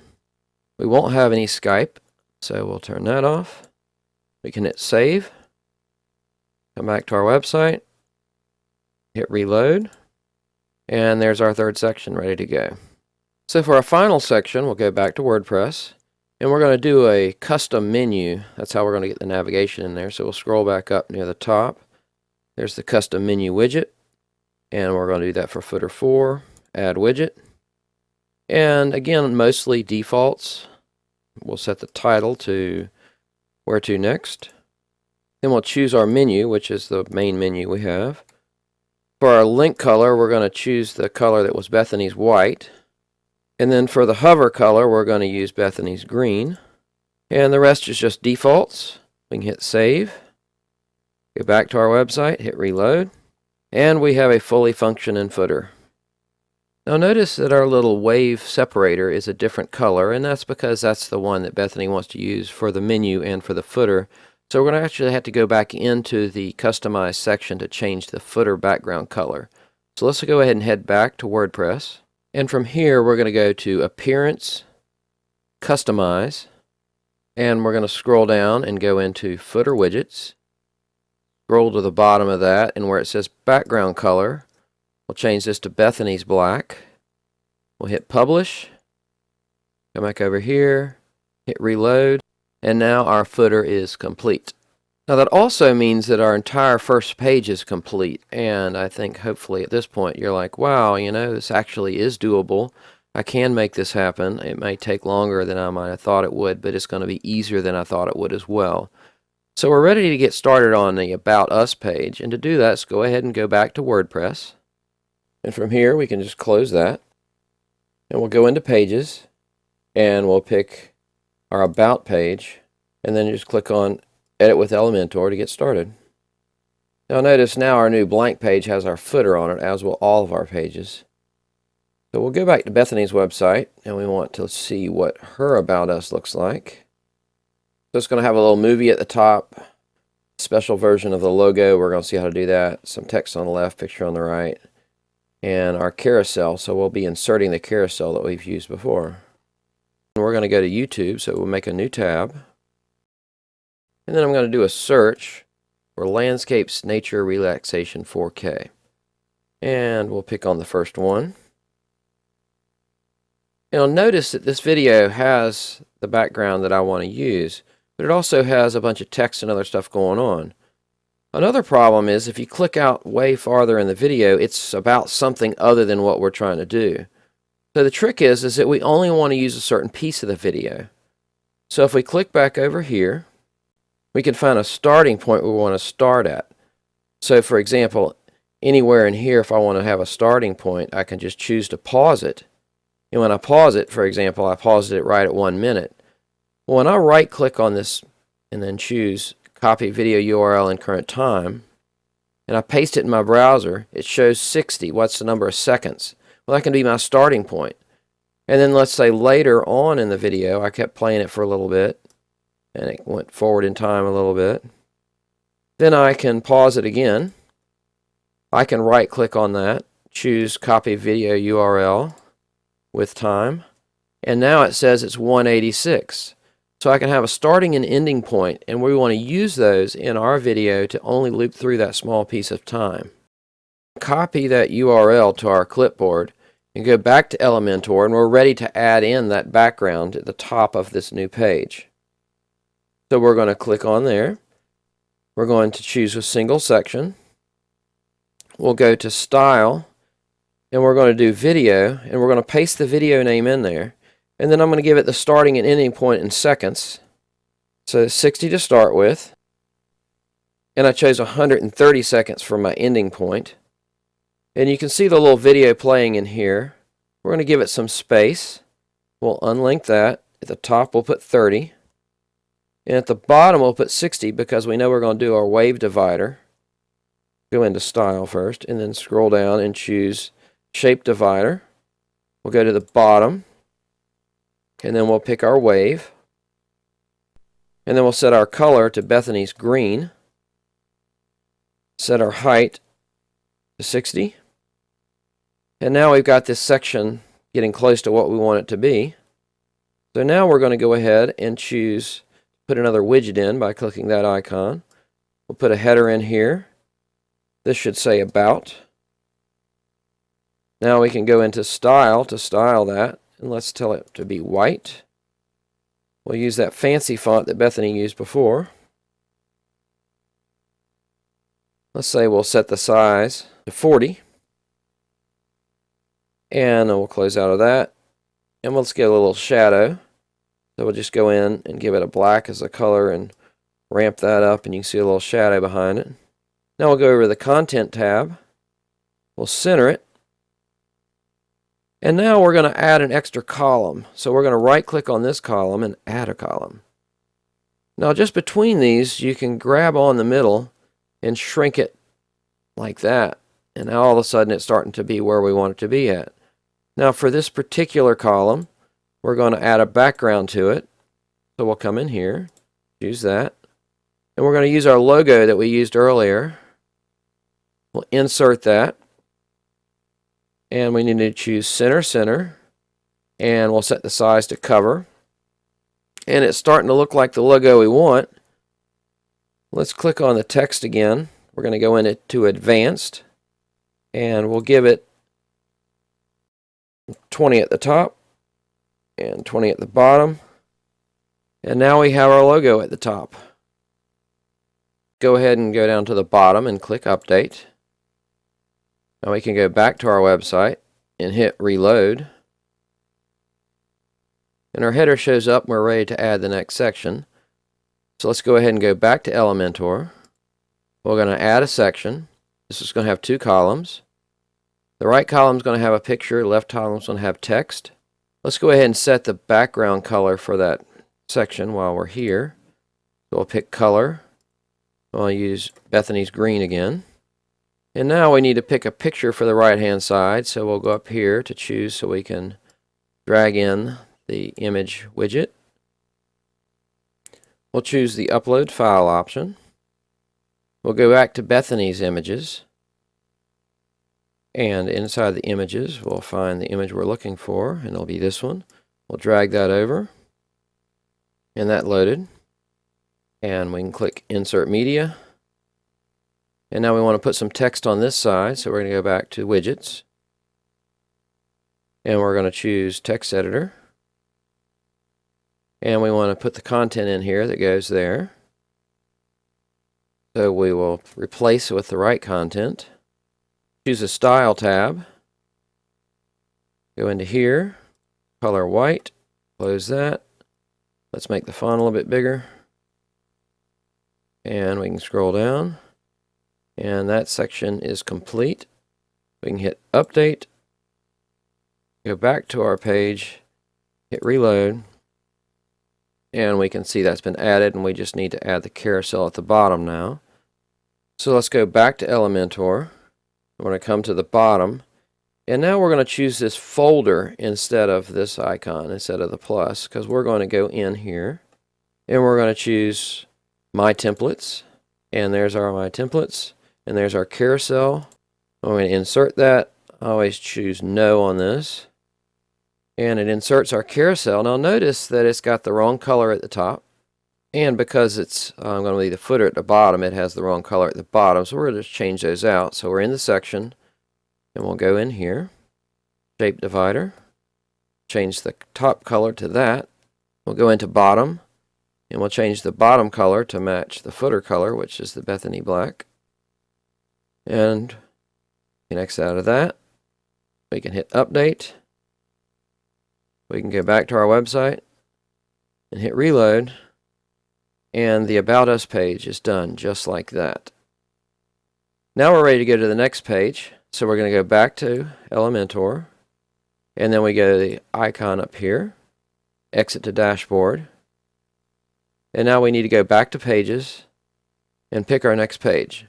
We won't have any Skype, so we'll turn that off. We can hit Save. Come back to our website. Hit Reload. And there's our third section ready to go. So for our final section, we'll go back to WordPress. And we're going to do a custom menu. That's how we're going to get the navigation in there. So we'll scroll back up near the top. There's the custom menu widget. And we're going to do that for footer 4. Add widget. And again, mostly defaults. We'll set the title to Where to Next. Then we'll choose our menu, which is the main menu we have. For our link color, we're going to choose the color that was Bethany's white. And then for the hover color, we're going to use Bethany's green. And the rest is just defaults. We can hit Save. Go back to our website, hit Reload. And we have a fully functioning footer. Now notice that our little wave separator is a different color, and that's because that's the one that Bethany wants to use for the menu and for the footer. So we're going to actually have to go back into the Customize section to change the footer background color. So let's go ahead and head back to WordPress. And from here, we're going to go to Appearance, Customize, and we're going to scroll down and go into Footer Widgets. Scroll to the bottom of that, and where it says Background Color, we'll change this to Bethany's black. We'll hit Publish. Come back over here, hit Reload, and now our footer is complete. Now that also means that our entire first page is complete, and I think hopefully at this point you're like, wow, you know, this actually is doable. I can make this happen. It may take longer than I might have thought it would, but it's going to be easier than I thought it would as well. So we're ready to get started on the About Us page, and to do that, let's go ahead and go back to WordPress. And from here we can just close that, and we'll go into Pages, and we'll pick our About page, and then just click on Edit with Elementor to get started. Now notice now our new blank page has our footer on it, as will all of our pages. So we'll go back to Bethany's website, and we want to see what her About Us looks like. So it's going to have a little movie at the top, special version of the logo. We're going to see how to do that. Some text on the left, picture on the right, and our carousel. So we'll be inserting the carousel that we've used before. And we're going to go to YouTube, so we'll make a new tab. And then I'm going to do a search for Landscapes Nature Relaxation 4K. And we'll pick on the first one. You'll notice that this video has the background that I want to use, but it also has a bunch of text and other stuff going on. Another problem is if you click out way farther in the video, it's about something other than what we're trying to do. So the trick is that we only want to use a certain piece of the video. So if we click back over here, we can find a starting point we want to start at. So for example, anywhere in here, if I want to have a starting point, I can just choose to pause it. And when I pause it, for example, I paused it right at 1 minute. Well, when I right click on this and then choose Copy Video URL and Current Time, and I paste it in my browser, it shows 60. What's the number of seconds? Well, that can be my starting point. And then let's say later on in the video, I kept playing it for a little bit, and it went forward in time a little bit. Then I can pause it again. I can right-click on that, choose Copy Video URL with time, and now it says it's 186. So I can have a starting and ending point, and we want to use those in our video to only loop through that small piece of time. Copy that URL to our clipboard and go back to Elementor, and we're ready to add in that background at the top of this new page. So we're going to click on there. We're going to choose a single section. We'll go to Style, and we're going to do Video, and we're going to paste the video name in there. And then I'm going to give it the starting and ending point in seconds. So 60 to start with. And I chose 130 seconds for my ending point. And you can see the little video playing in here. We're going to give it some space. We'll unlink that. At the top we'll put 30. And at the bottom we'll put 60 because we know we're going to do our wave divider. Go into Style first and then scroll down and choose Shape Divider. We'll go to the bottom. And then we'll pick our wave. And then we'll set our color to Bethany's green. Set our height to 60. And now we've got this section getting close to what we want it to be. So now we're going to go ahead and choose, put another widget in by clicking that icon. We'll put a header in here. This should say About. Now we can go into Style to style that. And let's tell it to be white. We'll use that fancy font that Bethany used before. Let's say we'll set the size to 40. And we'll close out of that. And let's get a little shadow. So we'll just go in and give it a black as a color and ramp that up, and you can see a little shadow behind it. Now we'll go over to the Content tab. We'll center it. And now we're going to add an extra column. So we're going to right-click on this column and add a column. Now just between these, you can grab on the middle and shrink it like that. And now all of a sudden it's starting to be where we want it to be at. Now for this particular column, we're going to add a background to it. So we'll come in here, choose that. And we're going to use our logo that we used earlier. We'll insert that. And we need to choose Center, Center. And we'll set the size to cover. And it's starting to look like the logo we want. Let's click on the text again. We're going to go into Advanced. And we'll give it 20 at the top. And 20 at the bottom. And now we have our logo at the top. Go ahead and go down to the bottom and click Update. Now we can go back to our website and hit Reload. And our header shows up and we're ready to add the next section. So let's go ahead and go back to Elementor. We're going to add a section. This is going to have two columns. The right column is going to have a picture, the left column is going to have text. Let's go ahead and set the background color for that section while we're here. So we'll pick color. I'll use Bethany's green again. And now we need to pick a picture for the right hand side, so we'll go up here to choose so we can drag in the image widget. We'll choose the Upload File option. We'll go back to Bethany's images. And inside the images, we'll find the image we're looking for, and it'll be this one. We'll drag that over. And that loaded. And we can click Insert Media. And now we want to put some text on this side, so we're going to go back to Widgets. And we're going to choose Text Editor. And we want to put the content in here that goes there. So we will replace it with the right content. Choose the Style tab. Go into here. Color white. Close that. Let's make the font a little bit bigger. And we can scroll down. And that section is complete. We can hit Update. Go back to our page. Hit Reload. And we can see that's been added, and we just need to add the carousel at the bottom now. So let's go back to Elementor. We're going to come to the bottom, And now we're going to choose this folder instead of this icon, instead of the plus, because we're going to go in here and we're going to choose My Templates. And there's our My Templates. And there's our carousel. I'm going to insert that. I always choose No on this. And it inserts our carousel. Now notice that it's got the wrong color at the top. And because it's going to be the footer at the bottom, it has the wrong color at the bottom. So we're going to just change those out. So we're in the section. And we'll go in here, shape divider, change the top color to that. We'll go into bottom, and we'll change the bottom color to match the footer color, which is the Bethany black. And we can X out of that. We can hit update. We can go back to our website and hit reload. And the About Us page is done just like that. Now we're ready to go to the next page. So we're going to go back to Elementor, and then we go to the icon up here, exit to dashboard, and now we need to go back to pages and pick our next page.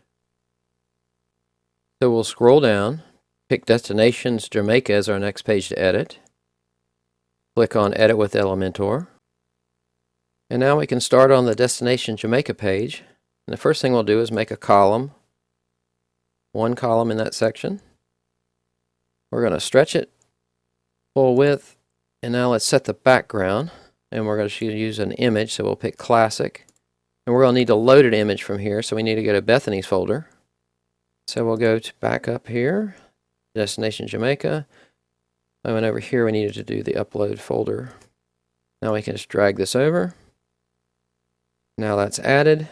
So we'll scroll down, pick Destinations Jamaica as our next page to edit, click on Edit with Elementor, and now we can start on the Destination Jamaica page. And the first thing we'll do is make a column. One column in that section. We're going to stretch it full width, and now let's set the background, and we're going to use an image, so we'll pick classic, and we're going to need a loaded image from here, so we need to go to Bethany's folder. So we'll go to back up here, Destination Jamaica, and over here we needed to do the upload folder. Now we can just drag this over. Now that's added.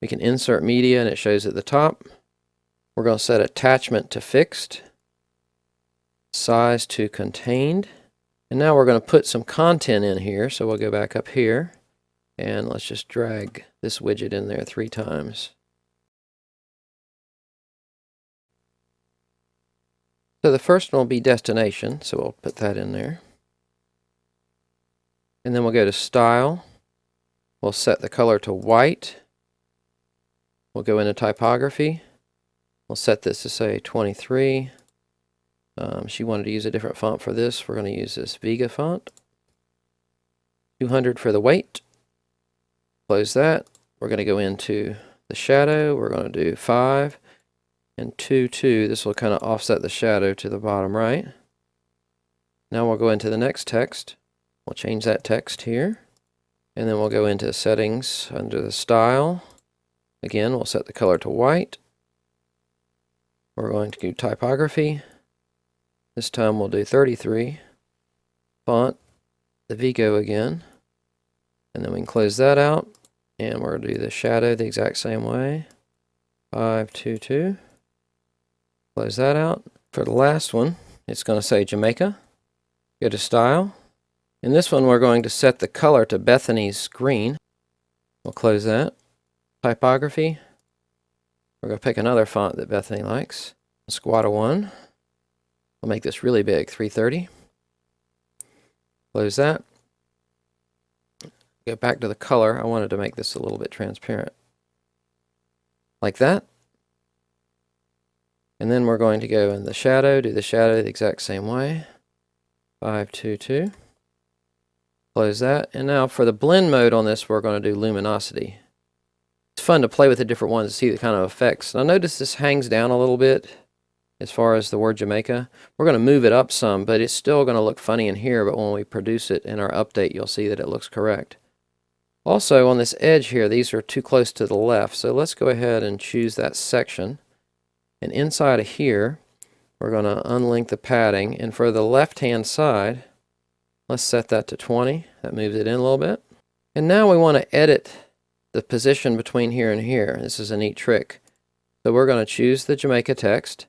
We can insert media, and it shows at the top. We're going to set attachment to fixed, size to contained, and now we're going to put some content in here. So we'll go back up here, and let's just drag this widget in there 3 times. So the first one will be destination, so we'll put that in there. And then we'll go to style. We'll set the color to white. We'll go into typography. We'll set this to say 23. She wanted to use a different font for this. We're going to use this Vega font. 200 for the weight. Close that. We're going to go into the shadow. We're going to do 5 and 2, 2. This will kind of offset the shadow to the bottom right. Now we'll go into the next text. We'll change that text here. And then we'll go into settings under the style. Again, we'll set the color to white. We're going to do typography. This time we'll do 33. Font, the Vigo again. And then we can close that out. And we're going to do the shadow the exact same way. 5, 2, 2. Close that out. For the last one, it's going to say Jamaica. Go to style. In this one, we're going to set the color to Bethany's green. We'll close that. Typography. We're going to pick another font that Bethany likes. Squatta 1. We'll make this really big, 330. Close that. Go back to the color. I wanted to make this a little bit transparent. Like that. And then we're going to go in the shadow, do the shadow the exact same way. 5, 2, 2. Close that. And now for the blend mode on this, we're going to do luminosity. It's fun to play with the different ones to see the kind of effects. Now notice this hangs down a little bit as far as the word Jamaica. We're going to move it up some, but it's still going to look funny in here, but when we produce it in our update, you'll see that it looks correct. Also, on this edge here, these are too close to the left, so let's go ahead and choose that section. And inside of here, we're going to unlink the padding, and for the left-hand side, let's set that to 20. That moves it in a little bit. And now we want to edit the position between here and here. This is a neat trick. So we're going to choose the Jamaica text,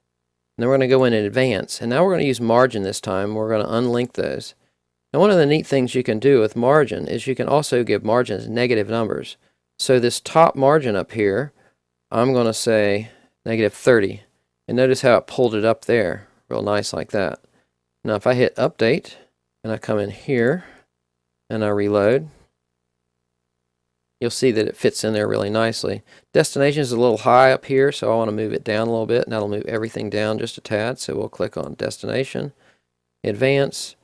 and then we're going to go in advance. And now we're going to use margin this time. We're going to unlink those. Now one of the neat things you can do with margin is you can also give margins negative numbers. So this top margin up here, I'm going to say negative 30. And notice how it pulled it up there. Real nice like that. Now if I hit update, and I come in here, and I reload, you'll see that it fits in there really nicely. Destination is a little high up here, so I want to move it down a little bit, and that'll move everything down just a tad. So we'll click on Destination, Advance,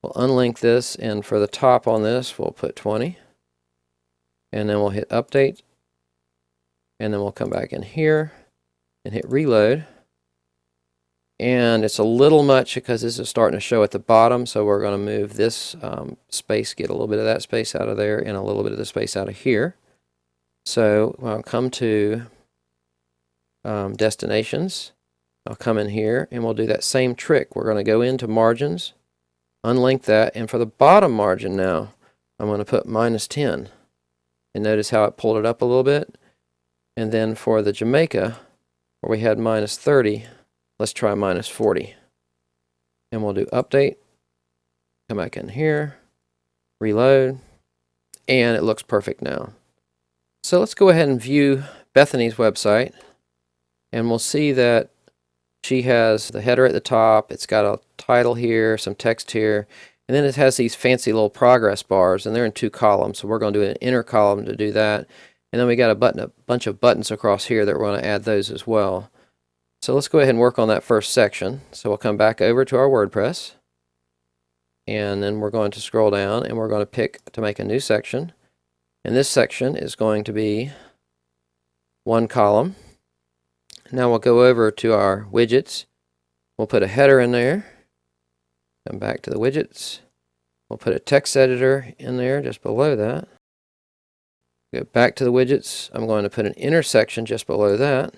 we'll unlink this, and for the top on this, we'll put 20. And then we'll hit Update, and then we'll come back in here and hit Reload. And it's a little much because this is starting to show at the bottom, so we're going to move this space, get a little bit of that space out of there and a little bit of the space out of here. So I'll come to Destinations. I'll come in here and we'll do that same trick. We're going to go into Margins, unlink that, and for the bottom margin now, I'm going to put -10. And notice how it pulled it up a little bit. And then for the Jamaica, where we had -30, let's try -40. And we'll do Update, come back in here, Reload, and it looks perfect now. So let's go ahead and view Bethany's website, and we'll see that she has the header at the top, it's got a title here, some text here, and then it has these fancy little progress bars, and they're in 2 columns, so we're going to do an inner column to do that. And then we got a bunch of buttons across here that we're going to add those as well. So let's go ahead and work on that first section. So we'll come back over to our WordPress, and then we're going to scroll down and we're going to pick to make a new section. And this section is going to be 1 column. Now we'll go over to our widgets. We'll put a header in there. Come back to the widgets. We'll put a text editor in there just below that. Go back to the widgets. I'm going to put an intersection just below that.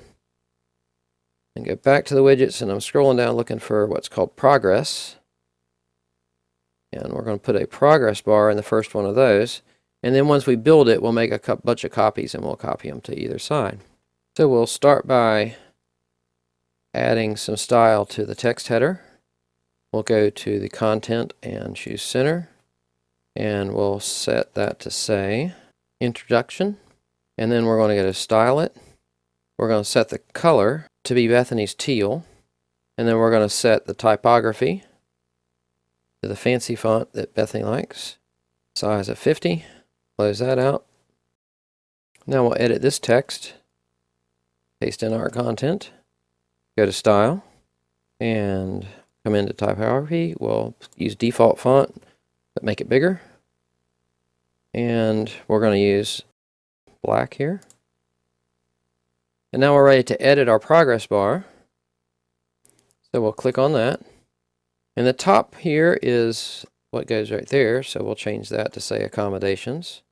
And go back to the widgets, and I'm scrolling down looking for what's called progress. And we're going to put a progress bar in the first one of those. And then once we build it, we'll make a bunch of copies and we'll copy them to either side. So we'll start by adding some style to the text header. We'll go to the content and choose center. And we'll set that to say introduction. And then we're going to go to style it. We're going to set the color to be Bethany's teal. And then we're going to set the typography to the fancy font that Bethany likes. Size of 50. Close that out. Now we'll edit this text. Paste in our content. Go to style. And come into typography. We'll use default font, but make it bigger. And we're going to use black here. And now we're ready to edit our progress bar. So we'll click on that. And the top here is what goes right there. So we'll change that to say accommodations.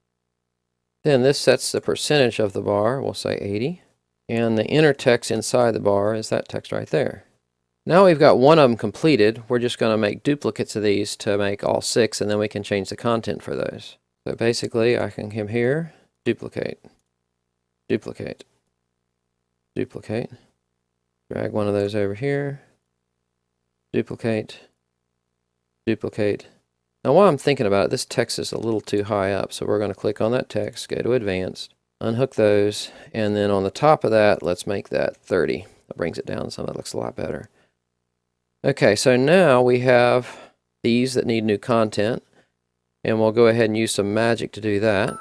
Then this sets the percentage of the bar. We'll say 80. And the inner text inside the bar is that text right there. Now we've got one of them completed. We're just going to make duplicates of these to make all 6, and then we can change the content for those. So basically I can come here, duplicate, duplicate, duplicate, drag one of those over here, duplicate, duplicate. Now while I'm thinking about it, this text is a little too high up, so we're going to click on that text, go to Advanced, unhook those, and then on the top of that, let's make that 30. That brings it down, so that looks a lot better. Okay, so now we have these that need new content, and we'll go ahead and use some magic to do that.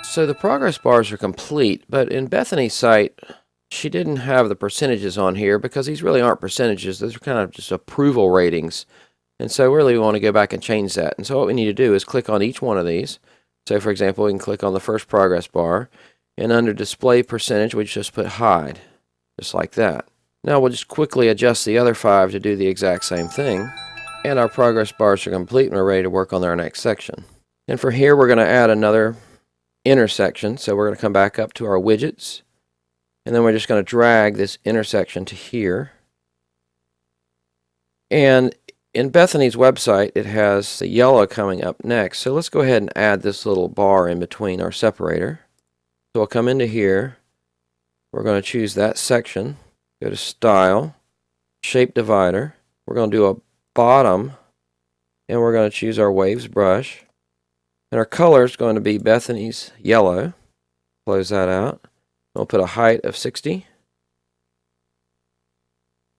So the progress bars are complete, but in Bethany's site, she didn't have the percentages on here because these really aren't percentages. Those are kind of just approval ratings. And so really we want to go back and change that. And so what we need to do is click on each one of these. So for example, we can click on the first progress bar, and under display percentage, we just put hide, just like that. Now we'll just quickly adjust the other 5 to do the exact same thing. And our progress bars are complete and we're ready to work on our next section. And for here we're going to add another intersection. So we're going to come back up to our widgets. And then we're just going to drag this intersection to here. And in Bethany's website it has the yellow coming up next. So let's go ahead and add this little bar in between our separator. So we'll come into here. We're going to choose that section. Go to Style, Shape Divider. We're going to do a bottom, and we're going to choose our Waves brush. And our color is going to be Bethany's yellow. Close that out. We'll put a height of 60.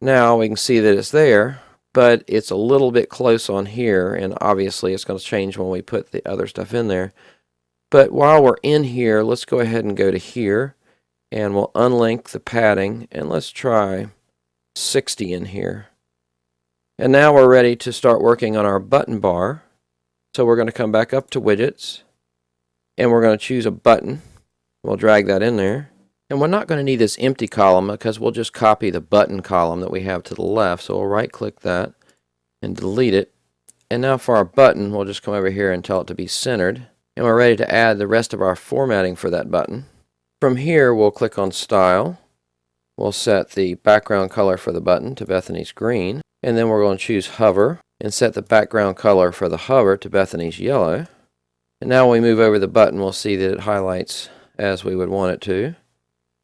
Now we can see that it's there, but it's a little bit close on here, and obviously it's going to change when we put the other stuff in there. But while we're in here, let's go ahead and go to here, and we'll unlink the padding, and let's try 60 in here. And now we're ready to start working on our button bar. So we're going to come back up to Widgets, and we're going to choose a button. We'll drag that in there. And we're not going to need this empty column because we'll just copy the button column that we have to the left. So we'll right-click that and delete it. And now for our button, we'll just come over here and tell it to be centered. And we're ready to add the rest of our formatting for that button. From here, we'll click on Style. We'll set the background color for the button to Bethany's green. And then we're going to choose Hover and set the background color for the hover to Bethany's yellow. And now when we move over the button, we'll see that it highlights as we would want it to.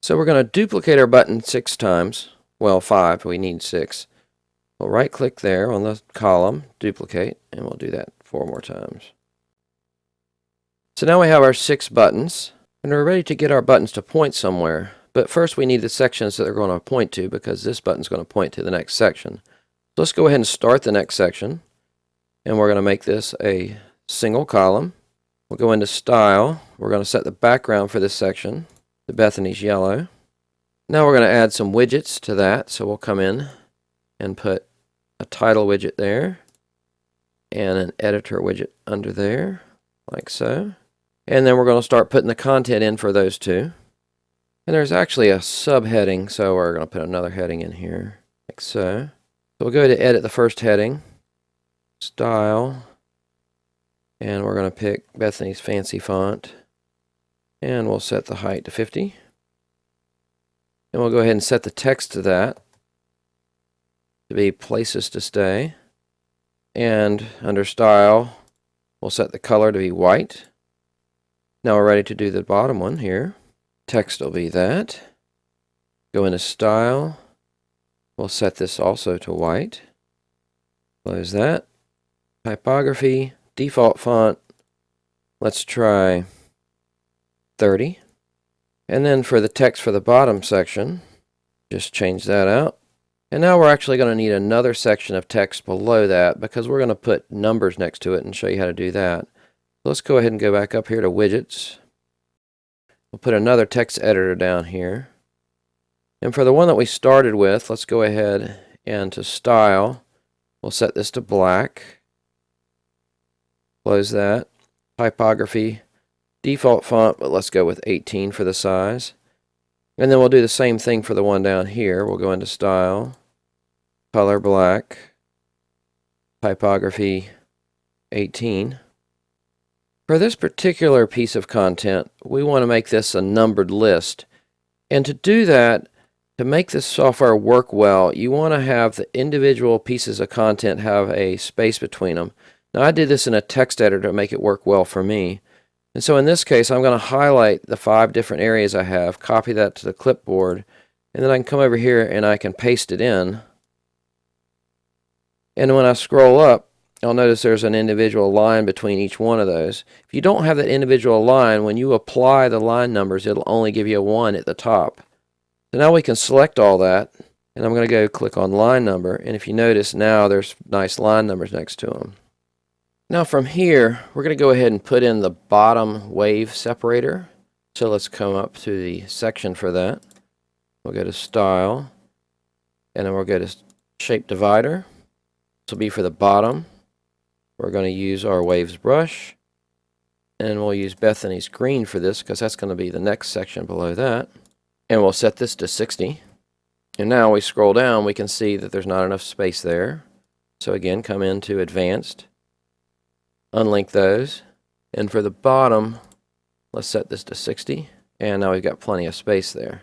So we're going to duplicate our button 6 times. Well, 5, we need 6. We'll right-click there on the column, duplicate, and we'll do that 4 more times. So now we have our 6 buttons, and we're ready to get our buttons to point somewhere. But first we need the sections that they're going to point to, because this button's going to point to the next section. So let's go ahead and start the next section, and we're going to make this a single column. We'll go into Style. We're going to set the background for this section to Bethany's yellow. Now we're going to add some widgets to that, so we'll come in and put a title widget there, and an editor widget under there, like so. And then we're going to start putting the content in for those two. And there's actually a subheading, so we're going to put another heading in here, like so. So we'll go to edit the first heading, Style, and we're going to pick Bethany's fancy font, and we'll set the height to 50. And we'll go ahead and set the text to that, to be places to stay. And under Style, we'll set the color to be white. Now we're ready to do the bottom one here. Text will be that. Go into Style. We'll set this also to white. Close that. Typography, default font. Let's try 30. And then for the text for the bottom section, just change that out. And now we're actually going to need another section of text below that because we're going to put numbers next to it and show you how to do that. Let's go ahead and go back up here to Widgets. We'll put another text editor down here. And for the one that we started with, let's go ahead and to Style, we'll set this to black. Close that. Typography, default font, but let's go with 18 for the size. And then we'll do the same thing for the one down here. We'll go into Style, color black, typography 18. For this particular piece of content, we want to make this a numbered list. And to do that, to make this software work well, you want to have the individual pieces of content have a space between them. Now I did this in a text editor to make it work well for me. And so in this case, I'm going to highlight the 5 different areas I have, copy that to the clipboard, and then I can come over here and I can paste it in. And when I scroll up, I'll notice there's an individual line between each one of those. If you don't have that individual line, when you apply the line numbers, it'll only give you a 1 at the top. So now we can select all that, and I'm going to go click on line number, and if you notice now there's nice line numbers next to them. Now from here, we're going to go ahead and put in the bottom wave separator. So let's come up to the section for that. We'll go to Style, and then we'll go to Shape Divider. This will be for the bottom. We're going to use our waves brush, and we'll use Bethany's green for this because that's going to be the next section below that. And we'll set this to 60. And now we scroll down, we can see that there's not enough space there. So again, come into Advanced, unlink those, and for the bottom, let's set this to 60, and now we've got plenty of space there.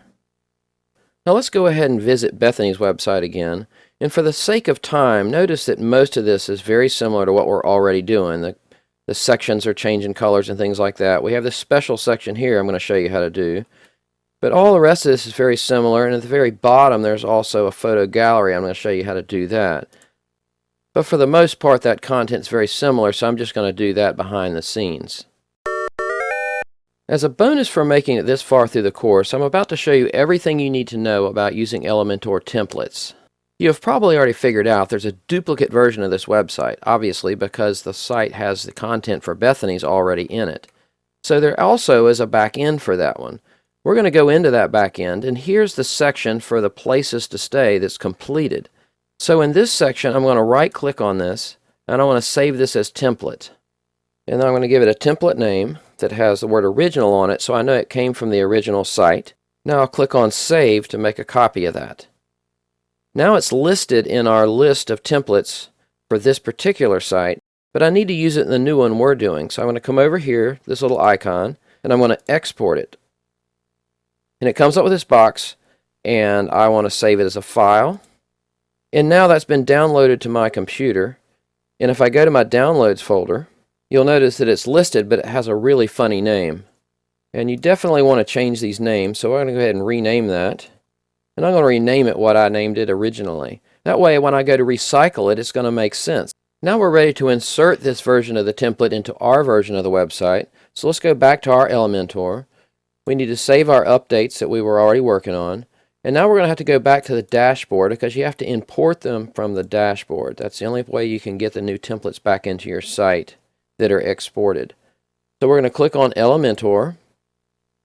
Now let's go ahead and visit Bethany's website again, and for the sake of time, notice that most of this is very similar to what we're already doing. The sections are changing colors and things like that. We have this special section here I'm going to show you how to do, but all the rest of this is very similar, and at the very bottom there's also a photo gallery. I'm going to show you how to do that. But for the most part, that content's very similar, so I'm just going to do that behind the scenes. As a bonus for making it this far through the course, I'm about to show you everything you need to know about using Elementor templates. You have probably already figured out there's a duplicate version of this website, obviously because the site has the content for Bethany's already in it. So there also is a back end for that one. We're going to go into that back end, and here's the section for the places to stay that's completed. So in this section, I'm going to right click on this, and I want to save this as template. And then I'm going to give it a template name that has the word original on it, so I know it came from the original site. Now I'll click on Save to make a copy of that. Now it's listed in our list of templates for this particular site, but I need to use it in the new one we're doing. So I'm going to come over here, this little icon, and I'm going to export it. And it comes up with this box, and I want to save it as a file. And now that's been downloaded to my computer. And if I go to my Downloads folder, you'll notice that it's listed, but it has a really funny name. And you definitely want to change these names, so I'm going to go ahead and rename that. And I'm going to rename it what I named it originally. That way, when I go to recycle it, it's going to make sense. Now we're ready to insert this version of the template into our version of the website. So let's go back to our Elementor. We need to save our updates that we were already working on. And now we're going to have to go back to the dashboard because you have to import them from the dashboard. That's the only way you can get the new templates back into your site that are exported. So we're going to click on Elementor.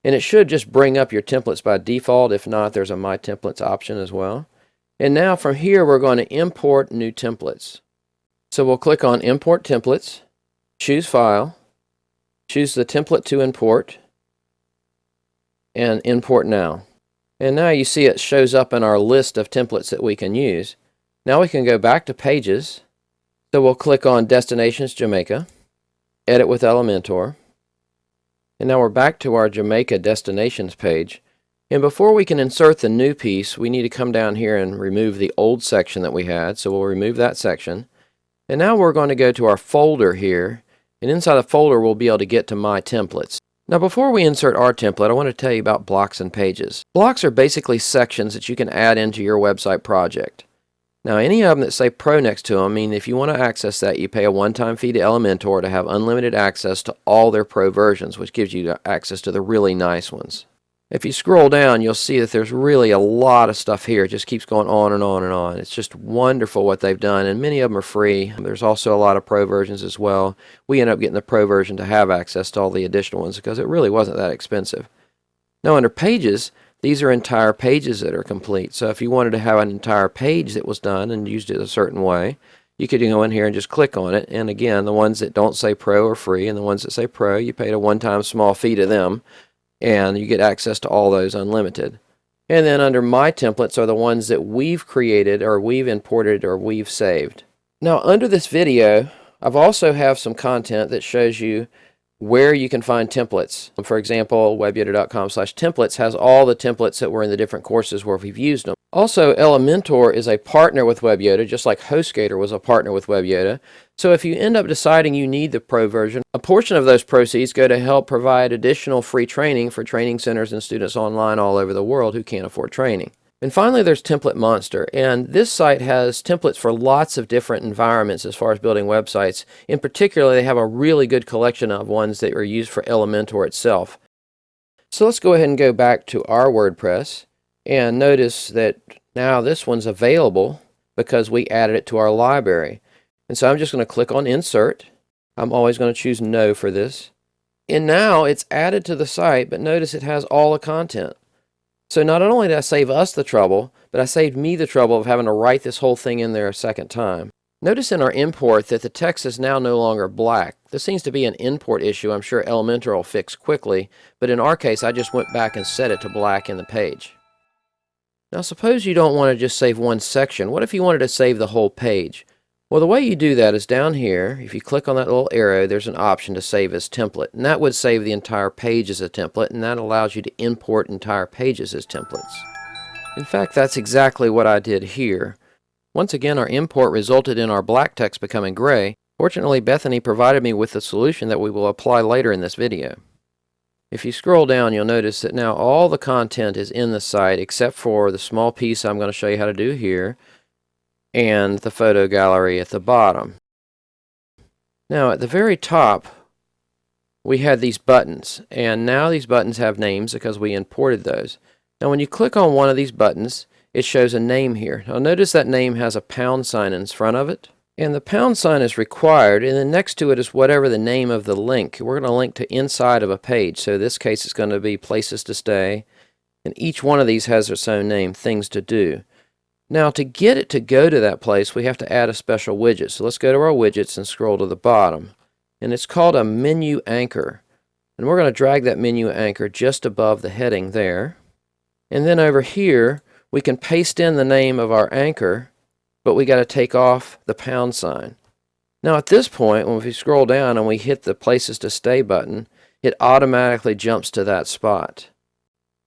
And it should just bring up your templates by default. If not, there's a My Templates option as well. And now from here, we're going to import new templates. So we'll click on Import Templates, choose File, choose the template to import, and Import Now. And now you see it shows up in our list of templates that we can use. Now we can go back to Pages. So we'll click on Destinations Jamaica, Edit with Elementor. And now we're back to our Jamaica Destinations page. And before we can insert the new piece, we need to come down here and remove the old section that we had. So we'll remove that section. And now we're going to go to our folder here. And inside the folder, we'll be able to get to My Templates. Now before we insert our template, I want to tell you about blocks and pages. Blocks are basically sections that you can add into your website project. Now any of them that say Pro next to them mean if you want to access that, you pay a one-time fee to Elementor to have unlimited access to all their Pro versions, which gives you access to the really nice ones. If you scroll down, you'll see that there's really a lot of stuff here. It just keeps going on and on and on. It's just wonderful what they've done, and many of them are free. There's also a lot of Pro versions as well. We ended up getting the Pro version to have access to all the additional ones because it really wasn't that expensive. Now under Pages, these are entire pages that are complete. So if you wanted to have an entire page that was done and used it a certain way, you could go in here and just click on it. And again, the ones that don't say Pro are free, and the ones that say Pro, you paid a one-time small fee to them, and you get access to all those unlimited. And then under My Templates are the ones that we've created or we've imported or we've saved. Now under this video, I've also have some content that shows you where you can find templates. For example, webyoda.com/templates has all the templates that were in the different courses where we've used them. Also, Elementor is a partner with WebYoda, just like HostGator was a partner with WebYoda. So if you end up deciding you need the Pro version, a portion of those proceeds go to help provide additional free training for training centers and students online all over the world who can't afford training. And finally, there's Template Monster, and this site has templates for lots of different environments as far as building websites. In particular, they have a really good collection of ones that are used for Elementor itself. So let's go ahead and go back to our WordPress, and notice that now this one's available because we added it to our library. And so I'm just going to click on Insert. I'm always going to choose No for this. And now it's added to the site, but notice it has all the content. So not only did I save us the trouble, but I saved me the trouble of having to write this whole thing in there a second time. Notice in our import that the text is now no longer black. This seems to be an import issue I'm sure Elementor will fix quickly, but in our case I just went back and set it to black in the page. Now suppose you don't want to just save one section. What if you wanted to save the whole page? Well, the way you do that is down here. If you click on that little arrow, there's an option to save as template, and that would save the entire page as a template, and that allows you to import entire pages as templates. In fact, that's exactly what I did here. Once again, our import resulted in our black text becoming gray. Fortunately, Bethany provided me with the solution that we will apply later in this video. If you scroll down, you'll notice that now all the content is in the site except for the small piece I'm going to show you how to do here, and the photo gallery at the bottom. Now at the very top we had these buttons, and now these buttons have names because we imported those. Now when you click on one of these buttons, it shows a name here. Now notice that name has a pound sign in front of it. And the pound sign is required, and then next to it is whatever the name of the link. We're going to link to inside of a page. So in this case, it's going to be places to stay. And each one of these has its own name, things to do. Now, to get it to go to that place, we have to add a special widget. So let's go to our widgets and scroll to the bottom. And it's called a menu anchor. And we're going to drag that menu anchor just above the heading there. And then over here, we can paste in the name of our anchor, but we got to take off the pound sign. Now at this point, when we scroll down and we hit the places to stay button, it automatically jumps to that spot.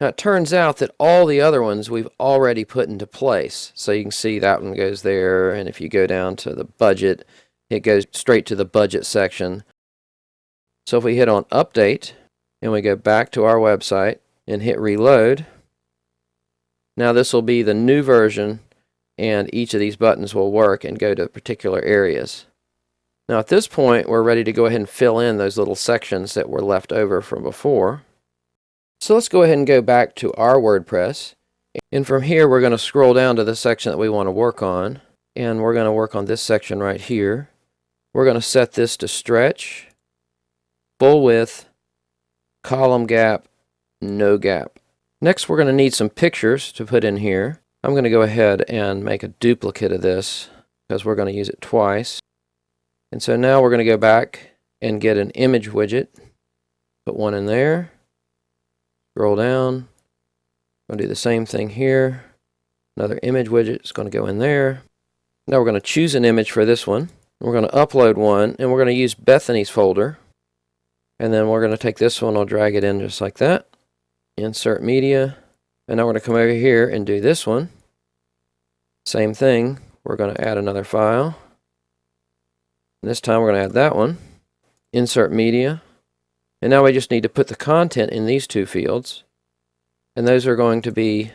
Now it turns out that all the other ones we've already put into place. So you can see that one goes there, and if you go down to the budget, it goes straight to the budget section. So if we hit on update and we go back to our website and hit reload, now this will be the new version, and each of these buttons will work and go to particular areas. Now at this point, we're ready to go ahead and fill in those little sections that were left over from before. So let's go ahead and go back to our WordPress. And from here, we're going to scroll down to the section that we want to work on. And we're going to work on this section right here. We're going to set this to stretch, full width, column gap, no gap. Next, we're going to need some pictures to put in here. I'm going to go ahead and make a duplicate of this because we're going to use it twice. And so now we're going to go back and get an image widget. Put one in there. Scroll down. I'm going to do the same thing here. Another image widget is going to go in there. Now we're going to choose an image for this one. We're going to upload one, and we're going to use Bethany's folder. And then we're going to take this one, I'll drag it in just like that. Insert media. And now we're going to come over here and do this one. Same thing. We're going to add another file. And this time we're going to add that one. Insert media. And now we just need to put the content in these two fields. And those are going to be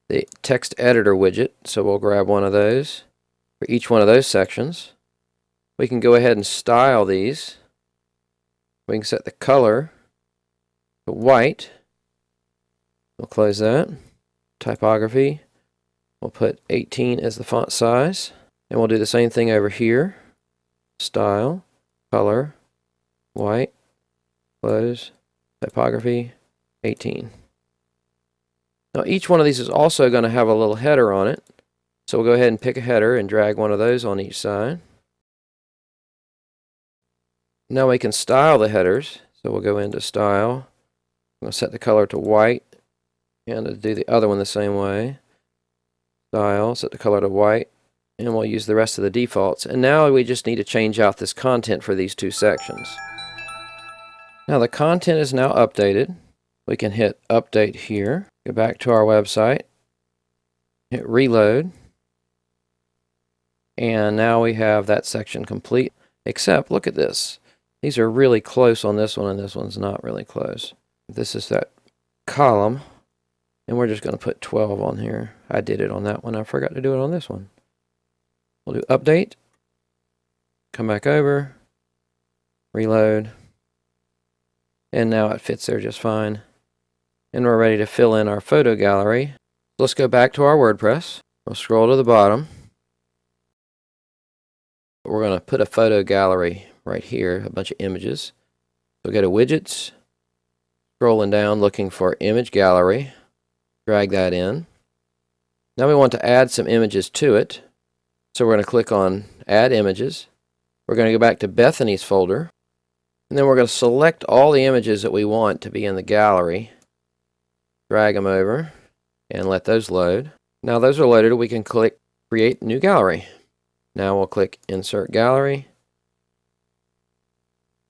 the text editor widget. So we'll grab one of those for each one of those sections. We can go ahead and style these. We can set the color to white. We'll close that. Typography, we'll put 18 as the font size. And we'll do the same thing over here. Style, color, white, close, typography, 18. Now each one of these is also going to have a little header on it. So we'll go ahead and pick a header and drag one of those on each side. Now we can style the headers. So we'll go into style. I'm going to set the color to white. And do the other one the same way. Style, set the color to white, and we'll use the rest of the defaults. And now we just need to change out this content for these two sections. Now the content is now updated. We can hit update here, go back to our website, hit reload, and now we have that section complete. Except, look at this. These are really close on this one, and this one's not really close. This is that column. And we're just going to put 12 on here. I did it on that one. I forgot to do it on this one. We'll do update. Come back over. Reload. And now it fits there just fine. And we're ready to fill in our photo gallery. Let's go back to our WordPress. We'll scroll to the bottom. We're going to put a photo gallery right here, a bunch of images. So go to widgets. Scrolling down looking for image gallery. Drag that in. Now we want to add some images to it. So we're going to click on Add Images. We're going to go back to Bethany's folder. And then we're going to select all the images that we want to be in the gallery. Drag them over and let those load. Now those are loaded, we can click Create New Gallery. Now we'll click Insert Gallery.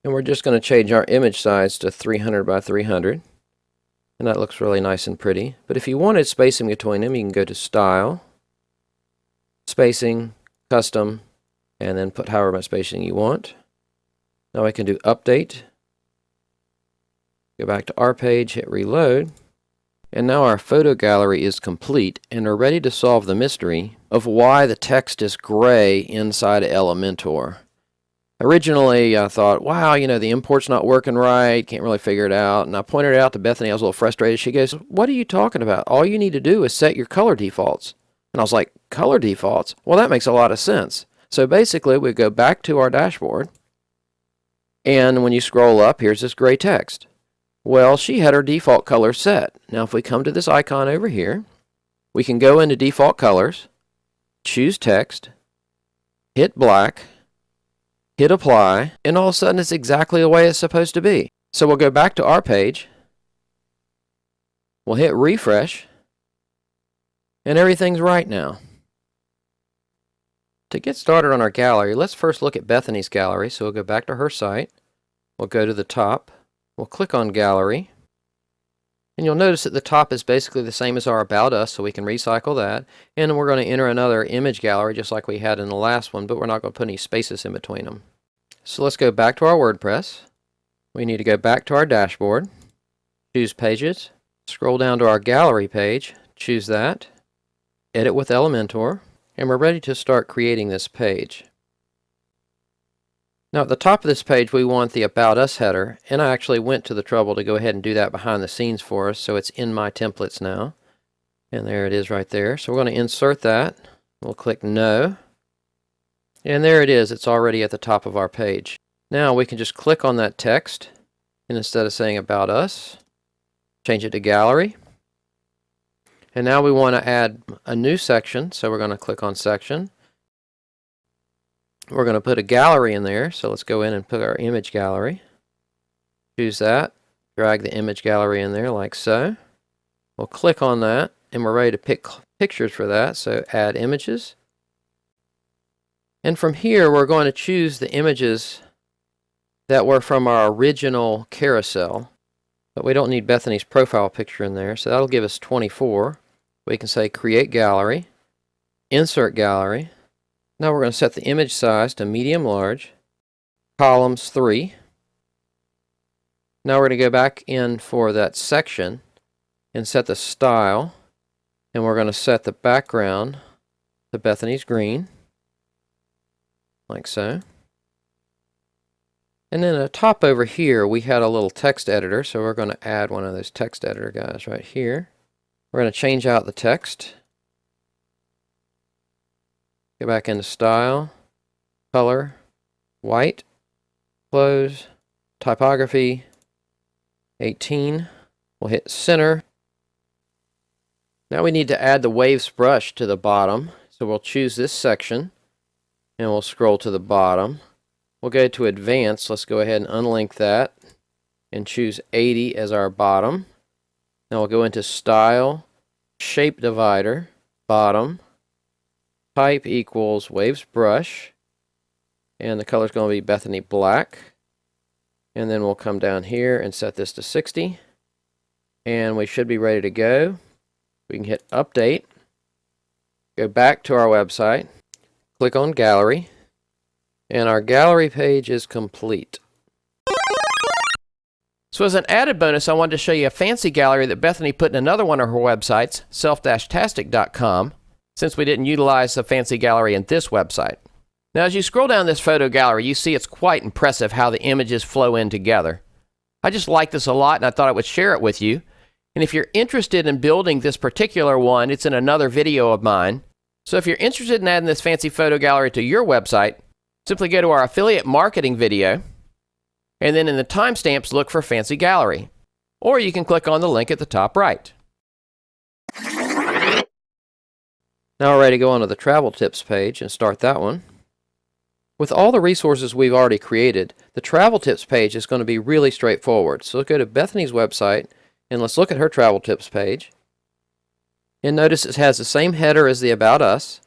And we're just going to change our image size to 300 by 300. And that looks really nice and pretty. But if you wanted spacing between them, you can go to Style, Spacing, Custom, and then put however much spacing you want. Now I can do Update. Go back to our page, hit Reload. And now our photo gallery is complete, and we're ready to solve the mystery of why the text is gray inside of Elementor. Originally, I thought, wow, the import's not working right, can't really figure it out. And I pointed it out to Bethany. I was a little frustrated. She goes, what are you talking about? All you need to do is set your color defaults. And I was like, color defaults? Well, that makes a lot of sense. So basically, we go back to our dashboard, and when you scroll up, here's this gray text. Well, she had her default color set. Now, if we come to this icon over here, we can go into default colors, choose text, hit black, hit apply, and all of a sudden it's exactly the way it's supposed to be. So we'll go back to our page, we'll hit refresh, and everything's right now. To get started on our gallery, let's first look at Bethany's gallery. So we'll go back to her site, we'll go to the top, we'll click on gallery, and you'll notice that the top is basically the same as our About Us, so we can recycle that. And then we're going to enter another image gallery just like we had in the last one, but we're not going to put any spaces in between them. So let's go back to our WordPress. We need to go back to our dashboard, choose Pages, scroll down to our gallery page, choose that, edit with Elementor, and we're ready to start creating this page. Now at the top of this page we want the About Us header, and I actually went to the trouble to go ahead and do that behind the scenes for us, so it's in my templates now. And there it is right there. So we're going to insert that. We'll click No. And there it is. It's already at the top of our page. Now we can just click on that text, and instead of saying About Us, change it to Gallery. And now we want to add a new section, so we're going to click on Section. We're going to put a gallery in there, so let's go in and put our image gallery. Choose that, drag the image gallery in there like so. We'll click on that, and we're ready to pick pictures for that, so add images. And from here, we're going to choose the images that were from our original carousel, but we don't need Bethany's profile picture in there, so that'll give us 24. We can say Create Gallery, Insert Gallery. Now we're going to set the image size to medium large, columns 3. Now we're going to go back in for that section and set the style, and we're going to set the background to Bethany's green, like so. And then at the top over here we had a little text editor, so we're going to add one of those text editor guys right here. We're going to change out the text. Go back into Style, Color, White, Close, Typography, 18. We'll hit Center. Now we need to add the Waves brush to the bottom, so we'll choose this section and we'll scroll to the bottom. We'll go to Advanced. Let's go ahead and unlink that and choose 80 as our bottom. Now we'll go into Style, Shape Divider, Bottom, Type equals Waves brush, and the color is going to be Bethany Black. And then we'll come down here and set this to 60, and we should be ready to go. We can hit Update, go back to our website, click on Gallery, and our gallery page is complete. So as an added bonus, I wanted to show you a fancy gallery that Bethany put in another one of her websites, self-tastic.com, since we didn't utilize the fancy gallery in this website. Now as you scroll down this photo gallery, you see it's quite impressive how the images flow in together. I just like this a lot and I thought I would share it with you. And if you're interested in building this particular one, it's in another video of mine. So if you're interested in adding this fancy photo gallery to your website, simply go to our affiliate marketing video, and then in the timestamps look for Fancy Gallery. Or you can click on the link at the top right. Now we're ready to go onto the Travel Tips page and start that one. With all the resources we've already created, the Travel Tips page is going to be really straightforward. So let's go to Bethany's website and let's look at her Travel Tips page. And notice it has the same header as the About Us.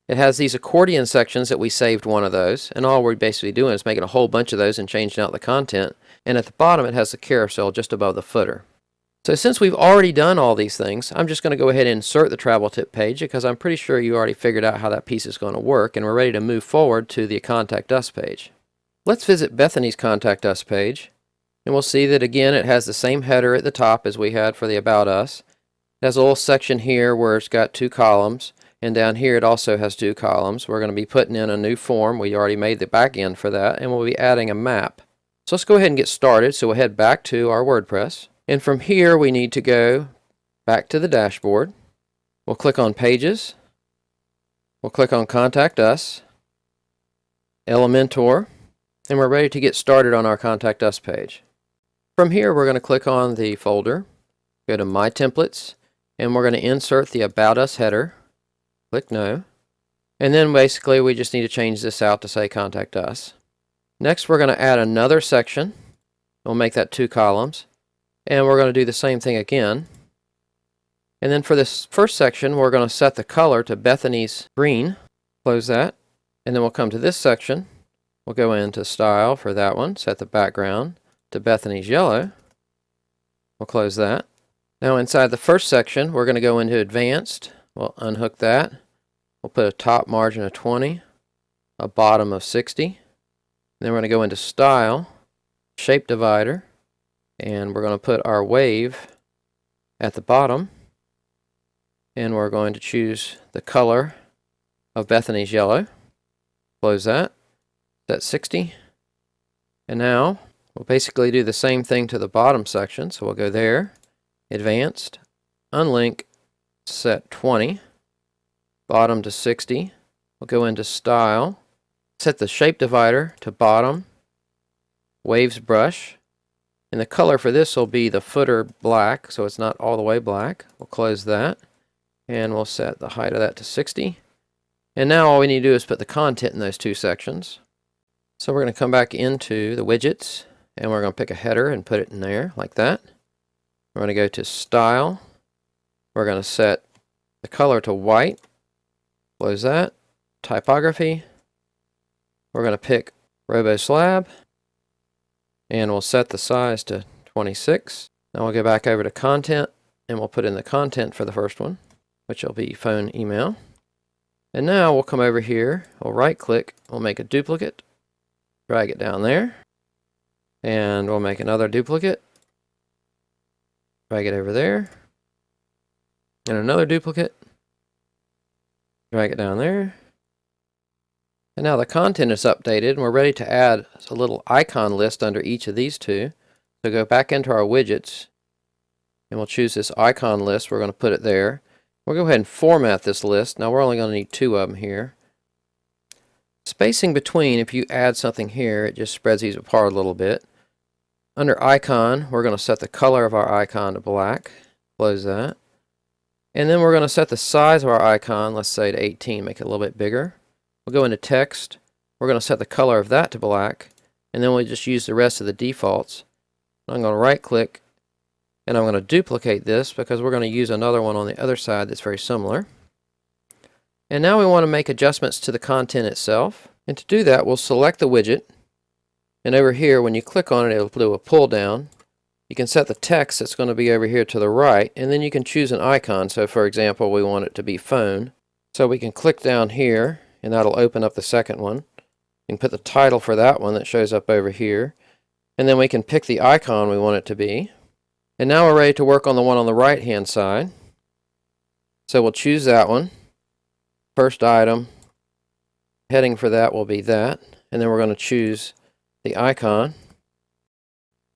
It has these accordion sections that we saved one of those, and all we're basically doing is making a whole bunch of those and changing out the content. And at the bottom it has the carousel just above the footer. So since we've already done all these things, I'm just going to go ahead and insert the travel tip page because I'm pretty sure you already figured out how that piece is going to work, and we're ready to move forward to the Contact Us page. Let's visit Bethany's Contact Us page, and we'll see that again it has the same header at the top as we had for the About Us. It has a little section here where it's got 2 columns, and down here it also has 2 columns. We're going to be putting in a new form. We already made the back end for that, and we'll be adding a map. So let's go ahead and get started. So we'll head back to our WordPress. And from here we need to go back to the dashboard. We'll click on Pages. We'll click on Contact Us. Elementor, and we're ready to get started on our Contact Us page. From here, we're going to click on the folder, go to My Templates, and we're going to insert the About Us header. Click No. And then basically we just need to change this out to say Contact Us. Next, we're going to add another section. We'll make that 2 columns. And we're going to do the same thing again. And then for this first section, we're going to set the color to Bethany's green. Close that. And then we'll come to this section. We'll go into Style for that one, set the background to Bethany's yellow. We'll close that. Now inside the first section, we're going to go into Advanced. We'll unhook that. We'll put a top margin of 20, a bottom of 60. And then we're going to go into Style, Shape Divider, and we're going to put our wave at the bottom. And we're going to choose the color of Bethany's yellow. Close that. Set 60. And now we'll basically do the same thing to the bottom section. So we'll go there, Advanced, Unlink, set 20. Bottom to 60. We'll go into Style, set the Shape Divider to bottom, Waves Brush, and the color for this will be the footer black, so it's not all the way black. We'll close that, and we'll set the height of that to 60. And now all we need to do is put the content in those 2 sections. So we're going to come back into the widgets, and we're going to pick a header and put it in there, like that. We're going to go to Style. We're going to set the color to white. Close that. Typography. We're going to pick Robo Slab. And we'll set the size to 26. Now we'll go back over to Content. And we'll put in the content for the first one, which will be phone, email. And now we'll come over here. We'll right click. We'll make a duplicate. Drag it down there. And we'll make another duplicate. Drag it over there. And another duplicate. Drag it down there. And now the content is updated and we're ready to add a little icon list under each of these 2. So go back into our widgets and we'll choose this icon list. We're going to put it there. We'll go ahead and format this list. Now we're only going to need 2 of them here. Spacing between, if you add something here, it just spreads these apart a little bit. Under icon, we're going to set the color of our icon to black. Close that. And then we're going to set the size of our icon, let's say to 18, make it a little bit bigger. We'll go into text. We're going to set the color of that to black. And then we'll just use the rest of the defaults. I'm going to right click and I'm going to duplicate this because we're going to use another one on the other side that's very similar. And now we want to make adjustments to the content itself. And to do that, we'll select the widget. And over here, when you click on it, it'll do a pull down. You can set the text that's going to be over here to the right, and then you can choose an icon. So for example, we want it to be phone. So we can click down here, and that'll open up the second one. You can put the title for that one that shows up over here. And then we can pick the icon we want it to be. And now we're ready to work on the one on the right-hand side. So we'll choose that one. First item. Heading for that will be that. And then we're going to choose the icon.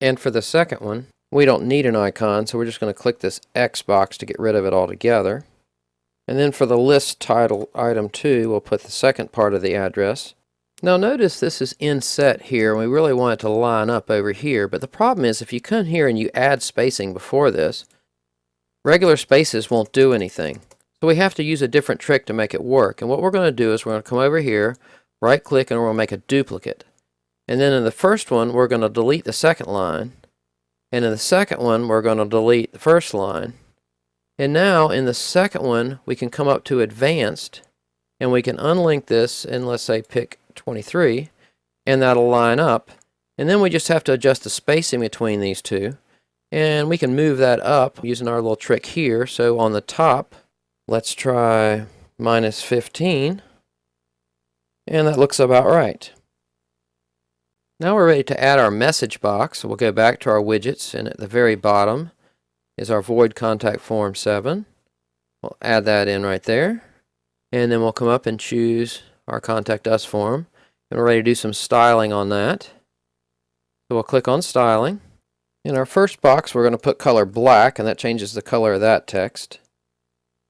And for the second one, we don't need an icon, so we're just going to click this X box to get rid of it altogether. And then for the list title item 2, we'll put the second part of the address. Now notice this is inset here, and we really want it to line up over here, but the problem is if you come here and you add spacing before this, regular spaces won't do anything. So we have to use a different trick to make it work. And what we're going to do is we're going to come over here, right click, and we're going to make a duplicate. And then in the first one, we're going to delete the second line. And in the second one, we're going to delete the first line. And now in the second one, we can come up to Advanced, and we can unlink this, and let's say pick 23, and that'll line up. And then we just have to adjust the spacing between these 2. And we can move that up using our little trick here. So on the top, let's try -15. And that looks about right. Now we're ready to add our message box. So we'll go back to our widgets, and at the very bottom is our void contact form 7. We'll add that in right there. And then we'll come up and choose our Contact Us form. And we're ready to do some styling on that. So we'll click on Styling. In our first box, we're going to put color black, and that changes the color of that text.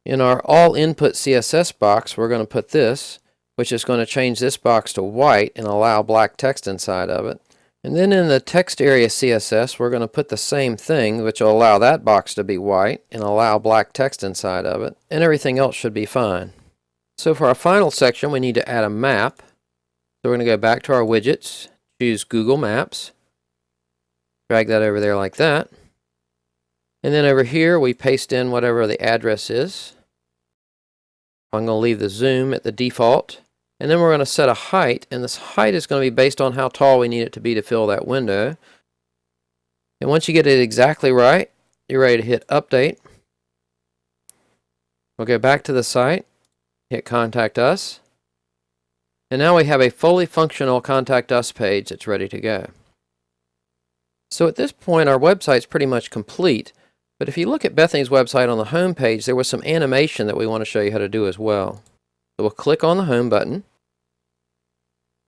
In our All Input CSS box, we're going to put this. which is going to change this box to white and allow black text inside of it. And then in the text area CSS, we're going to put the same thing, which will allow that box to be white and allow black text inside of it, and everything else should be fine. So for our final section, we need to add a map. So we're going to go back to our widgets, choose Google Maps, drag that over there like that. And then over here, we paste in whatever the address is. I'm going to leave the zoom at the default. And then we're going to set a height, and this height is going to be based on how tall we need it to be to fill that window. And once you get it exactly right, you're ready to hit Update. We'll go back to the site, hit Contact Us, and now we have a fully functional Contact Us page that's ready to go. So at this point, our website's pretty much complete, but if you look at Bethany's website on the home page, there was some animation that we want to show you how to do as well. So we'll click on the Home button.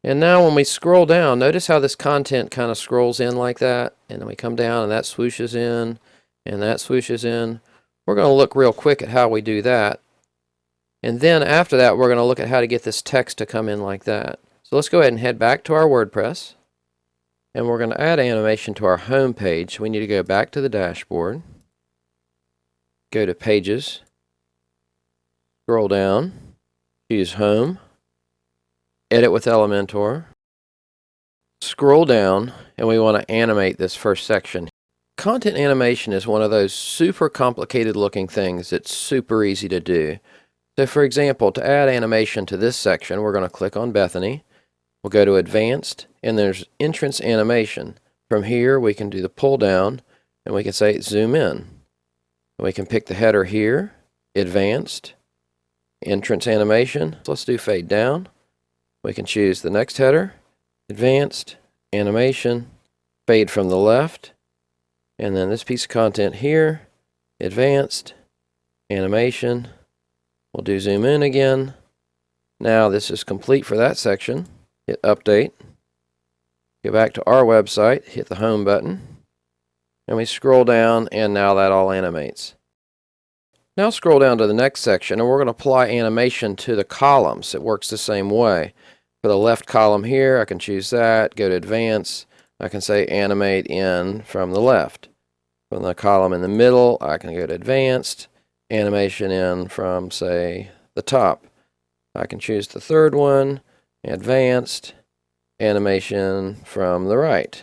And now when we scroll down, notice how this content kind of scrolls in like that, and then we come down and that swooshes in, and that swooshes in. We're going to look real quick at how we do that. And then after that, we're going to look at how to get this text to come in like that. So let's go ahead and head back to our WordPress, and we're going to add animation to our home page. We need to go back to the dashboard, go to Pages, scroll down, choose Home, Edit with Elementor, scroll down, and we want to animate this first section. Content animation is one of those super complicated looking things that's super easy to do. So for example, to add animation to this section, we're going to click on Bethany. We'll go to Advanced, and there's Entrance Animation. From here, we can do the pull down, and we can say Zoom in. We can pick the header here, Advanced, Entrance Animation. So let's do Fade Down. We can choose the next header, Advanced, Animation, Fade from the left, and then this piece of content here, Advanced, Animation. We'll do Zoom in again. Now this is complete for that section. Hit Update. Go back to our website, hit the Home button, and we scroll down, and now that all animates. Now scroll down to the next section, and we're going to apply animation to the columns. It works the same way. For the left column here, I can choose that, go to Advanced. I can say Animate in from the left. From the column in the middle, I can go to Advanced, Animation in from, say, the top. I can choose the third one, Advanced, Animation from the right.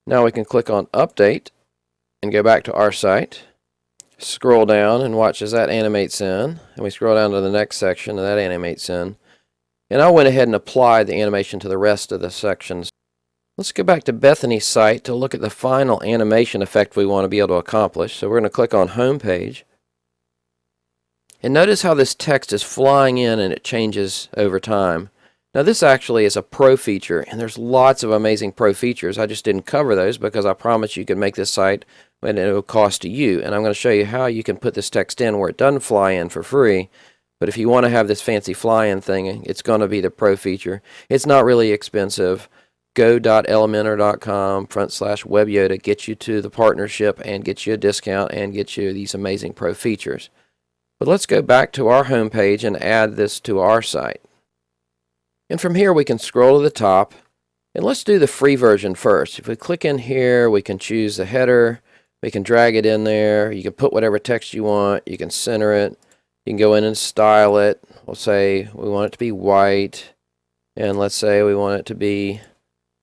Now we can click on Update and go back to our site. Scroll down and watch as that animates in. And we scroll down to the next section and that animates in. And I went ahead and applied the animation to the rest of the sections. Let's go back to Bethany's site to look at the final animation effect we want to be able to accomplish. So we're going to click on Home Page. And notice how this text is flying in and it changes over time. Now this actually is a pro feature, and there's lots of amazing pro features. I just didn't cover those because I promised you could make this site and it will cost you. And I'm going to show you how you can put this text in where it doesn't fly in for free. But if you want to have this fancy fly-in thing, it's going to be the pro feature. It's not really expensive. Go.elementor.com/WebYoda gets you to the partnership and gets you a discount and gets you these amazing pro features. But let's go back to our home page and add this to our site. And from here we can scroll to the top, and let's do the free version first. If we click in here, we can choose the header, we can drag it in there, you can put whatever text you want, you can center it, you can go in and style it. We'll say we want it to be white, and let's say we want it to be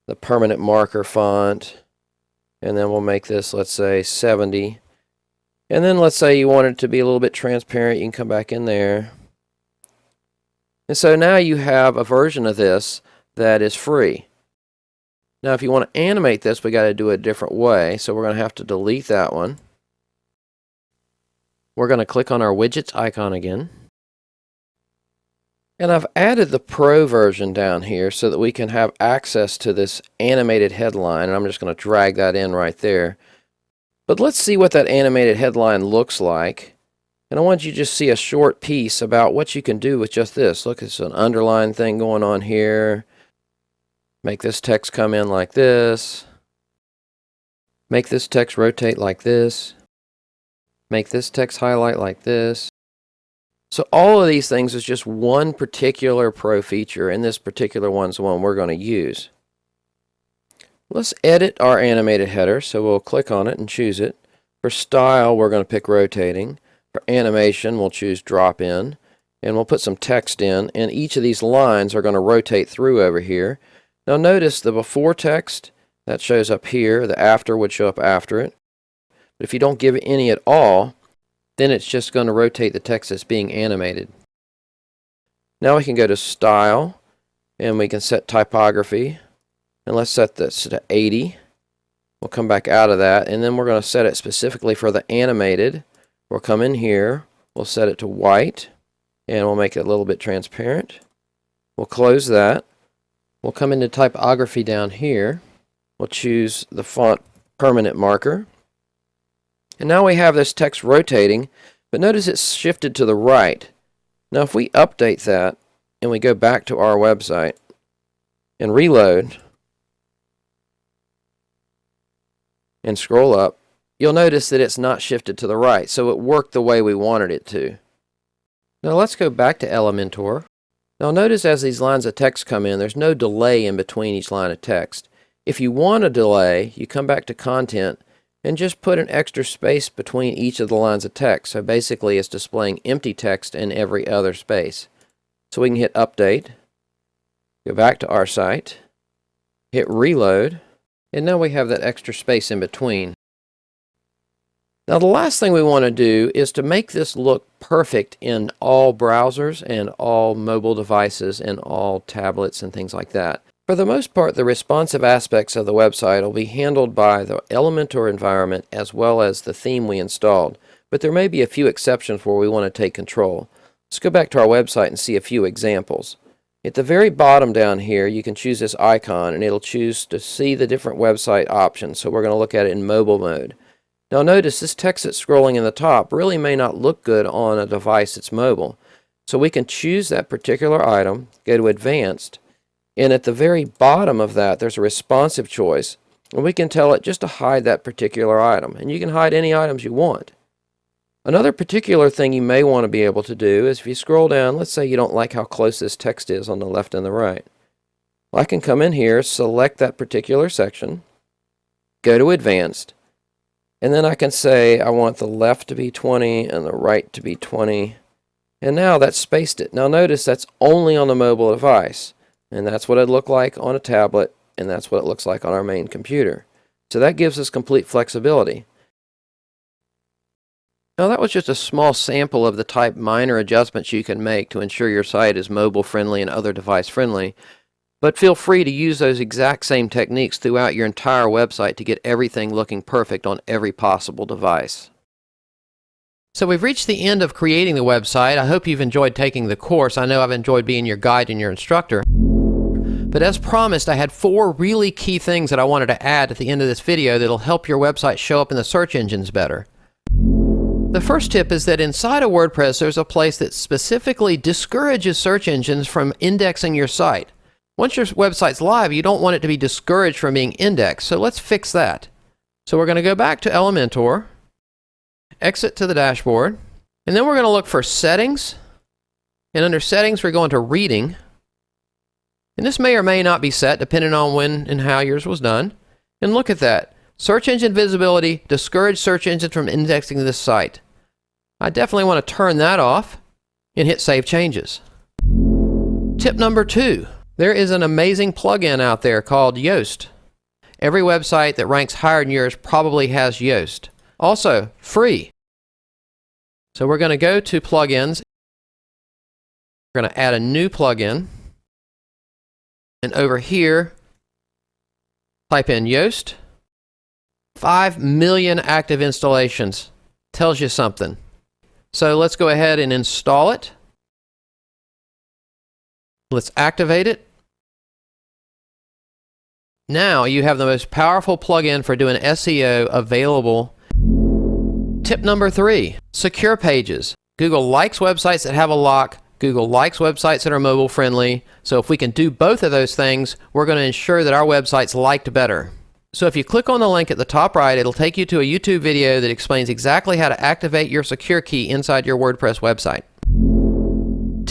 the permanent marker font, and then we'll make this, let's say, 70. And then let's say you want it to be a little bit transparent, you can come back in there. And so now you have a version of this that is free. Now if you want to animate this, we got to do it a different way, so we're going to have to delete that one. We're going to click on our widgets icon again. And I've added the Pro version down here so that we can have access to this animated headline, and I'm just going to drag that in right there. But let's see what that animated headline looks like. And I want you to just see a short piece about what you can do with just this. Look, it's an underline thing going on here. Make this text come in like this. Make this text rotate like this. Make this text highlight like this. So all of these things is just one particular pro feature, and this particular one's the one we're going to use. Let's edit our animated header, so we'll click on it and choose it. For style, we're going to pick rotating. For animation, we'll choose drop in, and we'll put some text in, and each of these lines are going to rotate through over here. Now notice the before text, that shows up here, the after would show up after it. But if you don't give it any at all, then it's just going to rotate the text that's being animated. Now we can go to style, and we can set typography, and let's set this to 80. We'll come back out of that, and then we're going to set it specifically for the animated. We'll come in here, we'll set it to white, and we'll make it a little bit transparent. We'll close that. We'll come into typography down here. We'll choose the font permanent marker. And now we have this text rotating, but notice it's shifted to the right. Now if we update that, and we go back to our website, and reload, and scroll up, you'll notice that it's not shifted to the right, so it worked the way we wanted it to. Now let's go back to Elementor. Now notice as these lines of text come in, there's no delay in between each line of text. If you want a delay, you come back to Content and just put an extra space between each of the lines of text. So basically it's displaying empty text in every other space. So we can hit Update, go back to our site, hit Reload, and now we have that extra space in between. Now the last thing we want to do is to make this look perfect in all browsers and all mobile devices and all tablets and things like that. For the most part, the responsive aspects of the website will be handled by the Elementor environment as well as the theme we installed, but there may be a few exceptions where we want to take control. Let's go back to our website and see a few examples. At the very bottom down here, you can choose this icon and it'll choose to see the different website options. So we're going to look at it in mobile mode. Now notice this text that's scrolling in the top really may not look good on a device that's mobile. So we can choose that particular item, go to Advanced, and at the very bottom of that there's a responsive choice. And we can tell it just to hide that particular item. And you can hide any items you want. Another particular thing you may want to be able to do is if you scroll down, let's say you don't like how close this text is on the left and the right. Well, I can come in here, select that particular section, go to Advanced, and then I can say I want the left to be 20 and the right to be 20. And now that's spaced it. Now notice that's only on the mobile device. And that's what it'd look like on a tablet, and that's what it looks like on our main computer. So that gives us complete flexibility. Now that was just a small sample of the type minor adjustments you can make to ensure your site is mobile friendly and other device friendly, but feel free to use those exact same techniques throughout your entire website to get everything looking perfect on every possible device. So we've reached the end of creating the website. I hope you've enjoyed taking the course. I know I've enjoyed being your guide and your instructor. But as promised, I had 4 really key things that I wanted to add at the end of this video that'll help your website show up in the search engines better. The first tip is that inside of WordPress, there's a place that specifically discourages search engines from indexing your site. Once your website's live, you don't want it to be discouraged from being indexed, so let's fix that. So we're going to go back to Elementor, exit to the dashboard, and then we're going to look for Settings, and under Settings, we're going to Reading, and this may or may not be set depending on when and how yours was done, and look at that. Search engine visibility, discourage search engines from indexing this site. I definitely want to turn that off and hit Save Changes. Tip number 2. There is an amazing plugin out there called Yoast. Every website that ranks higher than yours probably has Yoast. Also, free. So we're going to go to Plugins. We're going to add a new plugin. And over here, type in Yoast. 5 million active installations. Tells you something. So let's go ahead and install it. Let's activate it. Now you have the most powerful plugin for doing SEO available. Tip number 3, secure pages. Google likes websites that have a lock. Google likes websites that are mobile friendly. So if we can do both of those things, we're going to ensure that our website's liked better. So if you click on the link at the top right, it'll take you to a YouTube video that explains exactly how to activate your secure key inside your WordPress website.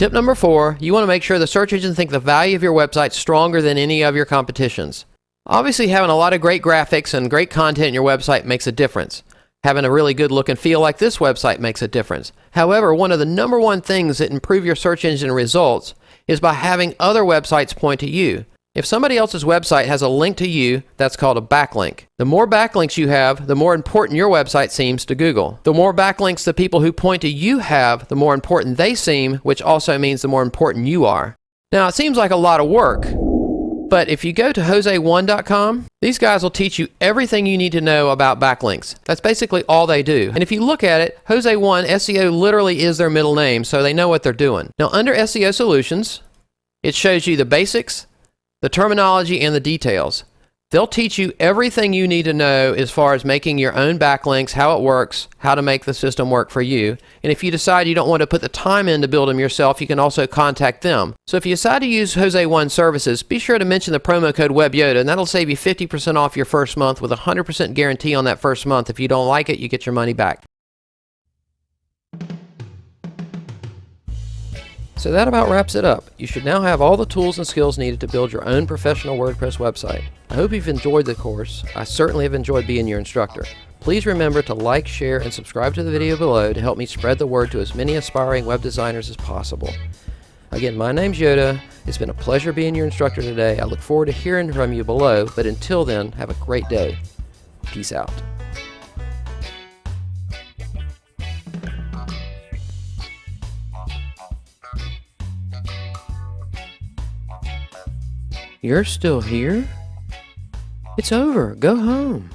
Tip number 4, you want to make sure the search engines think the value of your website stronger than any of your competition's. Obviously, having a lot of great graphics and great content in your website makes a difference. Having a really good look and feel like this website makes a difference. However, one of the number one things that improve your search engine results is by having other websites point to you. If somebody else's website has a link to you, that's called a backlink. The more backlinks you have, the more important your website seems to Google. The more backlinks the people who point to you have, the more important they seem, which also means the more important you are. Now, it seems like a lot of work, but if you go to Jose1.com, these guys will teach you everything you need to know about backlinks. That's basically all they do. And if you look at it, Jose1 SEO literally is their middle name, so they know what they're doing. Now, under SEO Solutions, it shows you the basics, the terminology, and the details. They'll teach you everything you need to know as far as making your own backlinks, how it works, how to make the system work for you. And if you decide you don't want to put the time in to build them yourself, you can also contact them. So if you decide to use Jose1 services, be sure to mention the promo code WebYoda, and that'll save you 50% off your first month with a 100% guarantee on that first month. If you don't like it, you get your money back. So that about wraps it up. You should now have all the tools and skills needed to build your own professional WordPress website. I hope you've enjoyed the course. I certainly have enjoyed being your instructor. Please remember to like, share, and subscribe to the video below to help me spread the word to as many aspiring web designers as possible. Again, my name's Yoda. It's been a pleasure being your instructor today. I look forward to hearing from you below, but until then, have a great day. Peace out. You're still here? It's over. Go home.